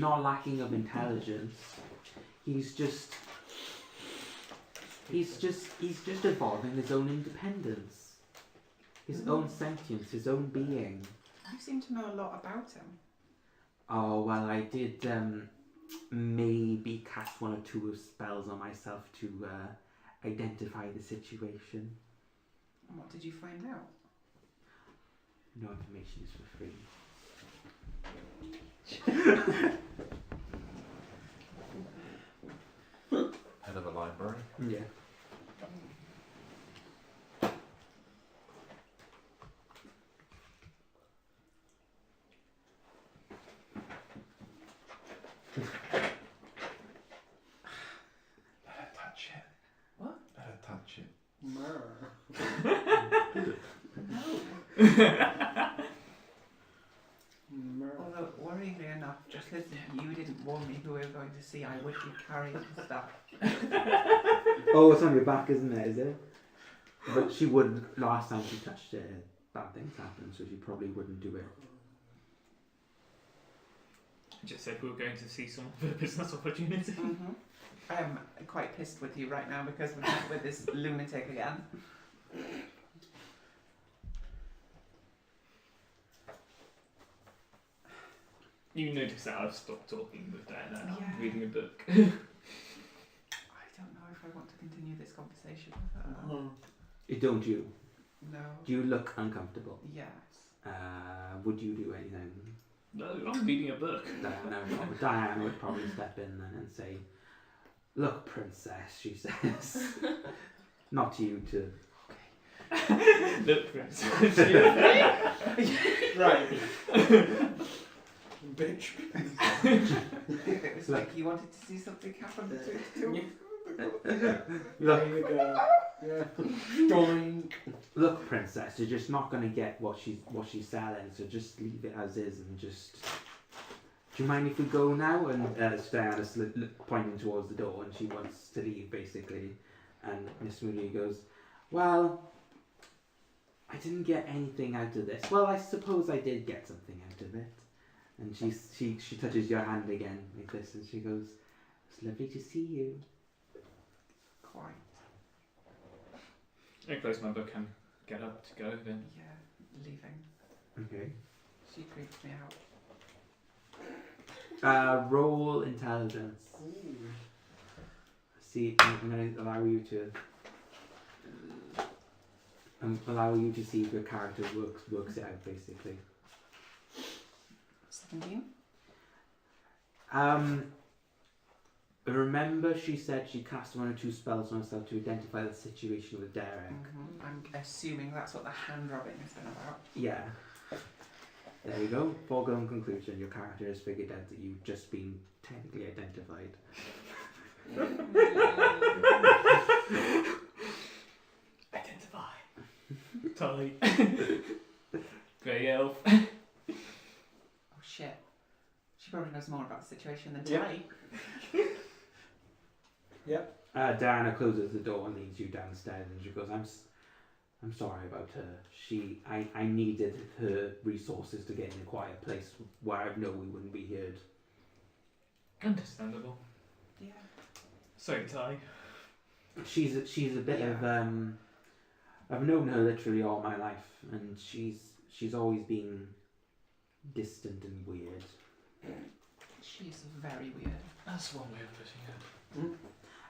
not lacking of intelligence. He's just evolving his own independence, his own sentience, his own being. You seem to know a lot about him. Oh, well, I did maybe cast one or two spells on myself to identify the situation. And what did you find out? No information is for free. Head of a library. Yeah. Let her touch it. What? Let her touch it. Although, worryingly enough, because you didn't warn me who we were going to see, I would be carrying stuff. Oh, it's on your back, isn't it? Is it? But she wouldn't. Last time she touched it, bad things happened, so she probably wouldn't do it. I just said we were going to see some of a business opportunity. Mm-hmm. I am quite pissed with you right now because we're met with this lunatic again. You notice that I've stopped talking with Diana and Yeah. I'm reading a book. I don't know if I want to continue this conversation with her. Don't you? No. Do you look uncomfortable? Yes. Would you do anything? No, I'm reading a book. Diana would probably step in then and say, "Look, princess," she says. Not to you, to... Look, Prince. Right. Bitch. It was like you wanted to see something happen between the two. There you go. Yeah. Doink. Look, princess, you're just not going to get what she's selling, so just leave it as is and just... Do you mind if we go now? And Diana's pointing towards the door and she wants to leave, basically. And Miss Mooney goes, "Well, I didn't get anything out of this. Well, I suppose I did get something out of it." And she touches your hand again like this and she goes, "It's lovely to see you." Quite. I close my book and get up to go then. Yeah, leaving. Okay. She creeps me out. Roll intelligence. Ooh. See, I'm going to allow you to see if your character works it out, basically. 17? Remember she said she cast one or two spells on herself to identify the situation with Derick. Mm-hmm. I'm assuming that's what the hand rubbing has been about. Yeah. There you go. Foregone conclusion. Your character has figured out that you've just been technically identified. Identify. Totally. Grey elf. Oh shit. She probably knows more about the situation than Yeah. Tilly. Yep. Diana closes the door and leads you downstairs and she goes, I'm sorry about her. I needed her resources to get in a quiet place where I know we wouldn't be heard. Understandable. Yeah. Sorry, Ty. She's a bit Yeah. of I've known her literally all my life and she's always been distant and weird. She's very weird. That's one way of putting it.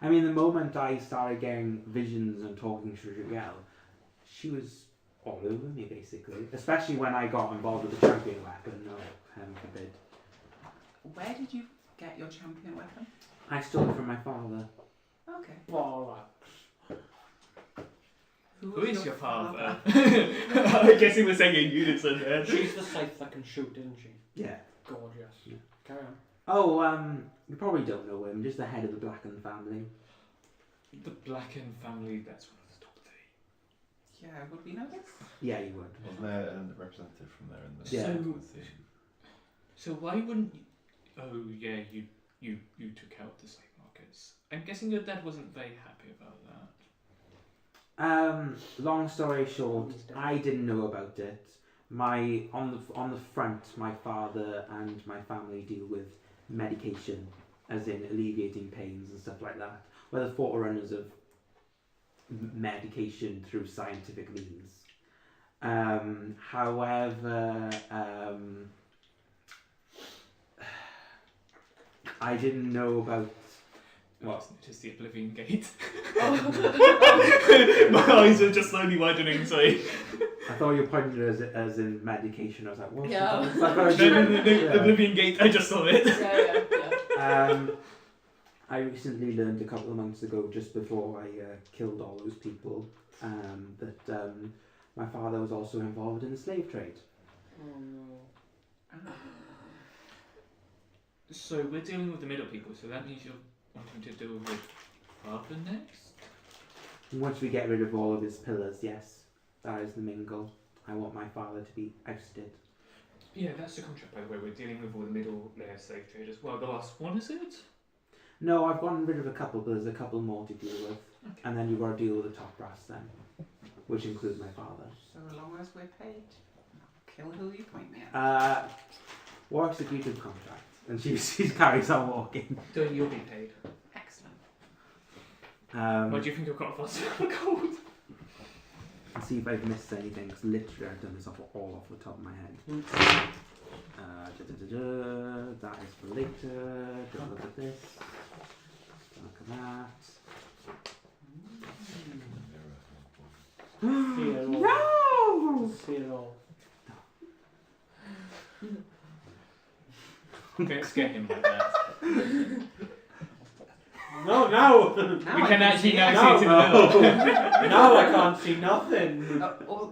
I mean, the moment I started getting visions and talking to Rigel, she was all over me, basically. Especially when I got involved with the champion weapon. No, heaven forbid. Where did you get your champion weapon? I stole it from my father. Okay. Bollocks. Who is your father? I guess he was saying in unison there. She's the scythe that can shoot, isn't she? Yeah. Gorgeous. Yeah. Carry on. Oh, you probably don't know him. Just the head of the Blackened family. The Blacken family, that's one of the top 3. Yeah, would we know this? Yeah, you would. Wasn't there a representative from there in the Yeah. scene? So why wouldn't you... Oh, yeah, you took out the slave markets. I'm guessing your dad wasn't very happy about that. Long story short, I didn't know about it. On the front, my father and my family deal with medication, as in alleviating pains and stuff like that. We're the forerunners of medication through scientific means. However, I didn't know about what. Just the Oblivion Gate. My eyes are just slowly widening, sorry. I thought you pointed as in medication. I was like, what? Yeah. No, Yeah. Oblivion Gate, I just saw it. Yeah. I recently learned a couple of months ago, just before I killed all those people, that my father was also involved in the slave trade. Oh no. So we're dealing with the middle people, so that means you're wanting to deal with father next? Once we get rid of all of his pillars, yes, that is the main goal. I want my father to be ousted. Yeah, that's the contract, by the way. We're dealing with all the middle layer slave traders. Well, the last one, is it? No, I've gotten rid of a couple, but there's a couple more to deal with. Okay. And then you've got to deal with the top brass then, which includes my father. So long as we're paid, I'll kill who you point me at. War executed contract. And she carries on walking. So you'll be paid. Excellent. What do you think I've got for gold? Let's see if I've missed anything, because literally I've done this all off the top of my head. That is for later. Don't look at this. Don't look at that. No! See it all. Okay, scare him like that. No! We can actually now No, see it in the middle. Now I can't see nothing.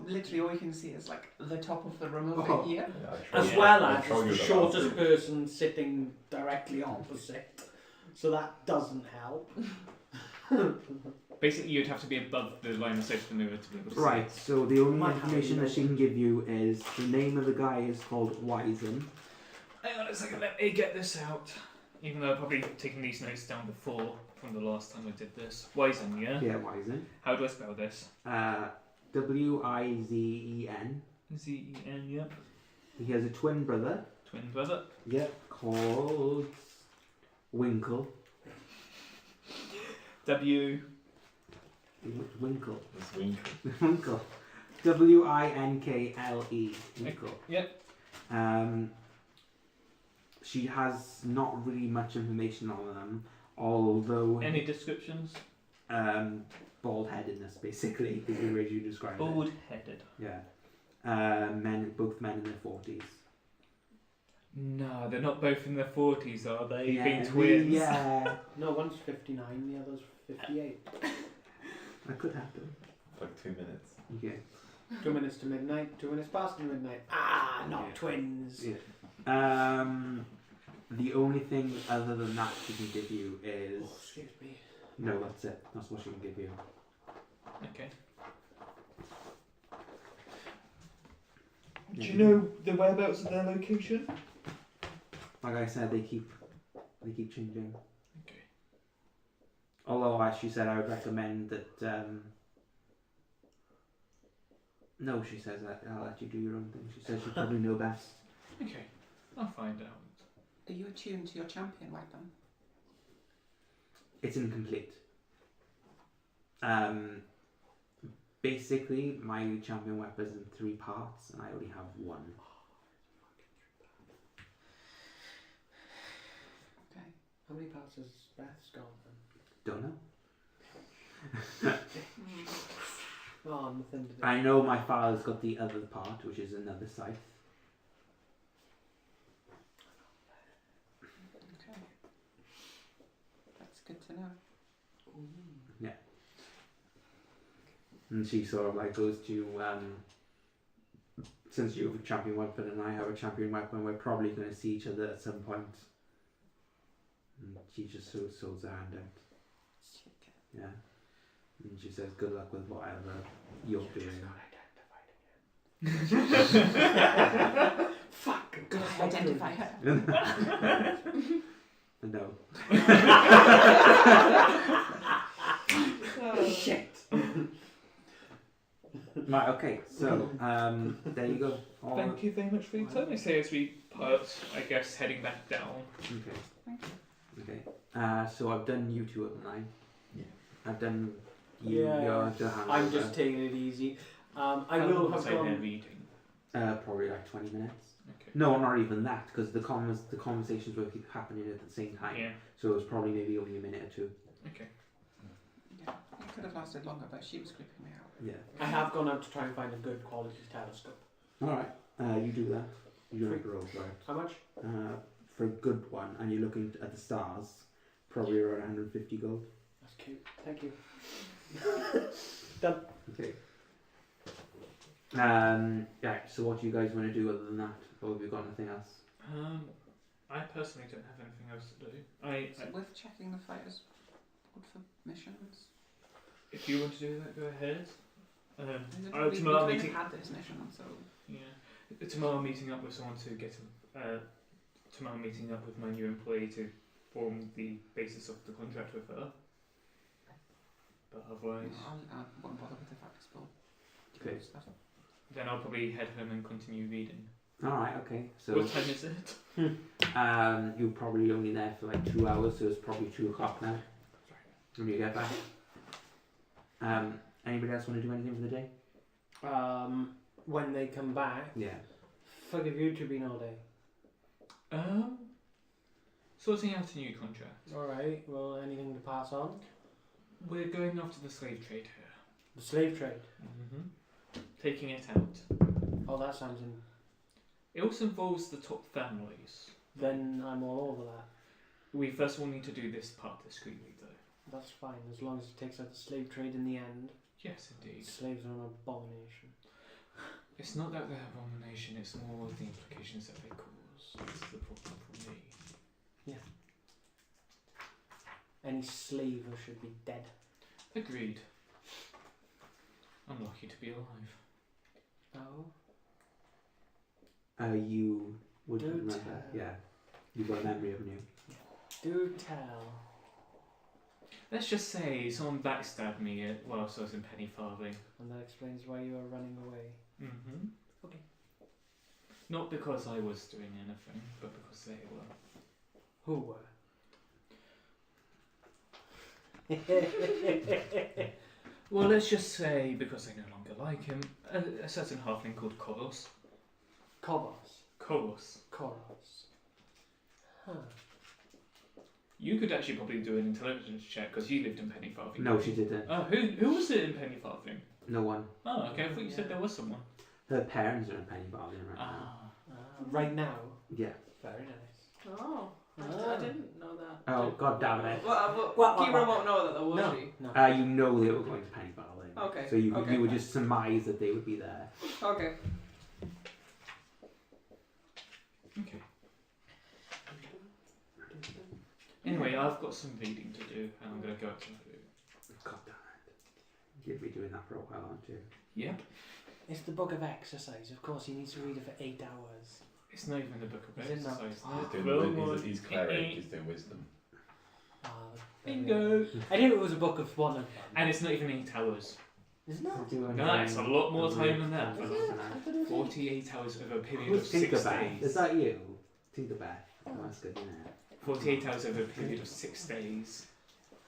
Literally all you can see is like the top of the room over Oh. here. As well as the shortest person sitting directly opposite. So that doesn't help. Basically, you'd have to be above the line of sight of the mirror to be able to Right, see. so the only My information hand. that she can give you is the name of the guy is called Wisen. Hang on a second, let me get this out. Even though I've probably taken these notes down before from the last time I did this. Wisen, yeah? Yeah, Wisen. How do I spell this? Wizen. Z-E-N, yep. He has a twin brother. Twin brother. Yep. Called Winkle. W. Winkle. It's Winkle. Winkle. Winkle. Winkle. Yep. She has not really much information on them, although Any descriptions? bald headedness basically is the way you describe it. Bald-headed. Yeah. Both men in their 40s. No, they're not both in their 40s, are they? Yeah, Being twins. Yeah. No, one's 59, the other's 58. That could happen. Like 2 minutes. Okay. 2 minutes to midnight, 2 minutes past midnight. Ah, not Yeah. twins. Yeah. The only thing other than that she can give you is Oh, excuse me. no. That's it. That's what she can give you. Okay. Yeah. Do you know the whereabouts of their location? Like I said, they keep changing. Okay. Although, as she said, I would recommend that. No, she says that I'll let you do your own thing. She says you probably know best. Okay. I'll find out. Are you attuned to your champion weapon? It's incomplete. Basically, my champion weapon is in 3 parts, and I only have 1. Okay. How many parts has Beth's got then? Don't know. Oh, nothing to do. I know my father's got the other part, which is another scythe. Okay. That's good to know. And she sort of like goes to, since you have a champion weapon and I have a champion weapon, we're probably going to see each other at some point. And she just sort of holds her hand out. Shake it. Yeah. And she says, "Good luck with whatever you're doing." Fuck. Go identify her. No. Shit. Right. Okay. So there you go. All Thank you very much for your time. I say as we part, I guess, heading back down. Okay. Thank you. Okay. So I've done you two, haven't I? Yeah. I've done you. Yeah. You're the hangover. I'm just taking it easy. I How will long have was I there gone. reading? Probably like 20 minutes. Okay. No, not even that, because the conversations were happening at the same time. Yeah. So it was probably maybe only a minute or two. Okay. Yeah, it could have lasted longer, but she was creeping me out. Yeah. I have gone out to try and find a good quality telescope. All right. You do that. You don't have to roll for it. How much? For a good one, and you're looking at the stars, probably around 150 gold. That's cute. Thank you. Okay. Yeah. So what do you guys want to do other than that? Or have you got anything else? I personally don't have anything else to do. Is it worth checking the fighters board for missions? If you want to do that, go ahead. We Tomorrow kind meeting. of had this mission, so Yeah. Tomorrow meeting up with someone to get tomorrow meeting up with my new employee to form the basis of the contract with her. But otherwise, I won't bother with the fighters board. Okay. Stuff. then I'll probably head home and continue reading. All right. Okay. So What time is it? you're probably only there for like 2 hours, so it's probably 2 o'clock now when you get back. Anybody else want to do anything for the day? When they come back, Yeah. fuck have you two been all day? Sorting out a new contract. Alright, well, anything to pass on? We're going after the slave trade here. The slave trade. Mm-hmm. Taking it out. Oh, that sounds in. It also involves the top families. Then I'm all over that. We first of all need to do this part discreetly, though. That's fine, as long as it takes out the slave trade in the end. Yes, indeed. Slaves are an abomination. It's not that they're abomination, it's more the implications that they cause. That's the problem for me. Any slave should be dead. Agreed. I'm lucky to be alive. Oh? You would Do remember. tell. Yeah. You've got a memory, haven't you? Do tell. Let's just say someone backstabbed me whilst I was in penny farthing. And that explains why you are running away. Mm-hmm. Okay. Not because I was doing anything, but because they were. Who were? Well, let's just say because I no longer like him, a certain halfling called Koros. Kobos. Koros. Koros. Huh. You could actually probably do an intelligence check because you lived in penny farthing. No, she didn't. Oh, who was it in penny farthing? No one. Oh, okay. I thought you said there was someone. Her parents are in Penny Bargain right now. Right now? Yeah. Very nice. Oh, I didn't know that. Oh, god damn it. Well, What? Kira won't know that though, will No. she? No. You know they were going to Penny Bargain. Okay, So you okay. would just surmise that they would be there. Okay. Okay. Anyway, I've got some reading to do, and I'm going to go out to my room. God damn it. You'll be doing that for a while, aren't you? Yep. It's the book of exercise. Of course, he needs to read it for 8 hours. It's not even the book of Is it not? exercise. He's cleric, he's doing wisdom. Bingo! I knew it was a book of one of them. And it's not even 8 hours. Isn't it? No, it's a lot more time than that. Is it? I thought it was 48 hours over a period Who's of 6 Tinkerbell? days. Is that you? Tinkerbell. Oh, that's good, isn't it? 48 hours over a period of 6 days.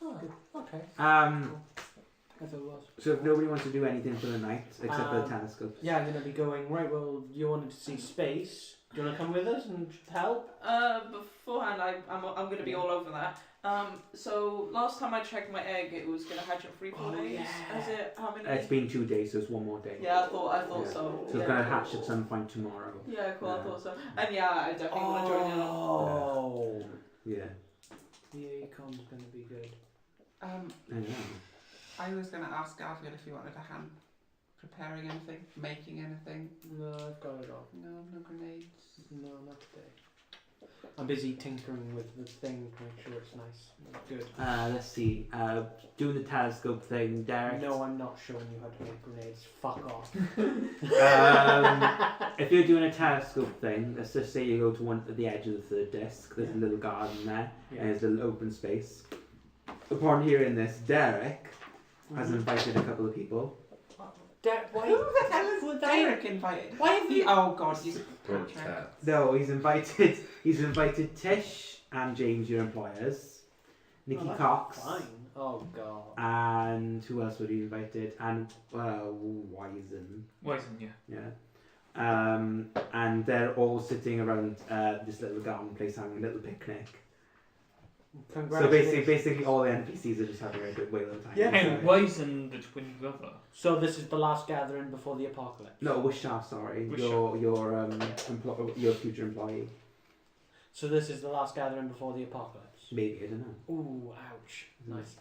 Oh, okay. I thought it was. So if nobody wants to do anything for the night, except for the telescopes. Yeah, I'm going to be going, right, well, you wanted to see space. Do you want to come with us and help? Beforehand, I'm going to be all over that. So last time I checked my egg, it was going to hatch in 3-4 days. yeah. Is it how many? It's been 2 days, so it's one more day. Yeah, I thought Yeah. so. So yeah. it's going to hatch at some point tomorrow. Yeah, cool. I Yeah. thought so. And yeah, I definitely want to join in. Oh. Yeah. The Acon's going to be good. I know. I was going to ask Garfield if he wanted a hand preparing anything, making anything. No, I've got it all. No grenades. No, not today. I'm busy tinkering with the thing to make sure it's nice. Good. Let's see. Doing the telescope thing, Derek. No, I'm not showing you how to make grenades. Fuck off. If you're doing a telescope thing, let's just say you go to the edge of the third disc. There's a little garden there, and there's a little open space. Upon hearing this, Derek has invited a couple of people. Why? Who the hell is Derek invited? Why have you? Oh God, he's Good cat. No, he's invited Tish and James, your employers, Nikki Cox, Fine. Oh God. and who else would he invited? And Wizen. Wizen, yeah. Yeah. And they're all sitting around this little garden place having a little picnic. So basically all the NPCs are just having a good whale of time. Yeah. And Wizen, the twin brother. So this is the last gathering before the apocalypse. No, Wishar, sorry. Wishar. Your future employee. So this is the last gathering before the apocalypse. Maybe, I don't know. Ooh, ouch. Nice.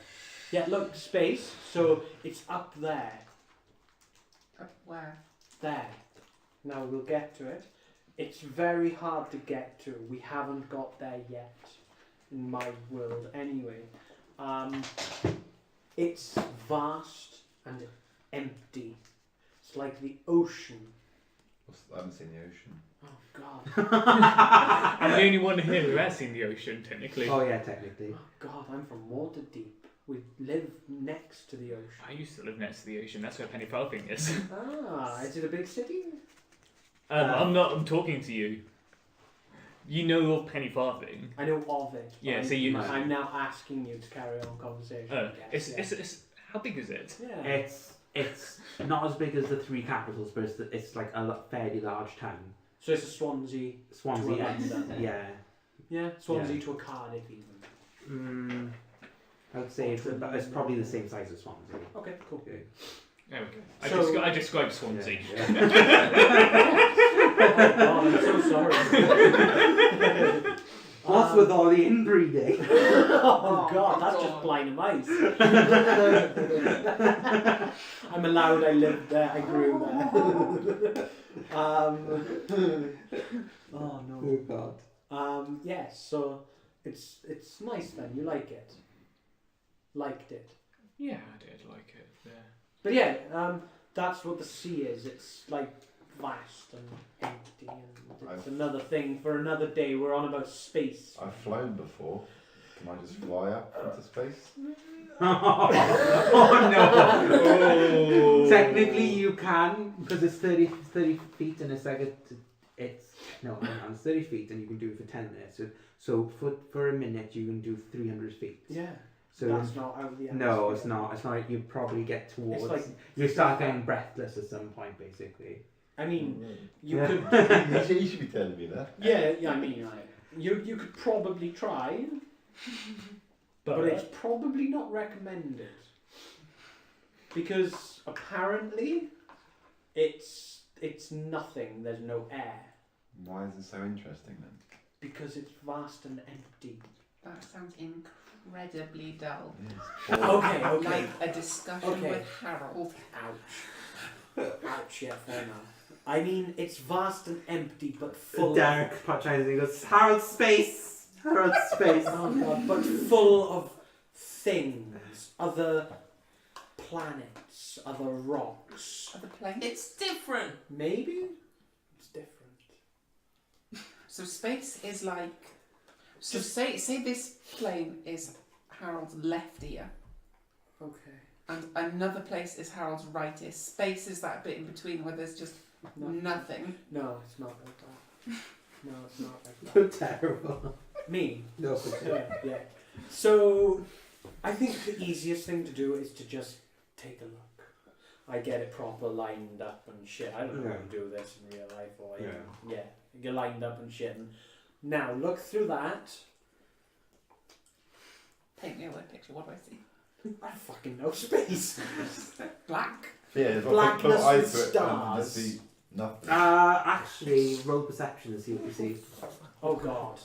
Yeah, look, space. So it's up there. Up where? There. Now we'll get to it. It's very hard to get to. We haven't got there yet. In my world, anyway. It's vast and empty. It's like the ocean. I haven't seen the ocean. Oh God. I'm the only one here who has seen the ocean, technically. Oh yeah, technically. Oh God, I'm from Waterdeep. We live next to the ocean. I used to live next to the ocean. That's where Penny Farthing is. Ah, is it a big city? I'm talking to you. You know of Penny Farthing. I know of it. Yeah, but so you know. I'm now asking you to carry on conversation. Oh, Yes, it's how big is it? yeah. It's not as big as the three capitals, but it's like a fairly large town. So it's a Swansea. Swansea, To a London. yeah. Yeah, Swansea to a Cardiff even. I would say it's probably the same size as Swansea. Okay, cool. Yeah. There we go. So- I described Swansea. Oh God, I'm so sorry. What's with all the inbreeding? Oh God, that's just blind mice. I'm allowed. I lived there. I grew there. Oh no. God. Yes. So it's nice then. You like it. Liked it. Yeah, I did like it. Yeah. But yeah, that's what the sea is. It's like vast and empty, and it's another thing for another day. We're on about space. I've flown before. Can I just fly up into space? Oh no! Oh. Technically, you can because it's 30 feet, and it's like it's 30 feet, and you can do it for 10 minutes. So for a minute, you can do 300 feet. Yeah. So that's not out of the atmosphere. no, it's not. It's not. You probably get towards. It's like you start getting breathless at some point, basically. I mean, you Yeah. could. You should be telling me that. Yeah. I mean, you could probably try, but it's probably not recommended because apparently it's nothing. There's no air Why is it so interesting then? because it's vast and empty. That sounds incredibly dull. Yes. Okay. Like a discussion Okay. with Harold. Ouch. Ouch. Yeah, fair enough. I mean, it's vast and empty, but full. Derek patronizing and goes, Harold Space! Harold Space! Oh God, but full of things, other planets, other rocks. Other planes. It's different. Maybe it's different. So space is like. So say this plane is Harold's left ear, Okay. and another place is Harold's right ear. Space is that bit in between where there's just nothing. No, it's not like that. No, it's not like You're that. terrible. Me. No, Yeah. So, I think the easiest thing to do is to just take a look. I get it proper lined up and shit. I don't know how to do this in real life or yeah. You're lined up and shit. And now look through that. Paint me a word picture. What do I see? I don't fucking know space. Black. Yeah, if I Blackness put eyes with to it, I stars. see nothing. Actually, roll perception and see what you see. Oh God.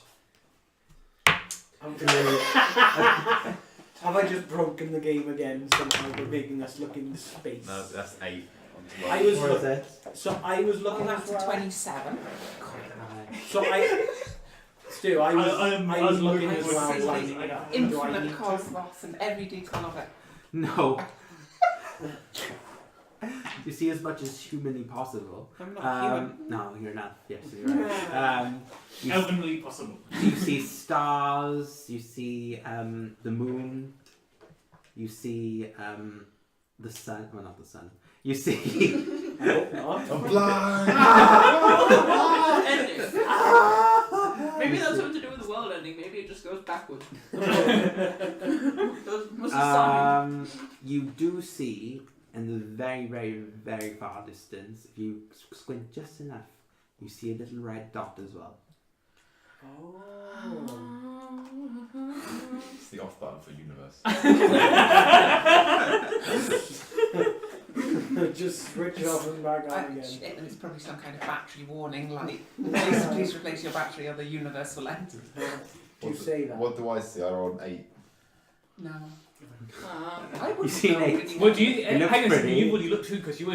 Have I just broken the game again somehow by making us look into space? No, that's 8. I was Or is it? So I was Oh, looking that's as well. 27. So I Stu, I was looking I as was well, thinking, lining it up. Do I Infinite need to? cosmos and every detail of it. No. You see as much as humanly possible. I'm not human. No, you're not. Yes, you're right. You, Heavenly possible. you see stars. You see the moon. You see the sun. Well, not the sun. You see. I'm blind. Ending. Maybe that's something to do with the world ending. Maybe it just goes backwards. Those must be signs. You do see in the very, very, very far distance, if you squint just enough, you see a little red dot as well. Oh. It's the off button for universe. Just switch it off and back on again. Shit, and it's probably some kind of battery warning, like, please replace your battery or the universe will end. Do you say that? What do I see? I rolled 8. No. I I You wouldn't see know. an really. What do you? It looks hang on a second. pretty. You looked too because you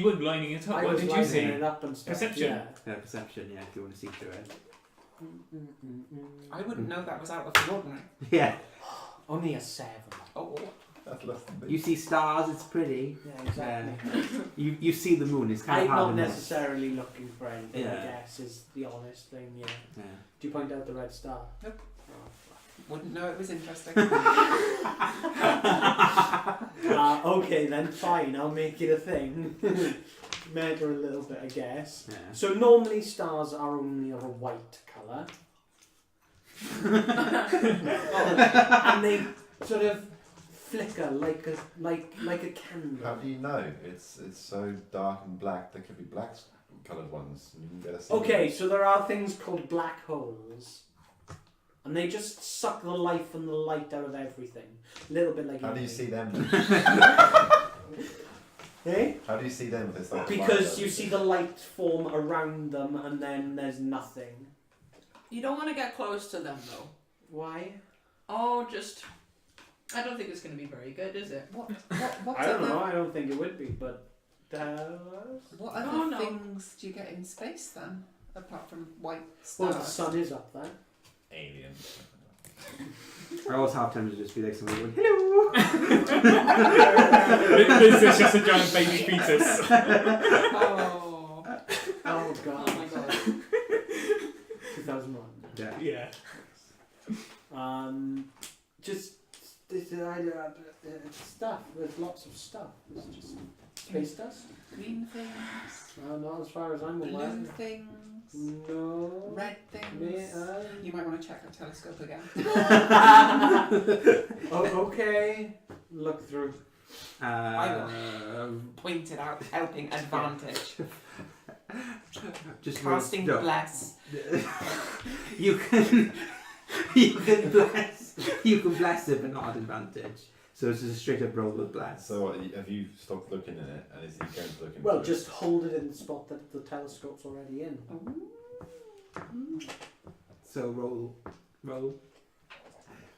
were lining it up. I What was did you lining see? it up and stuff. Perception. Yeah. Yeah, perception, yeah, if you want to see through it. I wouldn't know that was out of the ordinary. Yeah. Only a 7. Oh. That's less than me. You see stars, it's pretty. Yeah, exactly. You see the moon, it's kind I'm of hard not to miss. necessarily looking for anything, I Yeah. guess, is the honest thing, yeah. Yeah. Do you point out the red star? Nope. Oh, fuck. Wouldn't know it was interesting. Okay then, fine, I'll make it a thing. Matter a little bit, I guess. Yeah. So normally stars are only of a white colour. And they sort of flicker like a candle. How do you know? It's so dark and black. There could be black coloured ones. And you can get a Okay, so there are things called black holes. And they just suck the life and the light out of everything. A little bit like How do you anything. see them then? Eh? How do you see them with this? Like, Because you see the light form around them and then there's nothing. You don't want to get close to them though. Why? Oh, just. I don't think it's going to be very good, is it? What I don't other, know, I don't think it would be, but What other Oh, no. things do you get in space then? Apart from white well, stars? the sun is up there. aliens. I always have time to just be like somebody going, hello! This is just a giant baby fetus. Oh. Oh god. Oh my god. 2001. Yeah. Yeah. Just stuff. There's lots of stuff. It's just space dust. Green things, Not as far as I'm aware. blue things, No. red things. You might want to check a telescope again. Oh, okay. Look through. Point it out, helping advantage. Just Casting no. bless. You can bless it, but not at advantage. So it's just a straight up roll with bless. So what, have you stopped looking in it, and is he going to look into Well, it? just hold it in the spot that the telescope's already in. So roll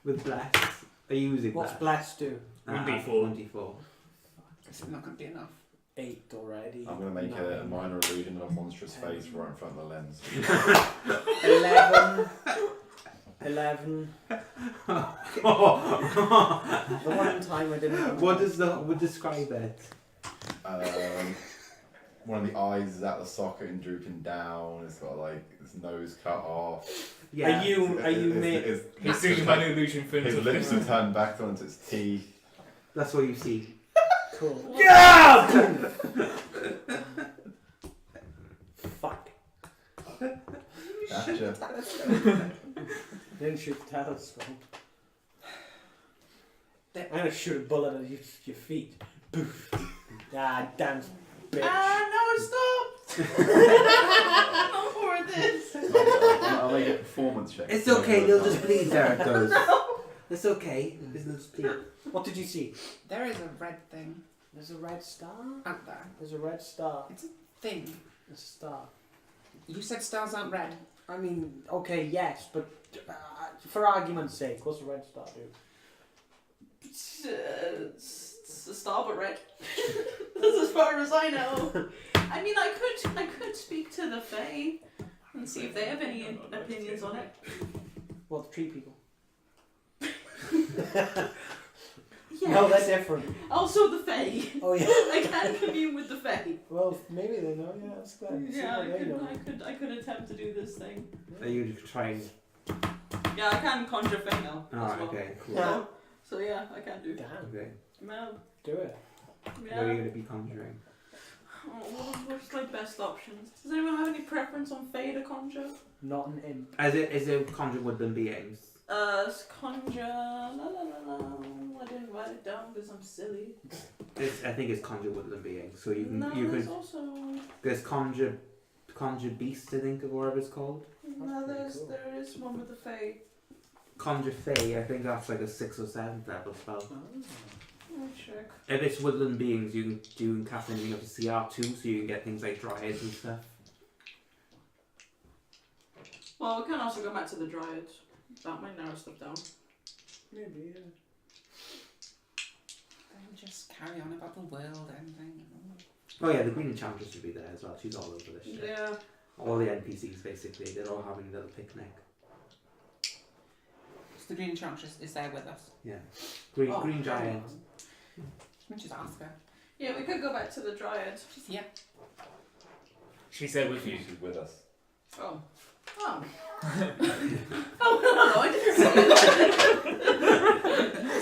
with bless. Are you using What's bless? bless do? 1d4. 1d4. It's not going to be enough. 8 already. I'm going to make a 9. minor illusion of a monstrous face right in front of the lens. 11. 11. The one time I didn't. Would describe it? One of the eyes is out the socket and drooping down. It's got like its nose cut off. Yeah. Are you made? He's doing minor illusion films His of lips this. are turned back onto its teeth. That's what you see. Cool. Yeah! Fuck. Gotcha. Didn't shoot the telescope. The- I'm gonna shoot a bullet at your feet. Boof. Ah, damn bitch. Ah, no, stop! No more of this. I'll make a performance check. It's okay, they'll just bleed, Derek goes. It's okay, they'll just bleed. What did you see? There is a red thing There's a red star? out there. There's a red star. Thing. There's a star. You said stars aren't red. I mean, okay, yes, but for argument's sake, what's a red star do? It's a star but red. That's as far as I know. I mean, I could speak to the Fae. and see if they have any opinions on it. What, the tree people? Yes. No, they're different. Also the Fae. Oh yeah. I can commune with the Fae. Well, maybe they know. Yeah, that's good. See Yeah, what they know. I could attempt to do this thing. Are you trying? Yeah, I can conjure Fae now. as Oh, well. okay, cool. Yeah. So yeah, I can do. Damn. Okay. No. Do it. What are you Yeah. going to be conjuring? What's like best options? Does anyone have any preference on Fae to conjure? Not an imp. Is it conjure woodland beings? Conjure. La la la la. I didn't write it down because I'm silly. I think it's conjure woodland beings. So you can No, you there's could also. there's conjure beast, I think, or whatever it's called. No, pretty cool. there is one with the Fae. Conjure Fae, I think that's like a 6th or 7th level spell. Let me check. If it's woodland beings, you can cast anything up to CR2, so you can get things like dryads and stuff. Well, we can also go back to the Dryads. That might narrow stuff down. Maybe, yeah. Then just carry on about the world ending. Oh yeah, the Green Enchantress should be there as well. She's all over this shit. Yeah. All the NPCs basically, they're all having a little picnic. So the Green Enchantress is there with us. Yeah. Green Oh, Green Giant. We just ask her. Yeah, we could go back to the Dryads. She's here. She's there with you. She's with us. Oh. Oh. Oh, no, I didn't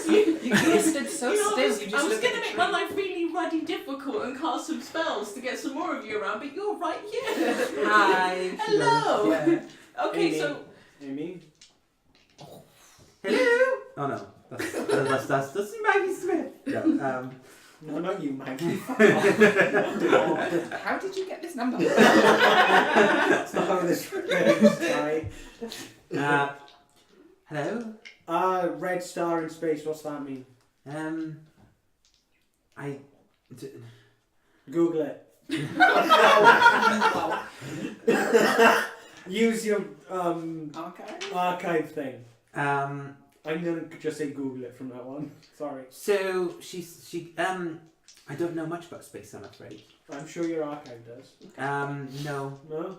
see it. You stood so You know, still. I was You just going looked to at the make tree. my life really ruddy difficult and cast some spells to get some more of you around, but you're right here. Hi. Hello. Yeah. Okay, Amy. so Amy? Hello. Oh no, that's Maggie Smith. No, No, not you, Maggie. How did you get this number? That's not how this works, Ty. hello. Red star in space, what's that mean? Google it. Use your Okay. archive thing. Um, I'm gonna just say Google it from that one. Sorry. so I don't know much about space, I'm afraid. I'm sure your archive does. No. No?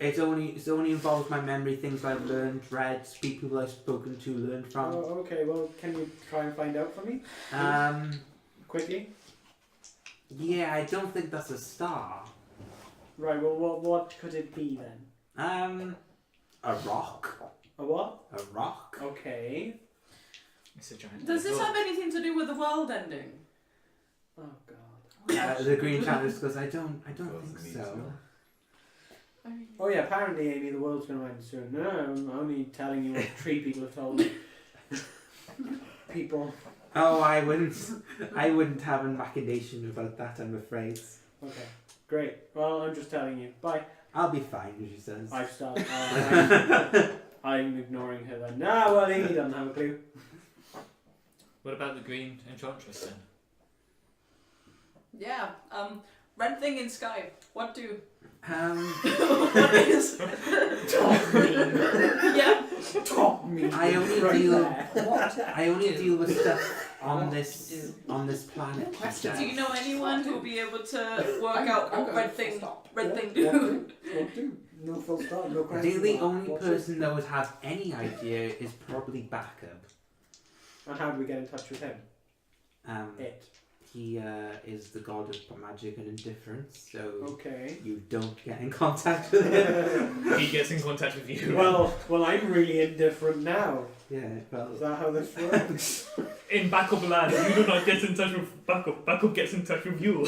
It only involves my memory, things I've learned, read, people I've spoken to, learned from. Oh, okay, well, can you try and find out for me? Quickly? Yeah, I don't think that's a star. Right, well, what could it be then? A rock. A what? A rock. Okay. It's a giant. does this have anything to do with the world ending? Oh, God. The Green Enchantress goes, I don't Doesn't think need so. to. Oh, yeah, apparently, Amy, the world's gonna end soon. No, I'm only telling you what tree people have told me. People. Oh, I wouldn't have a machination about that, I'm afraid. Okay, great. Well, I'm just telling you. Bye. I'll be fine, she says. I've started. I'm ignoring her then. No, well, Amy doesn't have a clue. What about the Green Enchantress then? Yeah. Red thing in sky. What do? What is? Top me. Yeah. Top me. I only right deal. there. I only deal with stuff on this planet. Question. Do you know anyone who'll be able to work out what red thing What do? What do? No full stop, no I question. think the mark. only What's person that would have any idea is probably Backup. it? And how do we get in touch with him? It. He is the god of magic and indifference, so Okay. you don't get in contact with him. He gets in contact with you. Well, I'm really indifferent now. Yeah, well, Is that how this works? In Backup land, you do not get in touch with Backup. Backup gets in touch with you.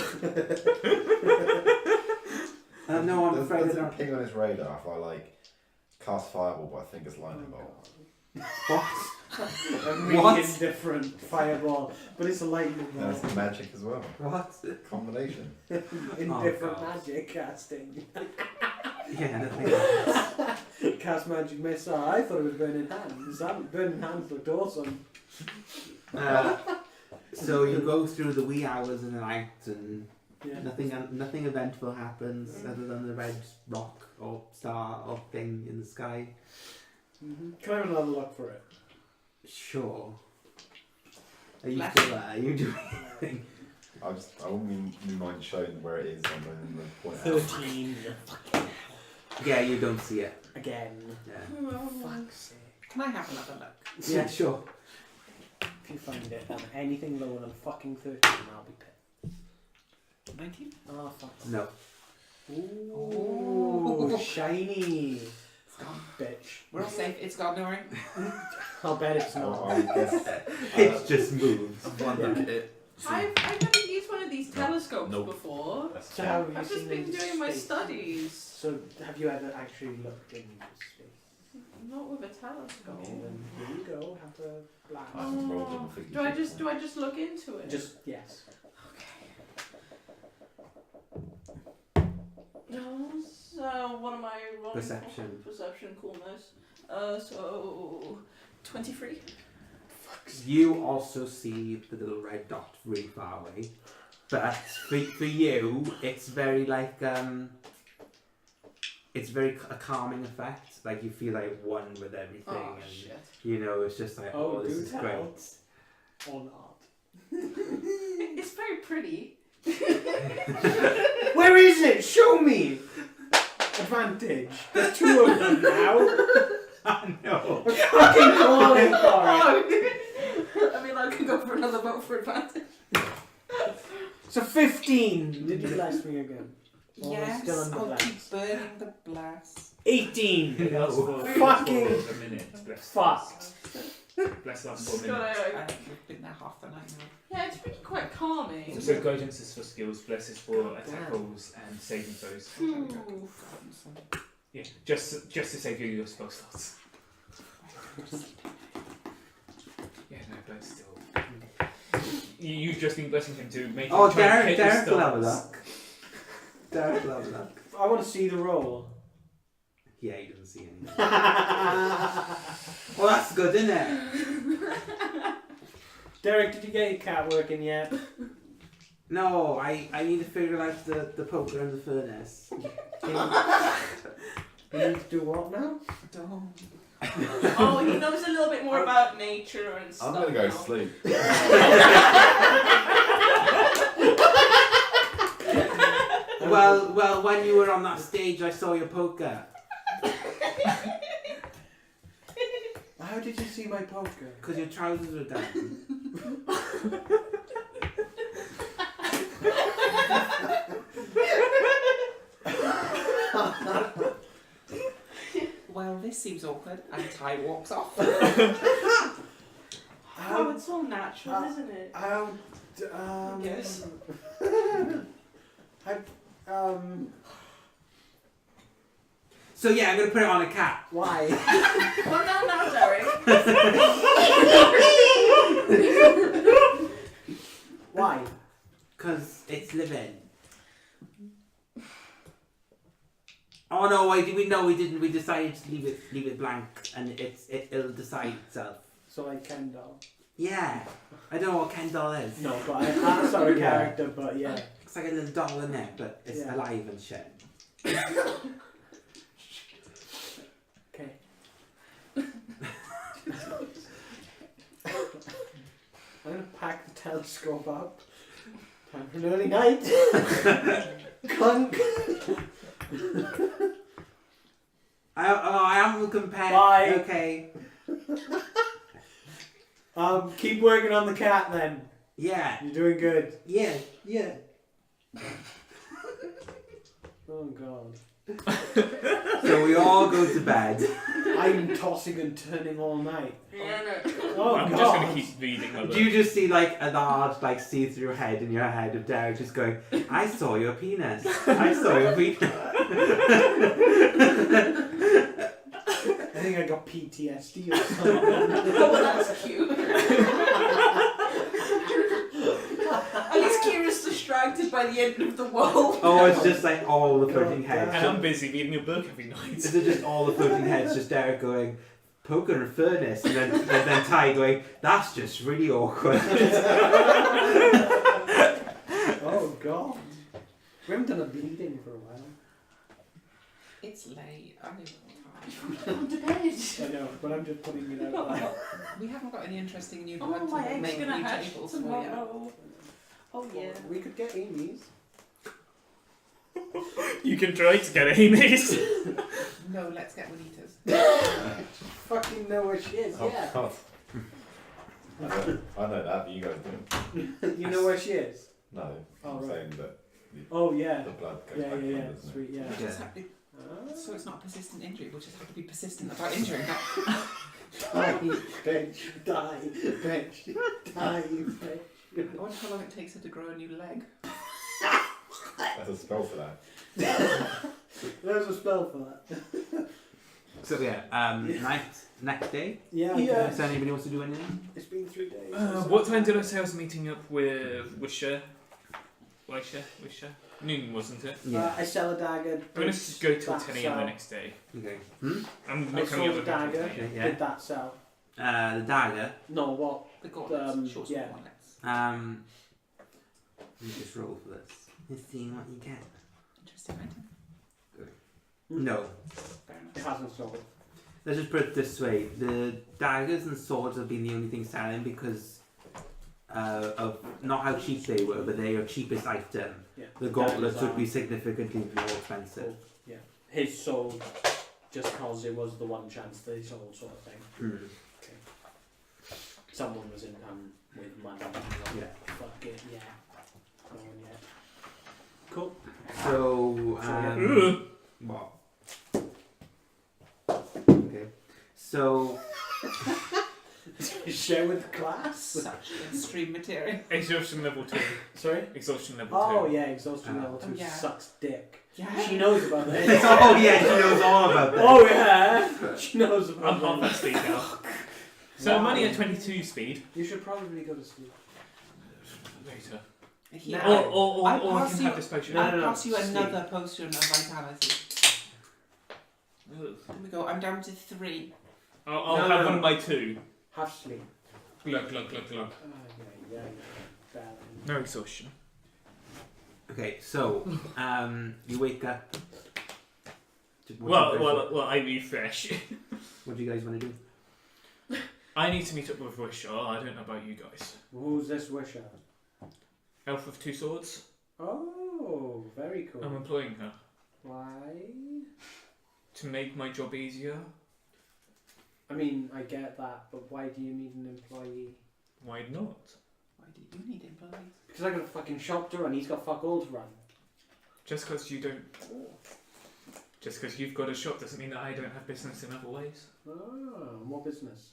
no, I'm afraid Does I it don't. ping on his radar if I like cast fireball, but I think it's lightning bolt? What? A really What? indifferent fireball, but it's a lightning And it's bolt. magic as well. What? Combination. Indifferent God. magic casting. Yeah, nothing else. Cast magic missile. I thought it was burning hands. That burning hands looked awesome. So you go through the wee hours in the night, and Yeah. nothing eventful happens other than the red rock or star or thing in the sky. Can I have another look for it? Sure. Are you Left. still there? Are you doing anything? I wouldn't be mind showing where it is and then point out. 13. Yeah, you don't see it. Again. Yeah. Fuck's sake. Can I have another look? Yeah, sure. If you find it on anything lower than fucking 13, I'll be pissed. 19? Oh, fuck. No. Ooh, shiny. It's gone. Bitch. We're all safe. It's gone, don't worry. I'll bet it's Oh, not. I guess. It just moves. One look at it. I've never used one of these telescopes Nope. before. That's So how have you I've just seen been into doing my space? studies. So, have you ever actually looked into space? Not with a telescope. Okay, then here you go. Have a black. I haven't rolled on Oh, the figure do I sheet. just look into it? Just yes. No, so what am I rolling? Perception. Perception, coolness. So 23. You also see the little red dot really far away. But for you, it's very like it's very a calming effect. Like you feel like one with everything, Oh and shit. you know it's just like, oh, this do is tell. great. Or not. It's very pretty. Where is it? Show me. Advantage. There's two of them now. I know. I'm fucking calling for I mean, I can go for another vote for advantage. it. So 15. Did you blast me again? Or am I Yes, still under I'll blast? keep burning the blast. 18. It lasts for Fucking a minute. Bless. fucked. Bless lasts for a Just minute. gotta, We've been there half the night now. yeah, it's really quite calming. So guidance is for skills, bless is for God attack damn. rolls and saving throws. Ooh. Yeah, just to save you your spell slots. Yeah, no, but still. You've just been blessing him to make Oh, him try and Derek hit his will have a starts. look. Derek will have a look. I want to see the roll. Yeah, he doesn't see anything. Well, that's good, isn't it? Derek, did you get your cat working yet? No, I need to figure out the poker and the furnace. You need to do what now? Don't. Oh, he knows a little bit more about nature and stuff. I'm gonna go now. sleep. Well, when you were on that stage, I saw your poker. How did you see my poker? Because your trousers were down. Well, this seems awkward. And Ty walks off. Oh, it's all natural, isn't it? Yes. So yeah, I'm gonna put it on a cat. Why? Well, no, Derek. Why? Because it's living. Oh no! We didn't. We decided to leave it blank, and it'll decide itself. So like Kendall. Yeah, I don't know what Ken doll is. No, but I saw a Yeah. character, but yeah. It's like a little doll in there, but it's Yeah. alive and shit. Okay. I'm gonna pack the telescope up. Time for an early night. Clunk. I am looking pet. Bye. Okay. Keep working on the cat then. Yeah. You're doing good. Yeah. Oh god. So we all go to bed. I'm tossing and turning all night. Yeah, no. Oh I'm god. just going to keep reading my book. Do you just see like a large like see-through head in your head of Derek just going, I saw your penis. I saw your penis. I think I got PTSD or something. Oh, that's cute. At least Kira's distracted by the end of the world. Oh, it's just like all the floating God heads. And I'm busy reading your book every night. Is it just all the floating heads, just Derek going, poker and furnace, and then Ty going, that's just really awkward. Oh god. We haven't done a bleeding for a while. It's late. I don't know. On to bed. I know, but I'm just putting it out there. We haven't got any interesting new Oh, blood my to egg's make gonna new hatch tables for you. tomorrow. Oh yeah. We could get Amy's. You can try to get Amy's. No, let's get Juanita's. Fucking know where she is, Oh, yeah. God. I know that, but you guys don't. You know where she is? No, Oh, I'm right. saying that Oh, yeah. the blood goes Yeah, back yeah, on, yeah. doesn't it? Sweet, yeah. We just have to, so it's not a persistent injury, we'll just have to be persistent about injuring her. Die, bitch. Die, bitch. Die, bitch. I wonder how long it takes her to grow a new leg. There's a spell for that. There's a spell for that. So yeah, next day. Yeah. Yeah. Does anybody wants to do anything? It's been 3 days. What time did I say I was meeting up with Wisher? Noon, wasn't it? I sell a dagger. I'm going to just go till that 10 a.m. the sell. next day. Okay. I'm I not coming sold up a with dagger. Okay, yeah. Did that sell? The dagger. No, what? The gauntlets, short yeah. gauntlets. Let me just roll for this. Let's see what you get. Interesting item. No. Fair enough. It hasn't sold. Let's just put it this way: the daggers and swords have been the only thing selling because of not how cheap they were, but they're your cheapest item. Yeah. The gauntlets Daggers would are- be significantly more expensive. Yeah. His sold just because it was the one chance they sold, sort of thing. Hmm. Someone was in with money. Yeah. Fuck it, yeah. No one yet. Cool. So, Ugh. what? Okay. So, Share with the class. Such extreme material. Exhaustion level 2. Sorry? Exhaustion level 2. Oh yeah, exhaustion level 2 Oh, yeah. sucks dick. Yeah. She knows about that. oh yeah, she knows all about that. Oh yeah, she knows about I'm half that. at speed now. So I'm only at 22 speed. You should probably go to sleep. Later. Here, Or I I pass can you- have this potion. No, I'll no, no, pass you sleep. another potion of vitality. Ugh. Here we go. I'm down to 3. I'll No, have no. one of my 2. Have sleep. Glug, glug, glug, glug. Yeah. No exhaustion. Okay, so you wake up. Well, I refresh. What do you guys want to do? I need to meet up with Wisher. I don't know about you guys. Who's this wisher? Elf with 2 swords. Oh, very cool. I'm employing her Why? to make my job easier. I mean, I get that, but why do you need an employee? Why not? Why do you need employees? Because I got a fucking shop to run, he's got fuck all to run. Just because you don't. Just because you've got a shop doesn't mean that I don't have business in other ways. Oh, more business.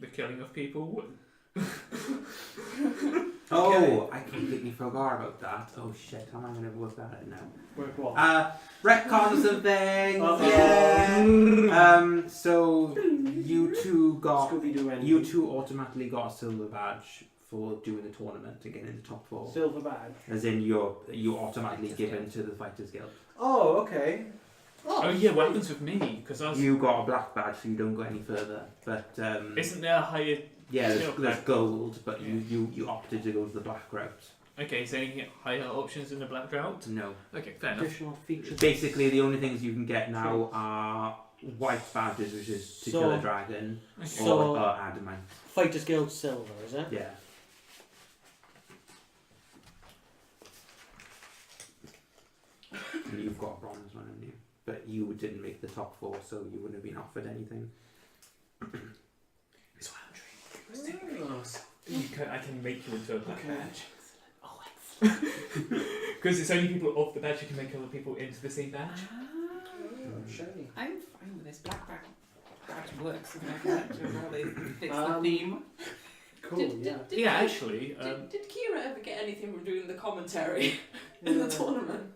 The killing of people. Oh, I completely forgot about that. Oh shit, how am I going to work that out now? Work what? Retcon something. Uh-oh. Yeah. So you two got. Scooby-Doo ending. You two automatically got a silver badge for doing the tournament to get in the top 4. Silver badge. As in you automatically given to the Fighters Guild. Oh, okay. Oh yeah, what happens with me? Because I was. You got a black badge, so you don't go any further. But Isn't there a higher? yeah, still there's black? gold, but Yeah. you opted to go to the black route. Okay, so you can get higher options in the black route. No. Okay, fair enough. Additional features. Basically, the only things you can get now are white badges, which is to kill a So- dragon, Okay. So- or adamant. Fighters Guild silver, is it? Yeah. And you've got a bronze one, haven't you? But you didn't make the top 4, so you wouldn't have been offered anything. That's why I'm training. I can make you into a black Okay. badge. Because it's only people of the badge who can make other people into the same badge. Oh, shiny. I'm fine with this. Black badge works with my character. Really fits the Um, theme. Cool, yeah. Yeah, actually. Did Kira ever get anything from doing the commentary in the tournament?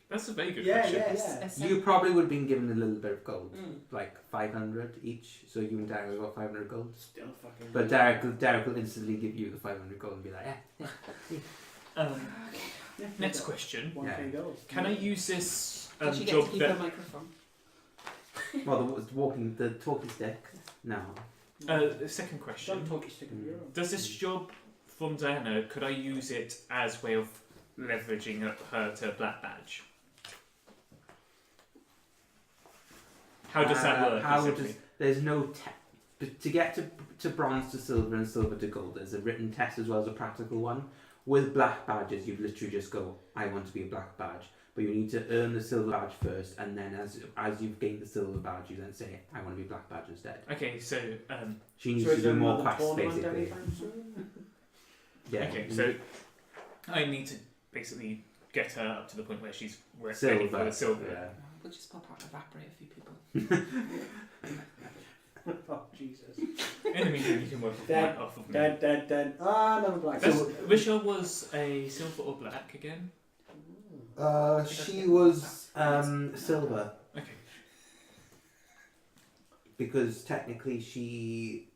That's a very good Yeah, question. yeah. You probably would have been given a little bit of gold, Mm. like 500 each. So you and Derek got 500 gold. Still fucking. But Derek will instantly give you the 500 gold and be like, yeah. Yeah, Next yeah. question. 1k gold. Can I use this Does she get job to keep that... her microphone? Well, the talkie stick. No. The second question. Don't talk your stick of your own. Does this job from Diana, could I use it as way of leveraging her to black badge? How does that work? How exactly? does there's no to get to bronze to silver and silver to gold. There's a written test as well as a practical one. with black badges, you literally just go, I want to be a black badge. But you need to earn the silver badge first, and then as you've gained the silver badge, you then say, I want to be black badge instead. Okay, so She needs So to is do there more another quests, tournament basically. anytime soon? Yeah. okay, so I need to basically get her up to the point where she's ready for silver. the silver. Yeah. We'll just pop out evaporate a few people. Oh, Jesus. In the meantime, you can work Dead, off of me. Dead. Ah, another black. Michelle was a silver or black again? She was silver Okay. because technically she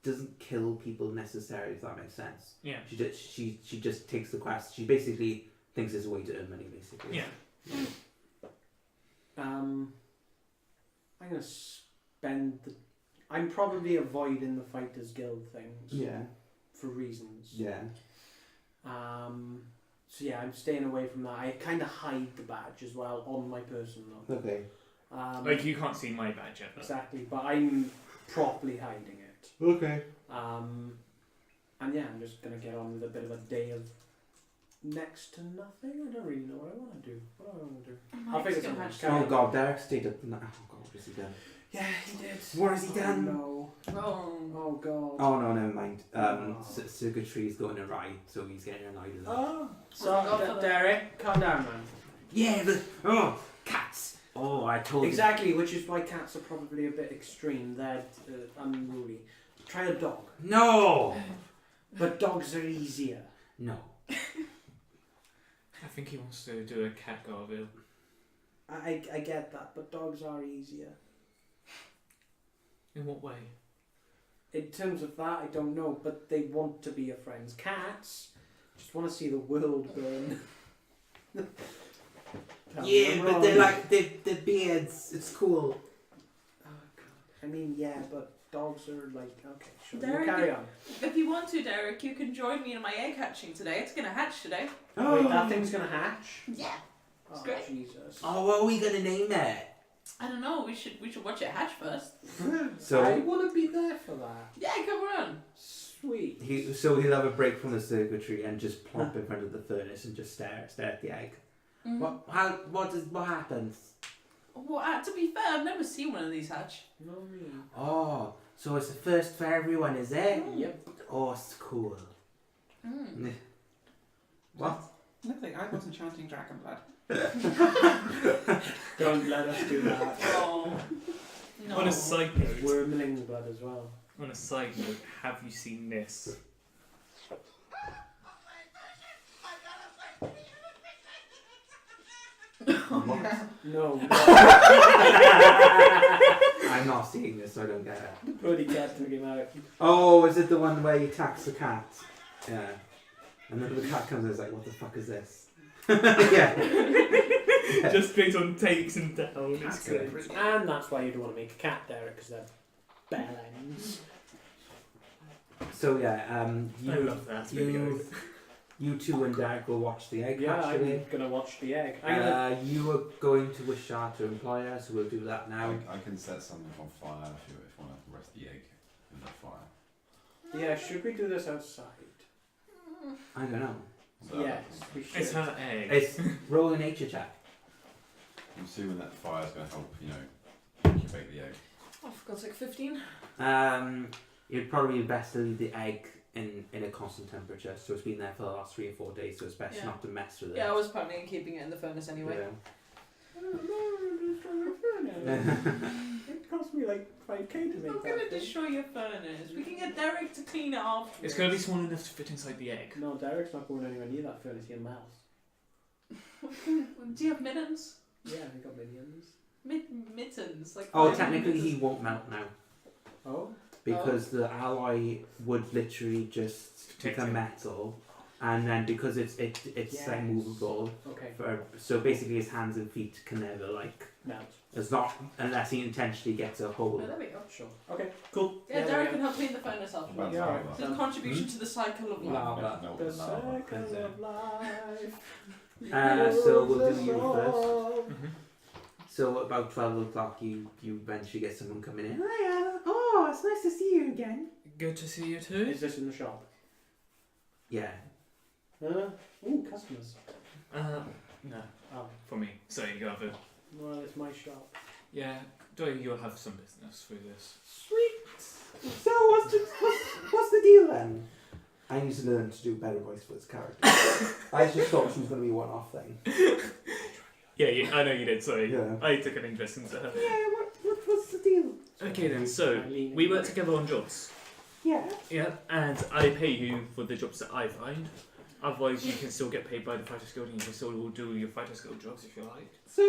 doesn't kill people necessarily, if that makes sense. Yeah. She just takes the quest. She basically thinks it's a way to earn money, basically. Yeah. I'm gonna spend the. I'm probably avoiding the Fighters Guild things. Yeah. For reasons. Yeah. So yeah, I'm staying away from that. I kind of hide the badge as well on my person though. Okay. Like you can't see my badge yet. But Exactly, but I'm properly hiding it. Okay. And yeah, I'm just gonna get on with a bit of a day of next to nothing. I don't really know what I want to do. What do I want to do? I'll figure something out. Carry Oh on. god, Derek stayed up. Oh god, what has he done? Yeah, he did. What has he done? No. Oh god. Oh no, never mind. Oh. Circuitry's going awry, so he's getting annoyed with that. Oh. So, God for that. Derek, calm down, man. Yeah, but cats. Oh, I told Exactly, which is why cats are probably a bit extreme. They're unruly. Try a dog. you. No. But dogs are easier. No. I think he wants to do a cat gargle. I get that, but dogs are easier. In what way? In terms of that, I don't know, but they want to be your friends. Cats just want to see the world burn. Tell me Yeah, I'm but wrong. they're like the beards. It's cool. Oh, God. I mean, yeah, but dogs are like, okay, sure. You Derek, carry on. If you want to, Derek, you can join me in my egg hatching today. It's gonna hatch today. Wait, that thing's gonna hatch? Yeah. Oh, great. Jesus. Oh, what are we gonna name it? I don't know. We should watch it hatch first. So I want to be there for that. Yeah, come on. Sweet. he'll have a break from the circuitry and just plop in front of the furnace and just stare at the egg. Mm. What happens? Well, to be fair, I've never seen one of these hatch. No, me. Oh, so it's the first for everyone, is it? Yep. Oh, it's cool. Mm. What? Nothing. I wasn't chanting dragon blood. Don't let us do that. Oh. No. On a side note, Wormling blood as well. on a side note, have you seen this? No. I'm not seeing this, so I don't get it. The bloody cat took him out. Oh, is it the one where he attacks the cat? Yeah. And then the cat comes and is like, what the fuck is this? Yeah. Just straight on takes him down. It's Cats great. are great. And that's why you don't want to make a cat, Derek, because they're bell ends. So yeah, I love that video. you two and Derek will watch the egg Yeah, actually. I'm gonna watch the egg. I'm gonna... You are going to wish Shah to employ her, so we'll do that now. I can set something on fire if you want to rest the egg in the fire. Yeah, should we do this outside? I don't know. So Yes, we should. It's her egg. It's roll a nature check. I'm assuming that fire's going to help, incubate the egg. Oh, for God's sake, 15. It'd probably be best to leave the egg in a constant temperature, so it's been there for the last 3 or 4 days, so it's best Yeah. not to mess with it. Yeah, I was planning on keeping it in the furnace anyway. It cost me like 5k to I'm make not that gonna thing. destroy your furnace. We can get Derek to clean it afterwards. It's going to be small enough to fit inside the egg. No, Derek's not going anywhere near that furnace in my house. Do you have mittens? Yeah, I got minions. Mittens? Like Oh, fire technically mittens? he won't melt now, Oh? because the alloy would literally just Protect become him. metal, and then because it's Yes. like movable, Okay. so basically his hands and feet can never like, Melt. it's not unless he intentionally gets a Oh, hole. there we go. Sure. Okay, cool. Yeah, Derek can help clean the furnace What afterwards. about Yeah, lava? It's a contribution to the cycle of life. Lava. Melt The the lava. circle of life. So we'll do you first. Mhm. So about 12 o'clock you eventually get someone coming in. Hiya! Oh, it's nice to see you again. Good to see you too. Is this in the shop? Yeah. Ooh, customers. No, Oh, for me. So you have a well, it's my shop. yeah. You'll have some business through this. Sweet. So what's the deal then? I need to learn to do better voice for this character. I just thought she was going to be a one-off thing. Yeah, I know you did. Sorry, Yeah. I took an interest into her. Yeah. What's the deal? Okay then. So we work together on jobs. Yeah. Yeah, and I pay you for the jobs that I find. Otherwise, you can still get paid by the Fighters Guild, and you can still do your Fighters Guild jobs if you like. So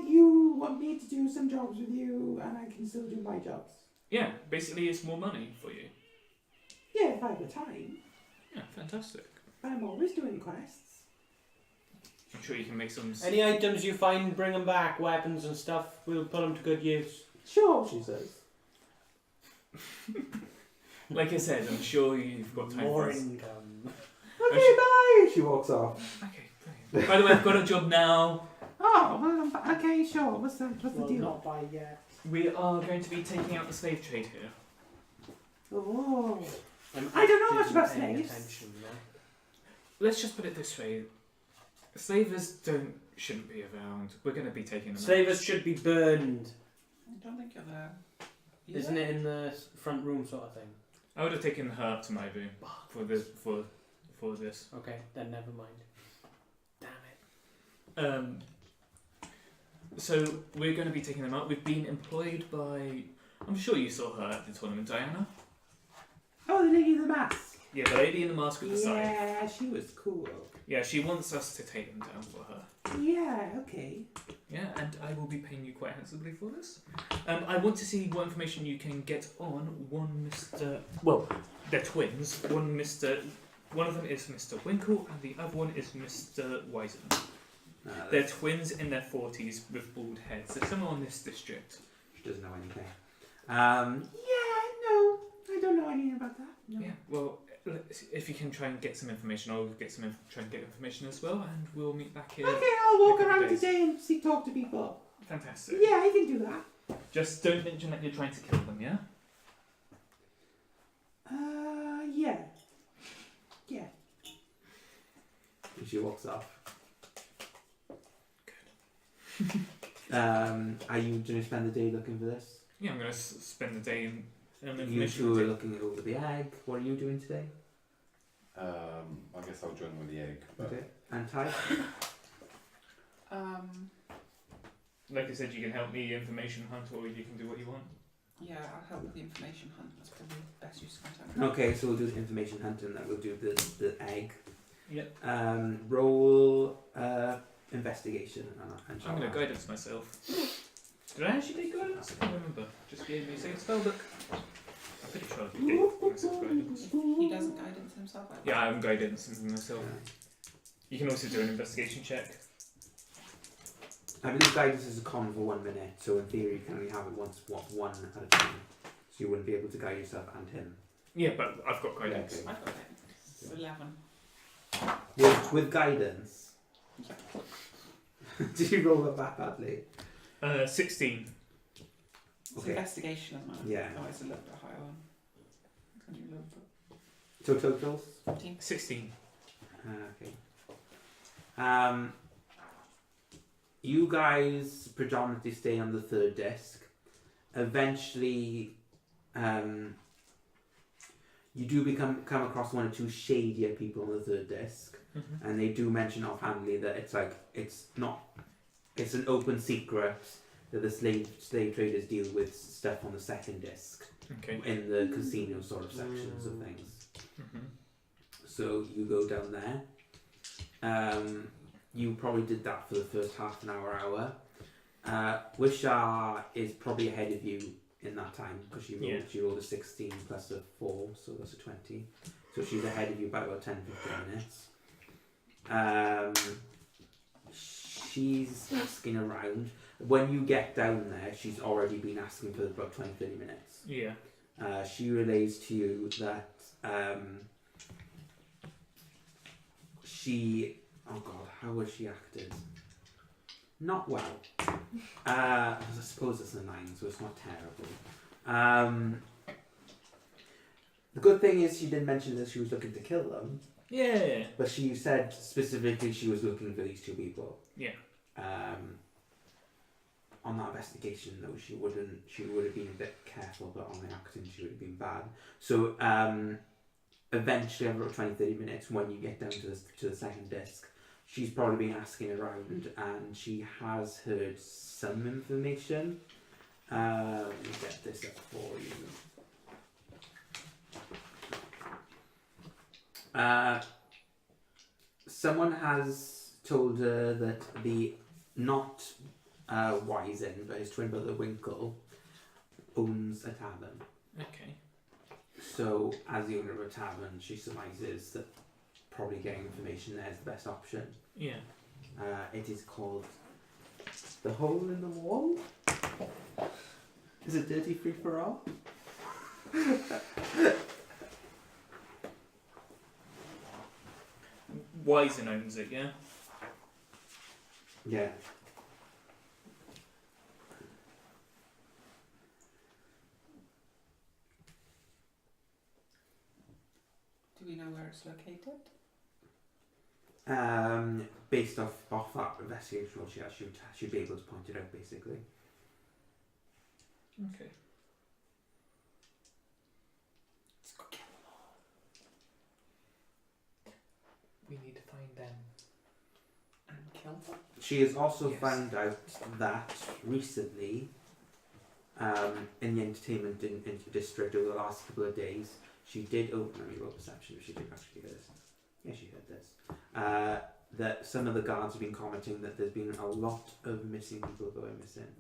you want me to do some jobs with you, and I can still do my jobs? Yeah, basically, it's more money for you. Yeah, if I have the time. Yeah, fantastic. I'm always doing quests. I'm sure you can make some. Any items you find, bring them back. Weapons and stuff, we'll put them to good use. Sure, she says. Like I said, I'm sure you've got time More for this. income. Okay, bye. She walks off. Okay, brilliant. By the way, I've got a job now. Oh, well, okay, sure. What's the Well, deal? not by yet. We are going to be taking out the slave trade here. Oh. I don't know much about paying slaves. attention, no? Let's just put it this way: slavers shouldn't be around. We're going to be taking them out. Slavers should be burned. I don't think you're there. Isn't it in the front room sort of thing? I would have taken her up to my room for this. Okay, then never mind. Damn it. So we're going to be taking them out. We've been employed by. I'm sure you saw her at the tournament, Diana. Oh, the lady in the mask. Yeah, the lady in the mask with the scythe. Yeah, she was cool. Yeah, she wants us to take them down for her. Yeah, okay. Yeah, and I will be paying you quite handsomely for this. I want to see what information you can get on one Mr. Well, they're twins. One of them is Mr. Winkle, and the other one is Mr. Wiseman. They're twins in their 40s with bald heads. They're somewhere on this district. She doesn't know anything. Yeah, no. I don't know anything about that. No. Yeah, well, if you can try and get some information, I'll try and get information as well, and we'll meet back here. Okay, I'll walk in a couple around days. today and talk to people. Fantastic. Yeah, I can do that. Just don't mention that you're trying to kill them, yeah? Yeah. Yeah. And she walks off. Good. Are you going to spend the day looking for this? Yeah, I'm going to spend the day in You information. two are looking over the egg. What are you doing today? I guess I'll join with the egg. But Okay. And Ty? Like I said, you can help me information hunt, or you can do what you want. Yeah, I'll help with the information hunt. That's probably the best use of my time. Okay, so we'll do the information hunting, and then we'll do the egg. Yep. Roll investigation. And I'm going to guidance myself. Did I actually take guidance? I can't remember. Just gave me a second spell book. I'm pretty sure I gave myself guidance. He doesn't guidance himself. Yeah, I'm guidance myself. You can also do an investigation check. I believe guidance is a con for 1 minute, so in theory you can only have it one at a time. So you wouldn't be able to guide yourself and him. Yeah, but I've got guidance. Yeah, I've got it. 11. With guidance? Yeah. Did you roll that badly? 16. It's Okay. investigation, isn't it? Yeah. Oh, it's a little bit higher one. Can you look for So totals? 15? 16. Okay. You guys predominantly stay on the third disc. Eventually, you do come across one or two shadier people on the third disc, Mm-hmm. and they do mention offhandedly that it's an open secret that the slave traders deal with stuff on the second disc Okay. in the casino sort of sections of things. Mm-hmm. So you go down there. You probably did that for the first half an hour. Wishar is probably ahead of you in that time because she rolled a 16 plus a 4, so that's a 20. So she's ahead of you by about 10-15 minutes. She's asking around. When you get down there, she's already been asking for about 20-30 minutes. Yeah. She relays to you that oh god, how was she acted? Not well. I suppose it's a 9, so it's not terrible. The good thing is she didn't mention that she was looking to kill them, Yeah. but she said specifically she was looking for these two people. Yeah. On that investigation, though, she would have been a bit careful, but on the acting, she would have been bad. So, eventually, over 20-30 minutes, when you get down to the second disc, she's probably been asking around, and she has heard some information. Let me get this up for you. Someone has told her that the not Wizen, but his twin brother Winkle, owns a tavern. Okay. So, as the owner of a tavern, she surmises that probably getting information there is the best option. Yeah. It is called The Hole in the Wall. Is it dirty free for all? Wizen owns it, yeah? Yeah. Do we know where it's located? Based off that investigation, she'd be able to point it out, basically. Okay. Let's go kill them all. We need to find them. And kill them? She has also Yes. found out that recently, in the entertainment district over the last couple of days, she did open. Let me roll perception if she did actually hear this. Yeah, she heard this. That some of the guards have been commenting that there's been a lot of missing people going missing.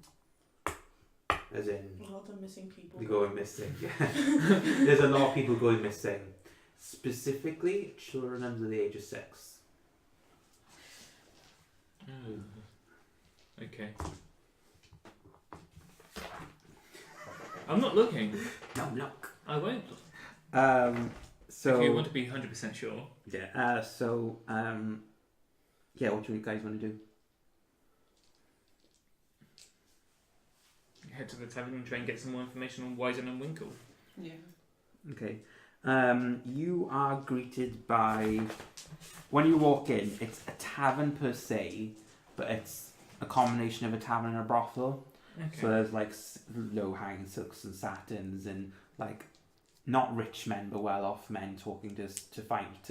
As in, A lot of missing people. they're going missing. There's a lot of people going missing. Specifically, children under the age of 6. Okay. I'm not looking. No, look. I won't. So If you want to be 100% sure. yeah. Yeah. What do you guys want to do? Head to the tavern and try and get some more information on Wizen and Winkle. Yeah. Okay. You are greeted by, when you walk in, it's a tavern per se, but it's a combination of a tavern and a brothel. Okay. So there's like low-hanging silks and satins and like not rich men but well-off men talking to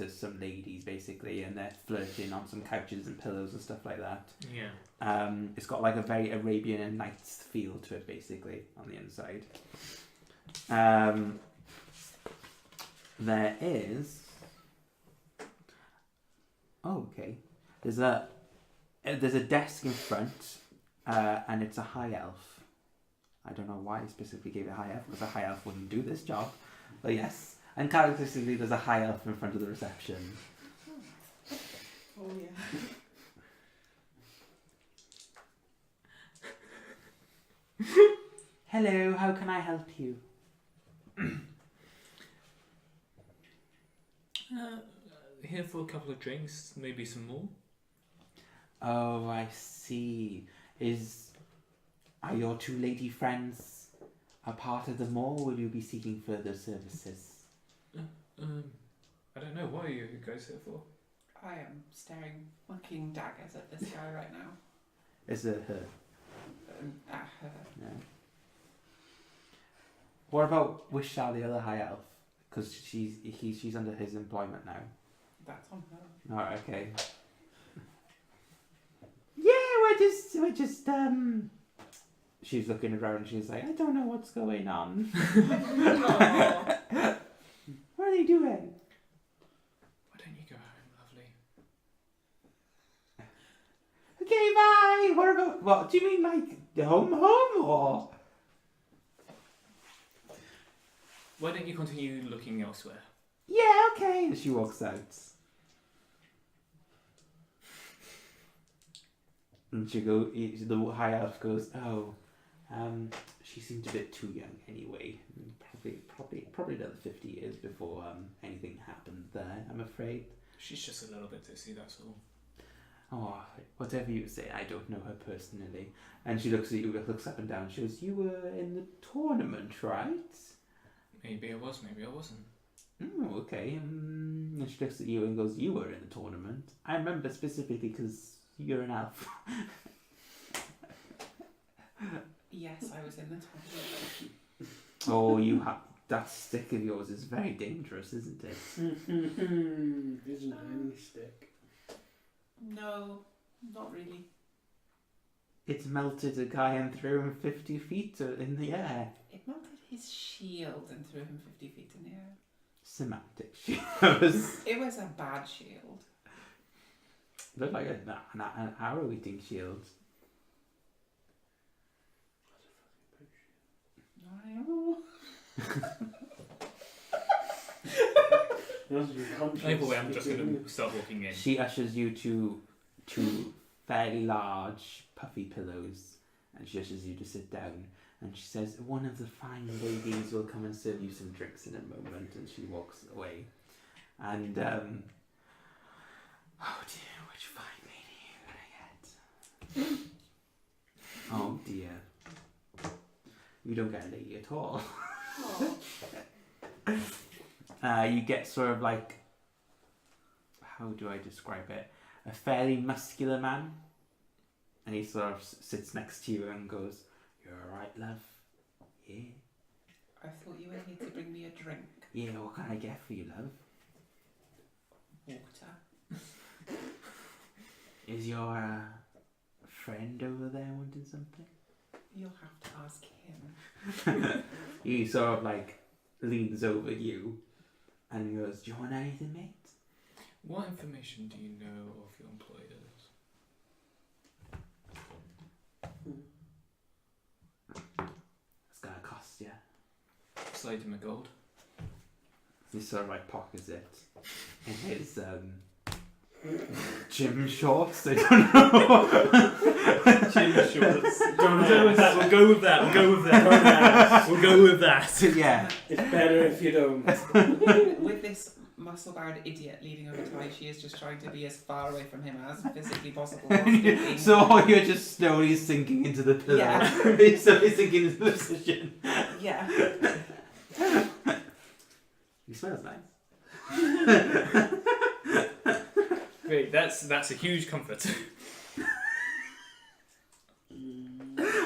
some ladies basically, and they're flirting on some couches and pillows and stuff like that. Yeah. It's got like a very Arabian Nights feel to it basically on the inside. There is. Oh, okay. There's a desk in front, and it's a high elf. I don't know why I specifically gave it a high elf, because a high elf wouldn't do this job. But yes, and characteristically, there's a high elf in front of the reception. Oh yeah. Hello, how can I help you? Here for a couple of drinks, maybe some more. Oh, I see. Are your two lady friends a part of the mall? Will you be seeking further services? I don't know. What are you guys here for? I am staring fucking daggers at this guy right now. Is it her? At her. No. What about Wishal, the other high elf? Because she's under his employment now. That's on her. Alright, okay. Yeah, we're just she's looking around and she's like, I don't know what's going on. Aw. What are they doing? Why don't you go home, lovely? Okay, bye. What do you mean, like home or? Why don't you continue looking elsewhere? Yeah, okay. And she walks out. And the high elf goes, oh, she seemed a bit too young anyway. Probably another 50 years before anything happened there, I'm afraid. She's just a little bit tipsy, that's all. Oh, whatever you say, I don't know her personally. And she looks at you, looks up and down. She goes, you were in the tournament, right? Maybe I was, maybe I wasn't. Oh, okay. And she looks at you and goes, "You were in the tournament. I remember specifically because you're an elf." Yes, I was in the tournament. Oh, that stick of yours is very dangerous, isn't it? Isn't any stick. No, not really. It's melted a guy and threw him 50 feet in the air. It melted his shield and threw him 50 feet in the air. Semantic. It was a bad shield. Looked like an arrow-eating shield. I know. Either way, I'm just going to start walking in. She ushers you to two fairly large, puffy pillows, and she ushers you to sit down. And she says, "One of the fine ladies will come and serve you some drinks in a moment." And she walks away. And oh dear, which fine lady are you gonna get? Oh dear, you don't get a lady at all. You get sort of like, how do I describe it? A fairly muscular man, and he sort of sits next to you and goes, "You're alright, love? Yeah? I thought you were here to bring me a drink. Yeah, what can I get for you, love? Water. Is your friend over there wanting something?" You'll have to ask him. He sort of like leans over you and goes, "Do you want anything, mate?" What information do you know of your employers? It's gonna cost you. Slide him a gold. He sort of like pockets it in his gym shorts. I don't know. Gym shorts. We'll go with that. We'll go with that. We'll go with that. Yeah. It's better if you don't. With this muscle-bound idiot leading over to she is just trying to be as far away from him as physically possible. So you're just slowly sinking into the pillow. Yeah. So he's sinking into the position. Yeah. He smells nice. Great. That's a huge comfort.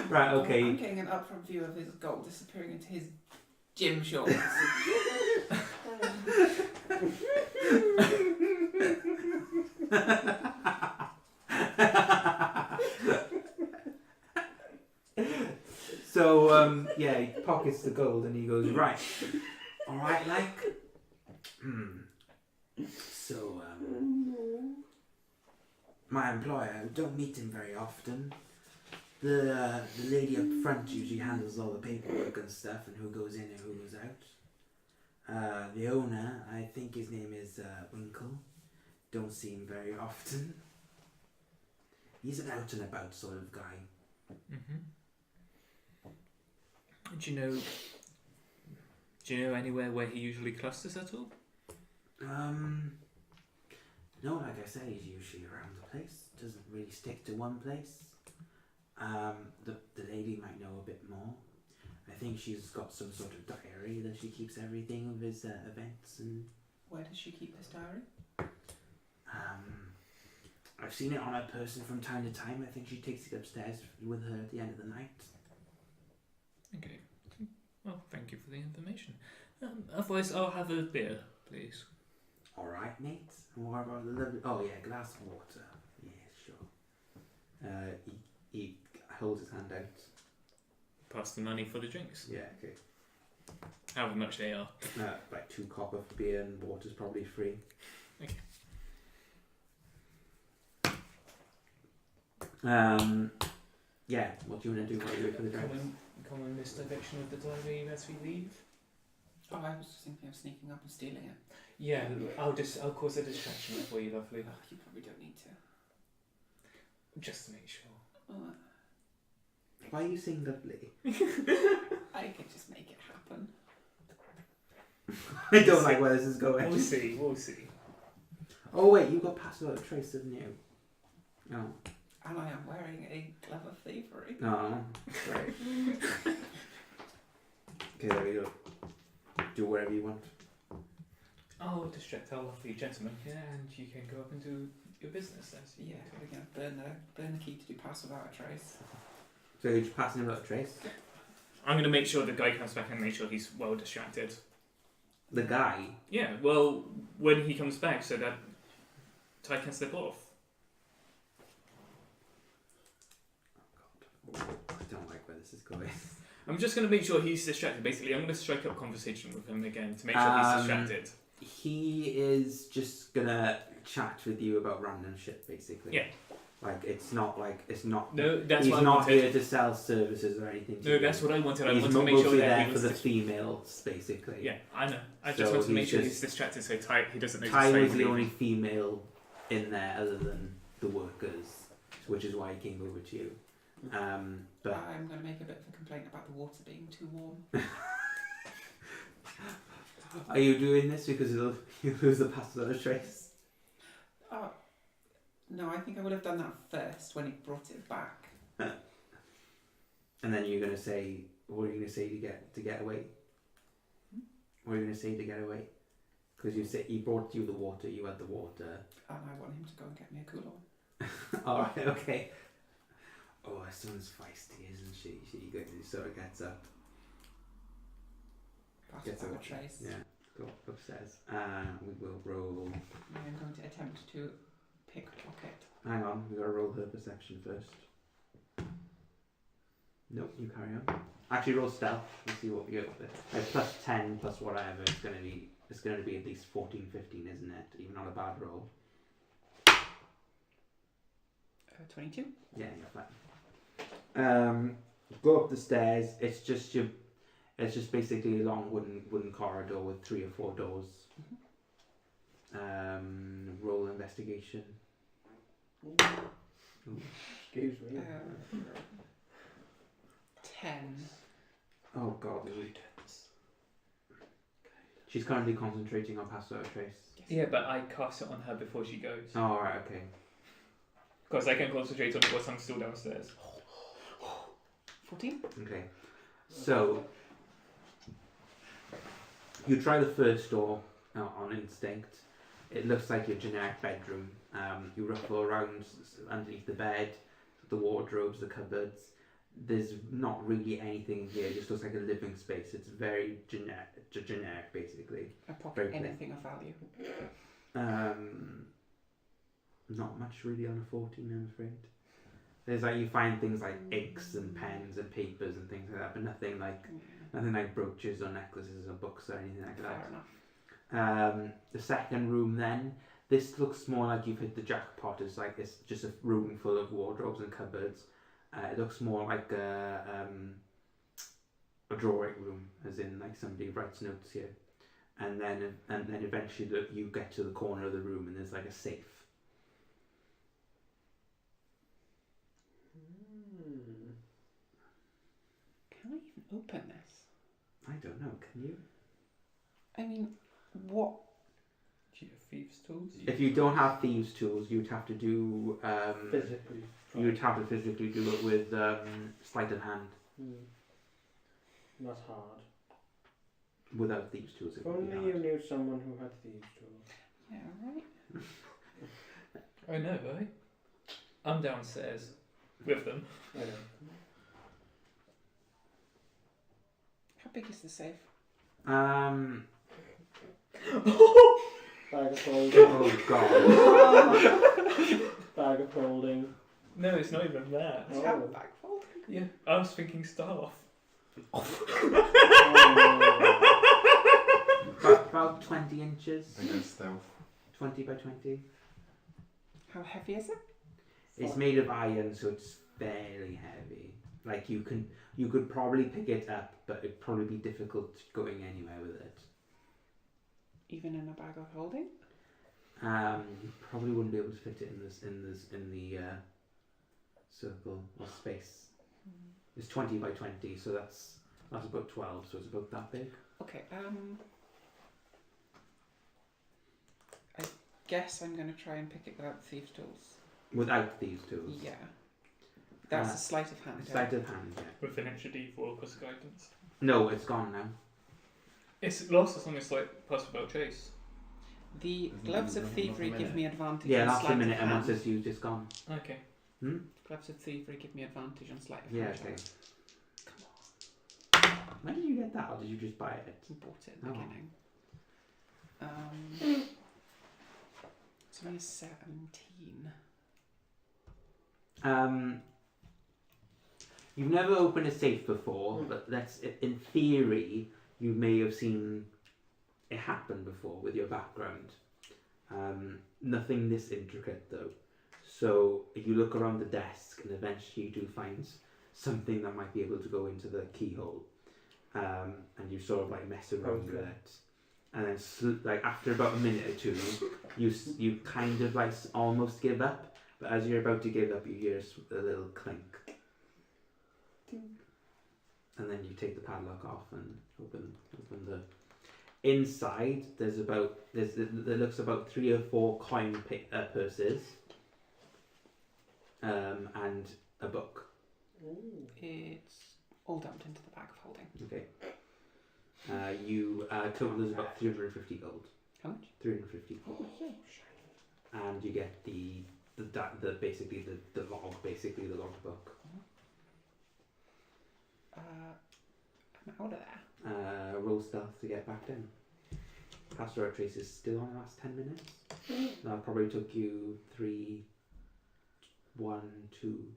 Right, okay. I'm getting an upfront view of his gold disappearing into his gym shorts. So, yeah, he pockets the gold and he goes, "Right. Alright, like? So, my employer, don't meet him very often. The lady up front usually handles all the paperwork and stuff and who goes in and who goes out. The owner, I think his name is Winkle. Don't see him very often. He's an out and about sort of guy." Mm-hmm. Do you know anywhere where he usually clusters at all? No, like I say, he's usually around the place. Doesn't really stick to one place. The lady might know a bit more. I think she's got some sort of diary that she keeps everything of his events and. Where does she keep this diary? I've seen it on her person from time to time. I think she takes it upstairs with her at the end of the night. Okay. Well, thank you for the information. Otherwise, I'll have a beer, please. All right, mate. And what about the lovely? Oh yeah, glass of water. Yeah, sure. He holds his hand out. Pass the money for the drinks. Yeah, okay. However much they are. Like 2 copper for beer and water's probably free. Okay. Yeah, what do you want to do while you wait for the drinks? Common misdirection of the diary as we leave. Oh, I was just thinking of sneaking up and stealing it. Yeah, I'll cause a distraction for you, lovely. Oh, you probably don't need to. Just to make sure. Oh, Why are you saying lovely? I can just make it happen. I don't like where this is going. We'll see. We'll see. Oh wait, you got passed without a trace, didn't you? No. And I am wearing a glove of thievery. No. Right. Okay, there we go. Do whatever you want. I'll distract our lovely gentleman here, and you can go up and do your business. As you Yeah, we're going to burn the key to do pass without a trace. So you're just passing him without a trace? I'm going to make sure the guy comes back and make sure he's well distracted. The guy? Yeah, well, when he comes back, so that Ty can slip off. I don't like where this is going. I'm just going to make sure he's distracted. Basically, I'm going to strike up conversation with him again to make sure he's distracted. He is just gonna chat with you about random shit, basically. Yeah. Like it's not. No, that's he's what I not wanted. here to sell services or anything. To No, you. that's what I wanted. I He's wanted to make mostly sure there that he for was the females, basically. Yeah, I know. I So just wanted to make he's sure just- he's distracted so Ty he doesn't know. Ty he's was the leaving. only female in there other than the workers, which is why he came over to you. But I'm going to make a bit of a complaint about the water being too warm. are you doing this because you lose the pass without a trace? Oh, no, I think I would have done that first when he brought it back. And then you're gonna say, what are you gonna say to get away? What are you gonna say to get away? Because you said he brought you the water. You had the water. And I want him to go and get me a cooler. All right, okay. Oh, her son's feisty, isn't she? She sort of gets up. Pass Gets without up. a trace. Yeah, go upstairs. We will roll. I'm going to attempt to pickpocket. Hang on, we gotta roll her perception first. Nope, you carry on. Actually, roll stealth. Let's see what we get with it. Like plus 10 plus whatever. It's gonna be at least 14, 15, isn't it? Even not a bad roll. 22. Yeah, you're fine. Go up the stairs. It's just basically a long wooden corridor with 3 or 4 doors. Roll investigation. Excuse me. 10. Oh god. She's currently concentrating on pass without a trace. Yeah, but I cast it on her before she goes. Oh, alright, okay. Because I can concentrate on it whilst I'm still downstairs. 14. Okay. So you try the first door on instinct. It looks like your generic bedroom. You ruffle around underneath the bed, the wardrobes, the cupboards. There's not really anything here. It just looks like a living space. It's very generic, basically. I pocket Very clear. anything of value. Not much really on a 14, I'm afraid. There's like you find things like inks and pens and papers and things like that, but nothing like brooches or necklaces or books or anything like that. Fair enough. The second room then, this looks more like you've hit the jackpot. It's like it's just a room full of wardrobes and cupboards. It looks more like a drawing room, as in like somebody writes notes here, and then eventually you get to the corner of the room and there's like a safe. Can I even open this? I don't know. Can you? I mean, what? Do you have thieves' tools? If you don't have thieves' tools, you'd have to do. Physically. You would have to physically do it with sleight of hand. Not hard. Without thieves' tools, it If would be only you hard. knew someone who had thieves' tools. Yeah, right. I know, right? I'm downstairs with them. I know. How big is the safe? Bag of holding. Oh god. Bag of holding. No, it's not even that. Oh. Have a bag full? Yeah, I was thinking staff. About 20 inches. I think that's stealth. 20 by 20. How heavy is it? It's made of iron, so it's fairly heavy. Like you could probably pick it up, but it'd probably be difficult going anywhere with it. Even in a bag of holding? You probably wouldn't be able to fit it in the circle or space. It's 20 by 20, so that's about 12, so it's about that big. Okay, I guess I'm going to try and pick it without thieves' tools. Without these tools. Yeah. That's a sleight of hand. Sleight of hand, yeah. With an extra D4 because of guidance. No, it's gone now. It's lost as long as like pass without trace. The Doesn't gloves it of run thievery off a give minute? me advantage. Yeah, on that's sleight a of minute, and hand. once it's used, it's gone. Okay. Hmm? Gloves of thievery give me advantage on sleight of Yeah, hand. okay. checks. Come When did you get that, or did you just buy it? on. Bought it at the Oh. beginning. It's only 17. You've never opened a safe before, but that's in theory you may have seen it happen before with your background. Nothing this intricate though. So you look around the desk and eventually you do find something that might be able to go into the keyhole, and you sort of like mess around with it, and then like after about a minute or two, you kind of like almost give up. But as you're about to give up, you hear a little clink. And then you take the padlock off and open the. Inside, there looks about 3 or 4 coin purses, and a book. It's all dumped into the bag of holding. Okay. Total is about 350 gold. How much? 350 gold. And you get the basically the log, basically the logbook. I'm out of there. Roll stealth to get back in. Pastoral trace is still on the last 10 minutes. That probably took you 3, 1, 2.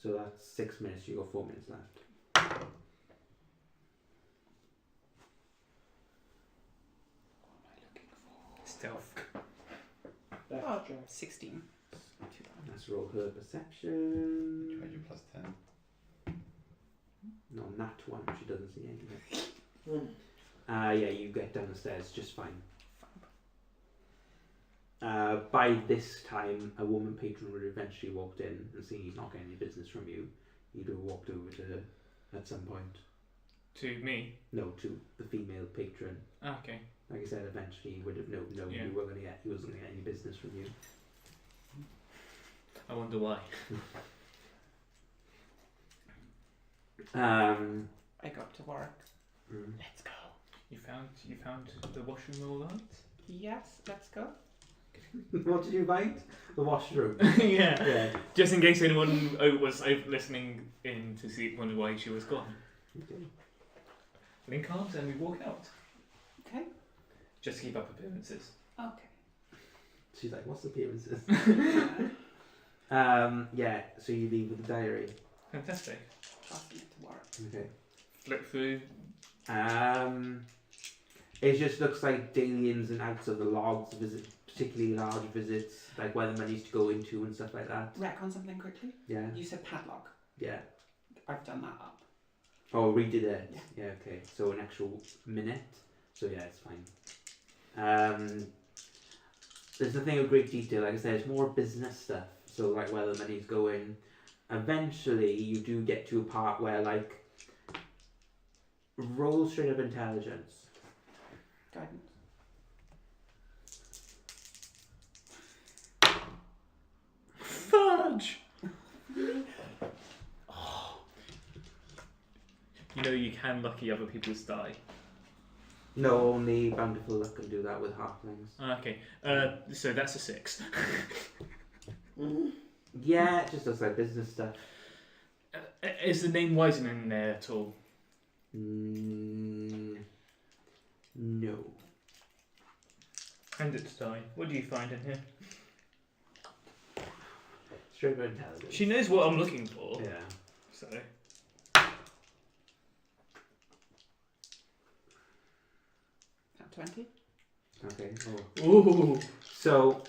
So that's 6 minutes. You got 4 minutes left. Stealth. Oh, 16. Let's roll her perception. Trade your plus 10. No, nat 1. She doesn't see anything. Yeah, you get down the stairs just fine. By this time, a woman patron would have eventually walked in, and seeing he's not getting any business from you, you'd have walked over to her at some point. To me? No, to the female patron. Ah, okay. Like I said, eventually he would have known Yeah. he wasn't going to get any business from you. I wonder why. I got to work. Let's go. You found the washroom all right? Yes, let's go. What did you find? The washroom. Yeah. Yeah. Just in case anyone was listening in to see wonder why she was gone. Okay. Link arms and we walk out. Okay. Just to keep up appearances. Okay. She's like, what's appearances? Yeah, so you leave with the diary. Fantastic. Passing it to work. Okay. Flip through. It just looks like daily ins and outs of the logs, particularly large visits, like where the money's to go into and stuff like that. Wreck on something quickly. Yeah. You said padlock. Yeah. I've done that up. Oh, redid it. Yeah. Yeah. Okay. So an actual minute. So yeah, it's fine. There's nothing of great detail. Like I said, it's more business stuff. So like where the money's going. Eventually, you do get to a part where like roll straight up intelligence. Guidance. Fudge! You know you can lucky other people's die. No, only bountiful luck can do that with halflings. Okay. So that's a 6. Yeah, it just looks like business stuff. Is the name Wiseman in there at all? No. Hand it to Di. What do you find in here? Straight up intelligence. She knows what I'm looking for. Yeah. So. At 20. Okay. Oh. Ooh. So.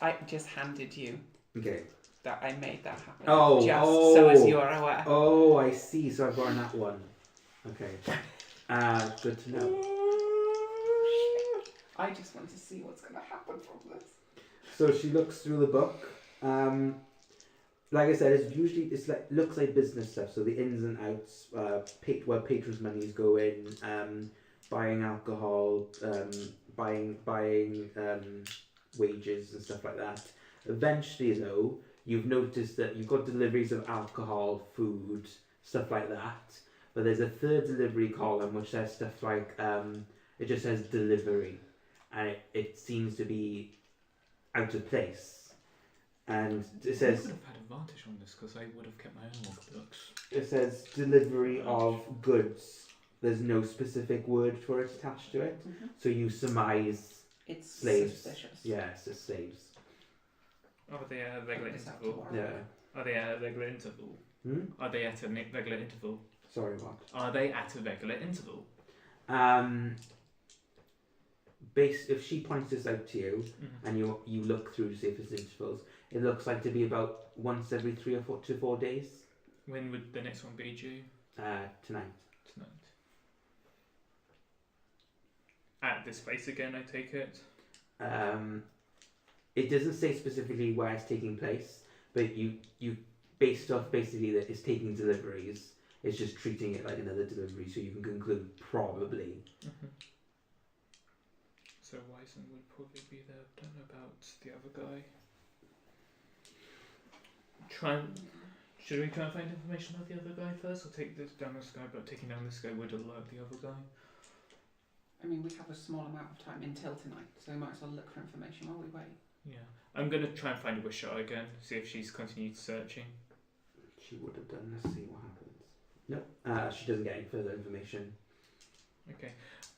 I just handed you Okay. that I made that happen. Oh, just oh. so as you are aware. Oh, I see. So I've got that one. Okay. Good to know. I just want to see what's going to happen from this. So she looks through the book. Like I said, it's like looks like business stuff. So the ins and outs, where patrons' money is going, buying alcohol, buying wages and stuff like that. Eventually, though, you've noticed that you've got deliveries of alcohol, food, stuff like that. But there's a third delivery column which says stuff like it just says delivery, and it seems to be out of place. And it says I would have had advantage on this because I would have kept my own logbooks. it says delivery of goods. There's no specific word for it attached to it, so you surmise. It's Slaves. suspicious. Yes, it's slaves. Are they at a regular It's out interval? to work. Yeah. Are they at a regular interval? Are they at a regular interval? Sorry, what? Are they at a regular interval? If she points this out to you and you look through to see if it's intervals, it looks like to be about once every 3 or 4 to 4 days. When would the next one be due? Tonight. Tonight. At this place again, I take it. It doesn't say specifically where it's taking place, but you based off basically that it's taking deliveries. It's just treating it like another delivery, so you can conclude probably. So Wyson would probably be there. Don't know about the other guy. Should we try and find information about the other guy first, or take this down this guy? But taking down this guy would alert the other guy. I mean, we have a small amount of time until tonight, so we might as well look for information while we wait. Yeah, I'm gonna try and find Wisha again. See if she's continued searching. She would have done. Let's see what happens. Nope. She doesn't get any further information. Okay,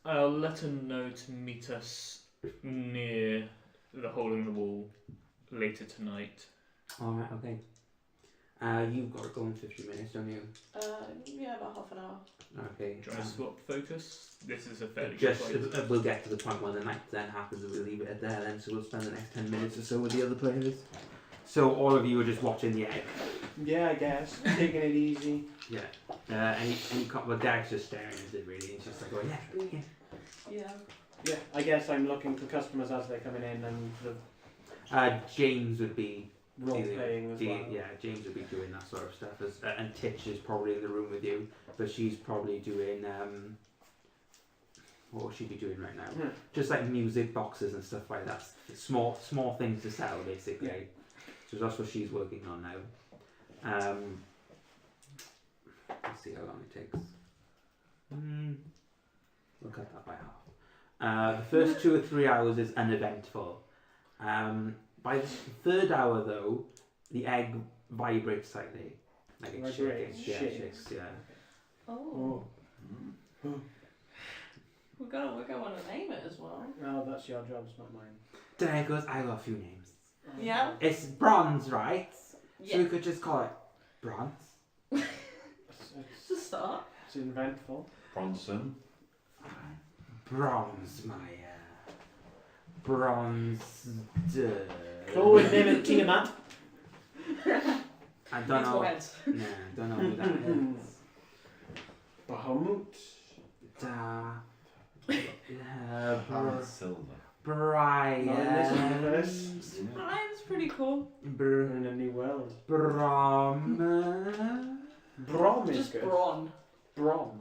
I'll let her know to meet us near the hole in the wall later tonight. Alright, okay. You've got to go in 50 minutes, don't you? Yeah, about half an hour. Okay. Do you want to swap focus? This is a fairly Just good fight. we'll get to the point where the night then happens and we'll leave it at there then, so we'll spend the next 10 minutes or so with the other players. So all of you are just watching the egg. Yeah, I guess. Taking it easy. Yeah. Well, Derek's just staring at it really. It's just like, oh yeah. Yeah. Yeah, I guess I'm looking for customers as they're coming in and the James would be role playing as well. Yeah, James would be doing that sort of stuff. And Titch is probably in the room with you, but she's probably doing what would she be doing right now? Just like music boxes and stuff like that. Small things to sell basically. Yeah. So that's what she's working on now. Let's see how long it takes. We'll cut that by half. The first 2 or 3 hours is uneventful. By the third hour, though, the egg vibrates slightly, like it shakes. Yeah, it shakes. Yeah. Oh. We're gonna want to name it as well. No, that's your job, it's not mine. There goes. I got a few names. Yeah. It's bronze, right? Yeah. So we could just call it bronze. It's a start. It's inventful. Bronson. Bronze, Maya. Bronze. Go with name it, Tina Matt. I don't know. Heads. Nah, I don't know who that is. Bahamut. Hans Silver. Brian. Not in this universe. Brian's pretty cool. We're in a new world. Brom. Brom is Just good. Braun. Brom.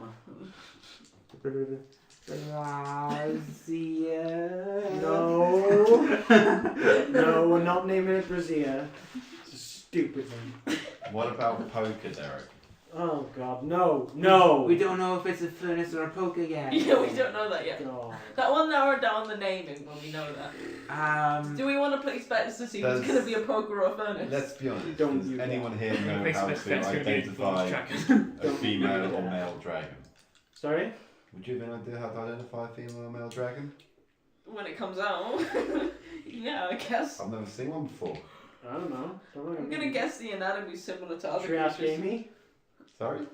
Brazia. No. No, we're not naming it Brazia. It's a stupid name. What about poker, Derek? Oh god, no. No. We don't know if it's a furnace or a poker yet. Yeah, we don't know that yet. God. That will narrow down the naming when we know that. Do we want to place bets to see who's Does- going to be a poker or a furnace? Let's be honest. Don't Does you anyone here know Face how best to bet's gonna be identify trackers. a female or male dragon? Sorry? Would you have any idea how to identify a female or male dragon? When it comes out. Yeah, I guess. I've never seen one before. I don't know. I'm going to guess the anatomy's similar to other Should we ask creatures. Amy? Sorry?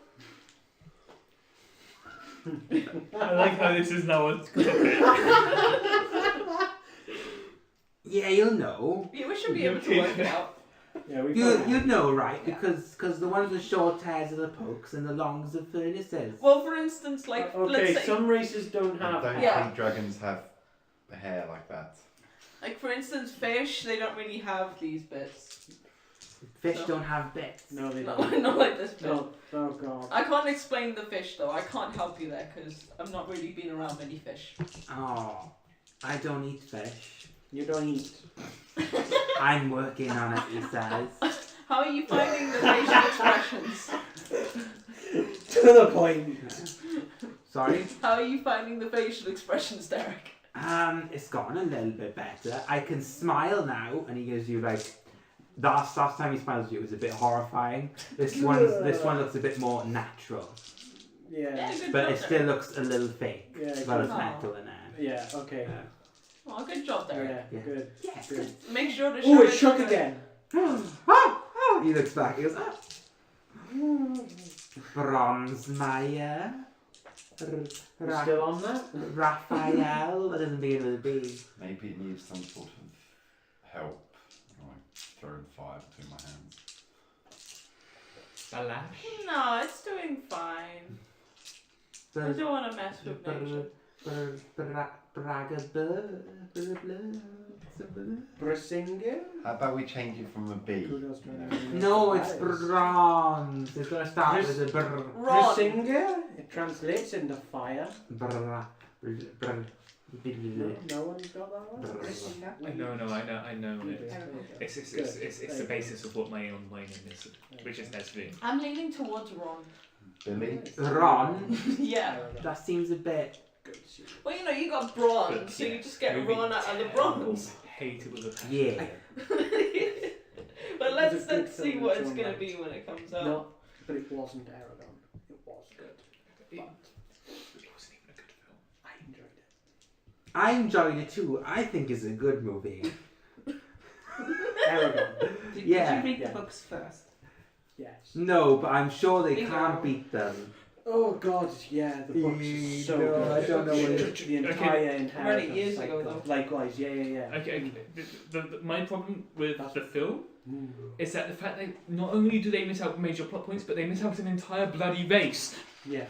I like how this is now a Yeah, you'll know. Yeah, we should be able to work it out. Yeah, we You'd know, right? Yeah. Because the ones with short hairs are the pokes and the longs are furnaces. Well, for instance, like, Okay, let's say, some races don't I have don't Yeah. think dragons have hair like that. like for instance, fish, they don't really have these bits. Fish No. don't have bits. No, they No, don't. not like this bit. No. Oh god. I can't explain the fish though. I can't help you there because I've not really been around many fish. Oh, I don't eat fish. You don't eat. I'm working on it, he says. How are you finding the facial expressions? To the point. Sorry? How are you finding the facial expressions, Derek? It's gotten a little bit better. I can smile now, and he gives you like. Last time he smiles at you was a bit horrifying. This one looks a bit more natural, Yeah. good but job it still looks a little fake. Yeah, As well as good. metal in there. Yeah. Okay. Oh, good job, Derek. Yeah. Yeah. Good. Yes. Good. Make sure to show Oh, it it shook to the- again. He looks back. He goes, Bronze Maya. We're still on that? Raphael. That doesn't begin with a B. Maybe it needs some sort of help. Like throwing fire between my hands. Balash. No, it's doing fine. I don't want to mess with nature. Brisinga? How about we change it from a B? No, it's bronze. It's gonna start with a brr. Ron. Brisinga? It translates into fire. Brr. No one's got that one? No, I know it. Okay. It's the basis of what my own mining is, which is SV. I'm leaning towards Ron. Billy? Ron? Yeah. That seems a bit. Well, you know, you got bronze, But, so yeah, you just get movie Ron out of the bronze. Hate it with a passion. Yeah. But It's let's a good see film what in it's its going own to be when it comes out. No, but it wasn't Aragon. It was good. It But wasn't even a good film. I enjoyed it. I enjoyed it too. I think it's a good movie. Aragon. Did Yeah. you read Yeah. the books first? Yes. No, but I'm sure they Bingo. can't beat them. Oh god, yeah, the books are so No, good. I don't know what it is. The entire inheritance. Read it years cycle. ago, though. Likewise, yeah. Okay, my problem with That's- the film Mm. is that the fact that not only do they miss out major plot points, but they miss out an entire bloody race. Yeah.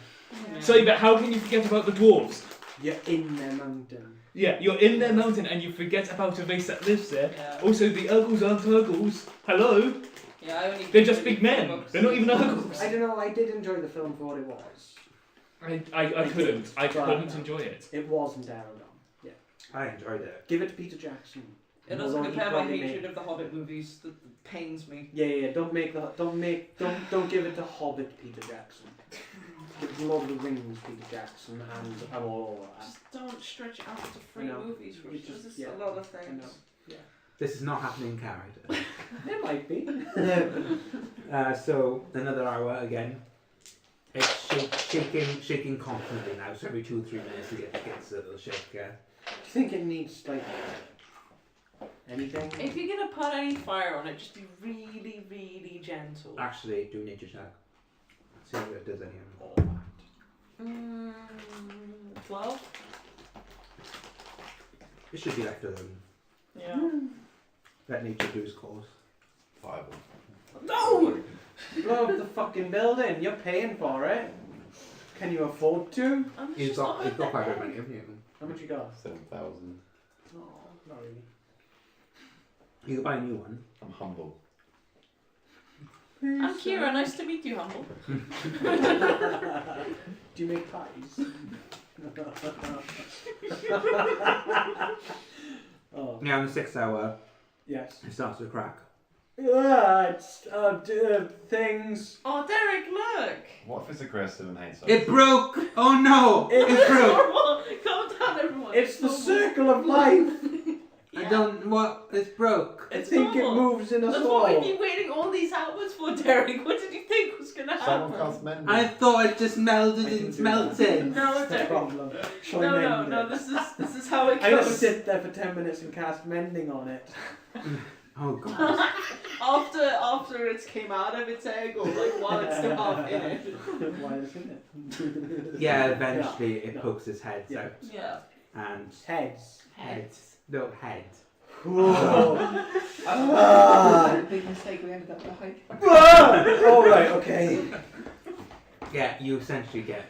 Yeah. So, but how can you forget about the dwarves? You're in their mountain. Yeah, you're in their mountain and you forget about a race that lives there. Yeah. Also, the Urgles aren't Urgles. Hello? Yeah, I only They're just read big men. the books. They're not even Urgles. I don't know, I did enjoy the film for what it was. I couldn't. I Right. couldn't enjoy it. It wasn't Aragon. Yeah. I enjoyed it. Give it to Peter Jackson. It doesn't Although he compare my probably hatred made- of the Hobbit movies. That pains me. Yeah. Don't give it to Hobbit Peter Jackson. Give it to Lord of the Rings Peter Jackson, and I'm all over that. Just don't stretch it out to I 3 know. movies. You Which just- is yeah, a lot of I things. know. This is not happening in character. It might be. So another hour again. It's shaking constantly now. So every 2 or 3 minutes it gets a little shaker. Do you think it needs like anything? If you're gonna put any fire on it, just be really, really gentle. Actually, do nature check. See if it does any. 12? It should be left alone. Yeah. Let nature do its course. 5. No! Blow up the fucking building. You're paying for it. Can you afford to? You've got quite a bit of money, haven't you? How much you got? 7,000. No, not really. You can buy a new one. I'm humble. I'm Kira, nice to meet you, Humble. Do you make pies? Oh, Now in the 6th hour, yes. it starts to crack. It's things. Oh, Derek, look! What if it's aggressive and hates us? It broke! Oh no! It broke! Normal. Calm down, everyone. It's the normal. circle of life. I don't. What? It's broke. I It's think normal. it moves in us That's all. what we've been waiting all these hours for, Derek. What did you think was gonna Someone happen? cast mending. I thought it just melted I can and do melted. No, That's the Derek. problem. Shall I No, mend no, it? this is how it I gotta goes. sit there for 10 minutes and cast mending on it. Oh god. After it came out of its egg, or like while it's still half in it. Why isn't it? Yeah, eventually it No. pokes its head Yeah. out. Yeah. And Heads. heads. No, head. Whoa. Big mistake. We ended up behind. Oh right, okay. Yeah, you essentially get.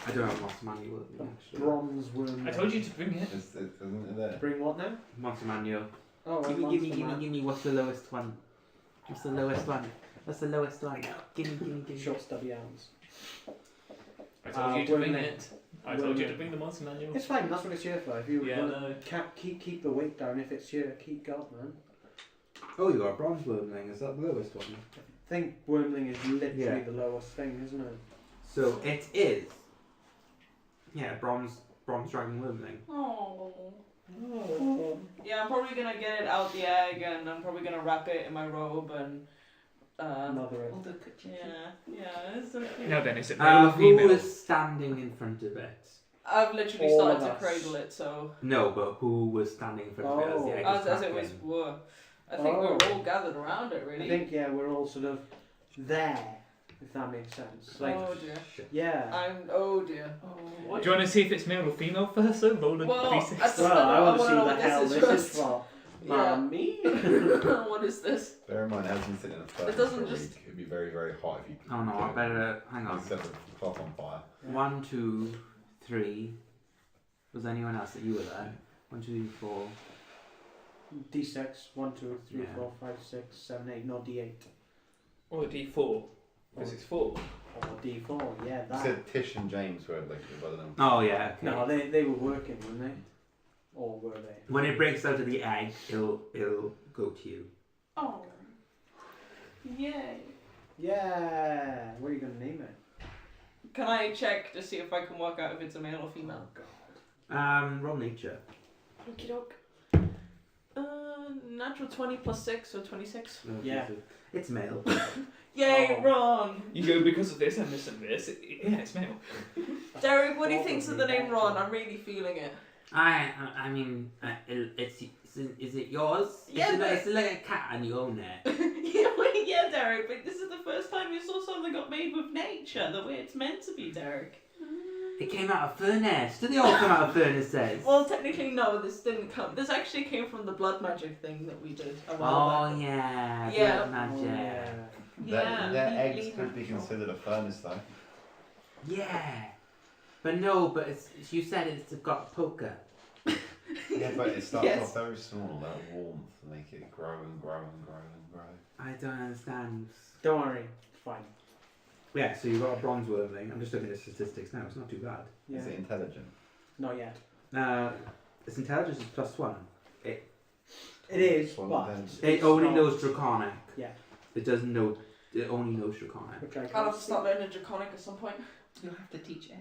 I don't know what Monster Manual is actually. Bronze worm. I told you to bring it. Isn't it there? Bring what now? Monster Manual. Oh, right, Give Monster me. Man. What's the lowest one? What's the lowest one? What's the lowest one? Give me. Short stubby arms. I told you to bring women. it. I told you to bring the monster manual. It's fine. That's what it's here for. If you Yeah, want no. keep the weight down, if it's here, keep God, man. Oh, you got a bronze wormling. Is that the lowest one? I think wormling is literally Yeah. the lowest thing, isn't it? So it is. Yeah, bronze bronze dragon wormling. Oh. Oh. Yeah, I'm probably gonna get it out the egg, and I'm probably gonna wrap it in my robe and. Mother it. Yeah, it's so cute. Now then, is it male or Who female? was standing in front of it? I've literally All started of to us. cradle it, so No, but who was standing in front of it as the egg was as it was cracking? were. I think we were all gathered around it, really. I think we're all sort of there, if that makes sense. Like, oh dear. yeah. Oh dear. Do you want to see if it's male or female first? So roll a Well, d6. Well, I want to see wanna know what the hell this this is is first. for. Yeah. Me? What is this? Bear in mind, it has been sitting in a furnace doesn't for a just- week. It'd be very, very hot if you. Oh no, I better hang on. Set the cloth on fire. 1, 2, 3. Was there anyone else that you were there? 1, 2, 3, 4. D6. 1, 2, 3, Yeah. 4, 5, 6, 7, 8. No, D8. Or a d4. Because it's 4. Or D4. Yeah, You that. said Tish and James were like your brother and Oh yeah. Okay. No, they were working, weren't they? Or were they? When it breaks out of the egg, it'll go to you. Oh. Yay. Yeah. What are you gonna name it? Can I check to see if I can work out if it's a male or female? Roll nature. Okie doke. Natural 20 plus 6, so 26. No, Yeah. It's male. Yay, Oh. Ron! You go because of this and this and this. Yeah, it's male. Derek, what do you think's of the Probably name Ron? I'm really feeling it. I mean, it's is it yours? Yeah, but- it's like a cat and you own it. Yeah, Derek, but this is the first time you saw something got made with nature, the way it's meant to be, Derek. It came out of furnace. Do they all come out of furnaces? Well, technically, no, this didn't come. This actually came from the blood magic thing that we did a while Oh back. yeah, Yeah. blood magic. Yeah, Their leave- eggs leave could be it. considered a furnace though. Yeah, but no, but you said it's got poker. Yeah, but it starts Yes. off very small, that warmth to make it grow and grow and grow and grow. I don't understand. Don't worry, it's fine. Yeah, so you've got a bronze wormling. I'm just looking at statistics now. It's not too bad. Yeah. Is it intelligent? Not yet. Its intelligence is +1. It is, Well, but then- It it's only not- knows Draconic. Yeah. It doesn't know. It only knows Draconic. Which I I'll can't have to start learning Draconic at some point. You'll have to teach it.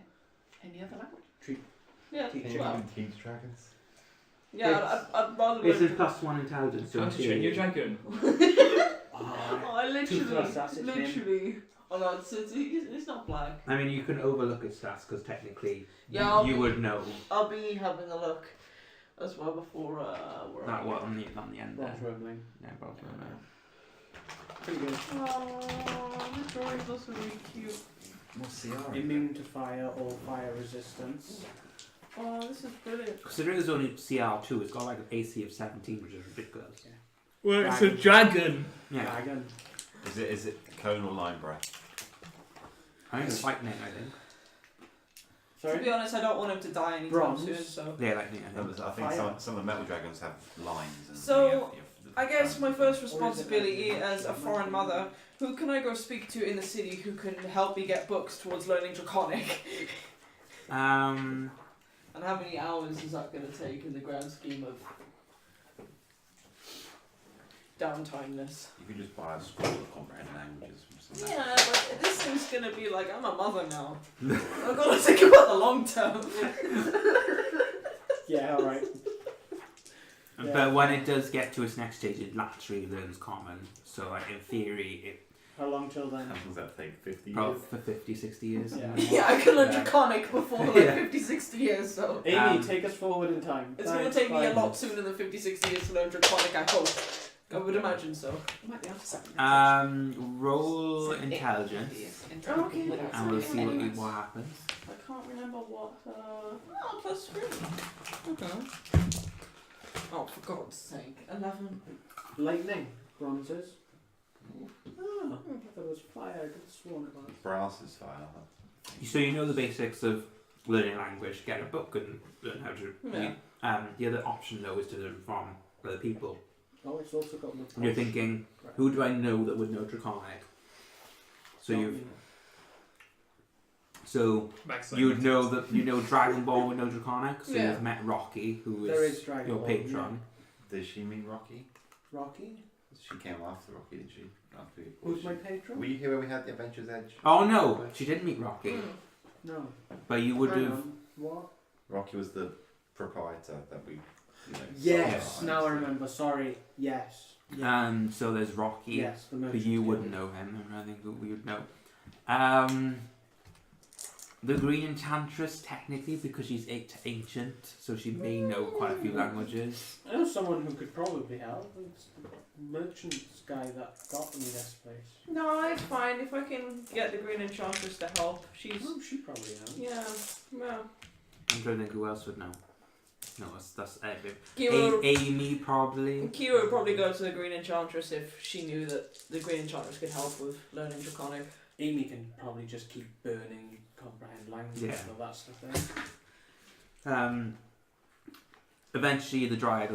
Any other language? Yeah, Teach Can you well, even teach dragons? yeah, I'd rather It's learn. in +1 intelligence. So How in to train your theory- dragon. Oh, I literally, 2+, that's its name. literally. Oh no, it's not black. I mean, you can overlook its stats because technically Yeah, you would know I'll be having a look as well before we're that on. what on the end there. Bronze wormling. Yeah, bronze wormling. Pretty good. Oh, this drawing's also really cute. What's the R? Immune to fire or fire resistance. Oh, this is brilliant. Considering it's only CR2, it's got like an AC of 17, which is ridiculous. Well, it's a dragon. Yeah, Dragon. Is it cone or line breath? I think it's lightning. I think. To Sorry? be honest, I don't want him to die anytime Bronze. soon, so. Yeah, lightning. I No, think. but I think Fire. some of the metal dragons have lines. And So, you have the I guess my first Or is it responsibility like- as a foreign mother, who can I go speak to in the city who can help me get books towards learning Draconic? And how many hours is that going to take in the grand scheme of downtimeness? You could just buy a scroll of comprehend languages from some Yeah, but this thing's going to be like, I'm a mother now. I've got to think about the long term. Yeah, alright. Yeah. But when it does get to its next stage, it naturally learns common. So, like, in theory, it How long till then? How long does that take? 50 years? probably for 50, 60 years. Yeah. something like Yeah, I can learn Yeah. Draconic before like Yeah. 50, 60 years, so. Amy, take us forward in time. It's going to Thanks, take me a bye. lot sooner than 50, 60 years to learn Draconic, I hope. I would imagine so. You might be able to set Roll intelligence, Okay. and we'll see what happens. I can't remember what. Oh, plus 3. Okay. Oh, for God's sake. 11. Lightning. Bronzes. Oh, I thought it was fire. I could have sworn it was. Brass is fire. So you know the basics of learning language. Get a book and learn how to Yeah. read. The other option though is to learn from other people. Oh, it's also got And you're thinking, who do I know that would know Draconic? So you would know that you know Dragon Ball would know Draconic. So Yeah. you've met Rocky, who There is is Dragon your Ball, patron. Did she mean Rocky? Rocky? She came after Rocky, did she? After Who's my patron? Were you here when we had the Adventure's Edge? Oh no, she didn't meet Rocky, Mm. No. but you would Hang have. on. What? Rocky was the proprietor that we. Yes, now I remember. Sorry. Yes. So there's Rocky. Yes, the But merchant. you wouldn't know him, and I think that we would know. The Green Enchantress, technically, because she's ancient, so she may know quite a few languages. I know someone who could probably help. It's the merchant's guy that got me this place. No, it's fine. If I can get the Green Enchantress to help, she's. Oh, she probably knows. Yeah. Well. I'm trying to think who else would know. No, that's Kira, Amy probably. Kira would probably go to the Green Enchantress if she knew that the Green Enchantress could help with learning Draconic. Amy can probably just keep burning comprehend language, Yeah. so that's the thing. Eventually the Dryad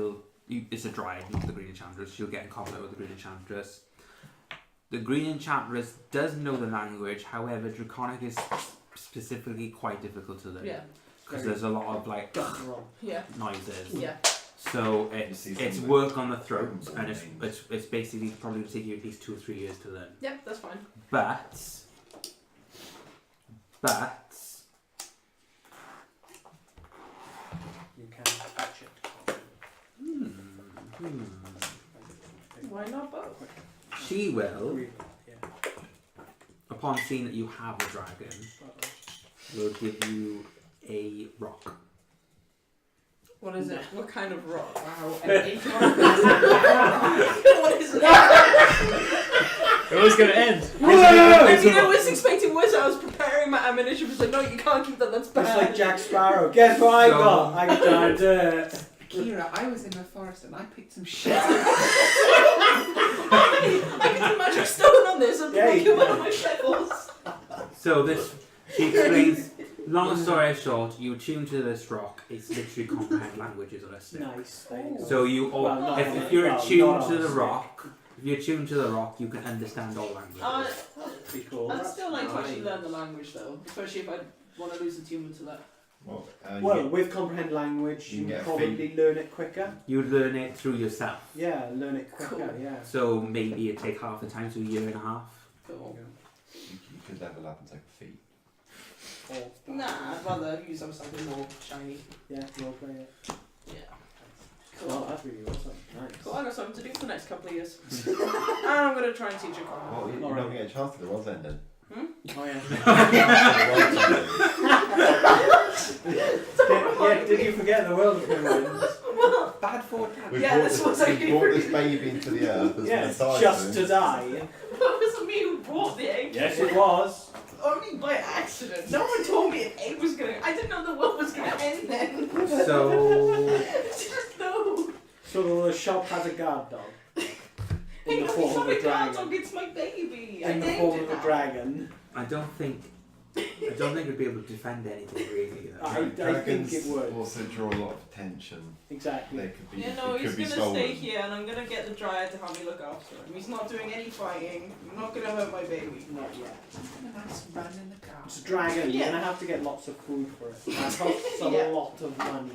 it's a Dryad, not the Green Enchantress. She'll get in contact with the Green Enchantress. The Green Enchantress does know the language, however, Draconic is specifically quite difficult to learn. Yeah. Because there's a lot of like Guttural. Yeah. noises. Yeah. So You see it's some work on the throat, of and names. it's basically probably going to take you at least 2 or 3 years to learn. Yeah, that's fine. But You can touch it. Why not both? she will, Yeah. upon seeing that you have a dragon, will give you a rock. What is it? What kind of rock? Wow. What is it? It was going to end. I mean, I was expecting worse. I was preparing my ammunition. I was like, no, you can't keep that. That's bad. It's like Jack Sparrow. Guess what I So- got? I got dirt. Kira, I was in the forest and I picked some shit. I can do magic stone on this and Yeah, make you you one can. of my shekels. So this, she explains. Long story short, you tune to this rock. It's literally comprehend languages or listening. Nice. There you go. So you all, Well, not if on- you're well, attuned not to on the stick. rock, if you're tuned to the rock, you can understand all languages. Pretty cool. I'd still like to actually learn the language though, especially if I want to lose attunement to that. Well, Well, with comprehend language, you you can can get probably learn it quicker. You learn it through yourself. Yeah, learn it quicker. Cool. Yeah. So maybe it take half the time to a year and a half. Cool. you could level up and take a feat. Nah, I'd rather use something more shiny. Yeah, role play it. Yeah. Well, Cool. that's really awesome. Nice. Cool. I got something to do for the next couple of years. And I'm gonna try and teach you Well, Draconic. you're not going to get a chance to. The world's ended. Oh yeah. Yeah, Did you forget the world of Bad forward. Yeah, this was we actually brought this pretty- baby into the earth as Yes, an just to die. It wasn't me who brought the egg. Yes, it was. Only by accident. No one told me an egg was gonna. I didn't know the world was gonna end then. So Just no. So the shop has a guard dog. In Hey, the no, form it's of not a a guard dragon. dog. It's my baby. In the form of a dragon. I don't think it'd be able to defend anything really. Though. I think it would. also draw a lot of attention. Exactly. They could be, Yeah, no, it he's could be gonna stolen. stay here, and I'm gonna get the Dryad to help me look after him. He's not doing any fighting. I'm not gonna hurt my baby. Not yet. Let's run in the car. It's a dragon. You're Yeah. gonna have to get lots of food for it. That costs a Yeah. lot of money.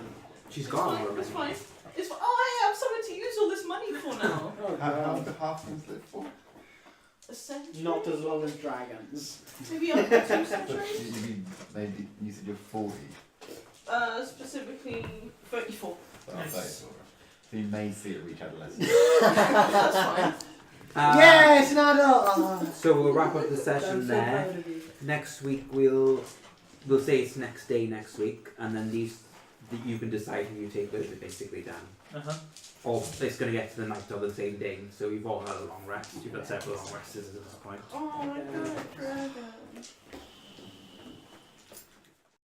She's It's got fine. one. It's fine. It's fine. Oh, I have something to use all this money for now. Oh, How long God. do halflings live for? A century? Not as long as dragons. Maybe up to 2 But centuries. maybe you said you're 40. Specifically 34. So Nice. I'll say so you may see it reach adolescence. That's fine. Yes, an adult. So we'll wrap up the I'm session so there. proud of you. Next week we'll say it's next day next week, and then you can decide who you take with it basically, Dan. Or it's going to get to the night of the same day, so we've all had a long rest. You've got several long rests at this point. Oh my god, dragon.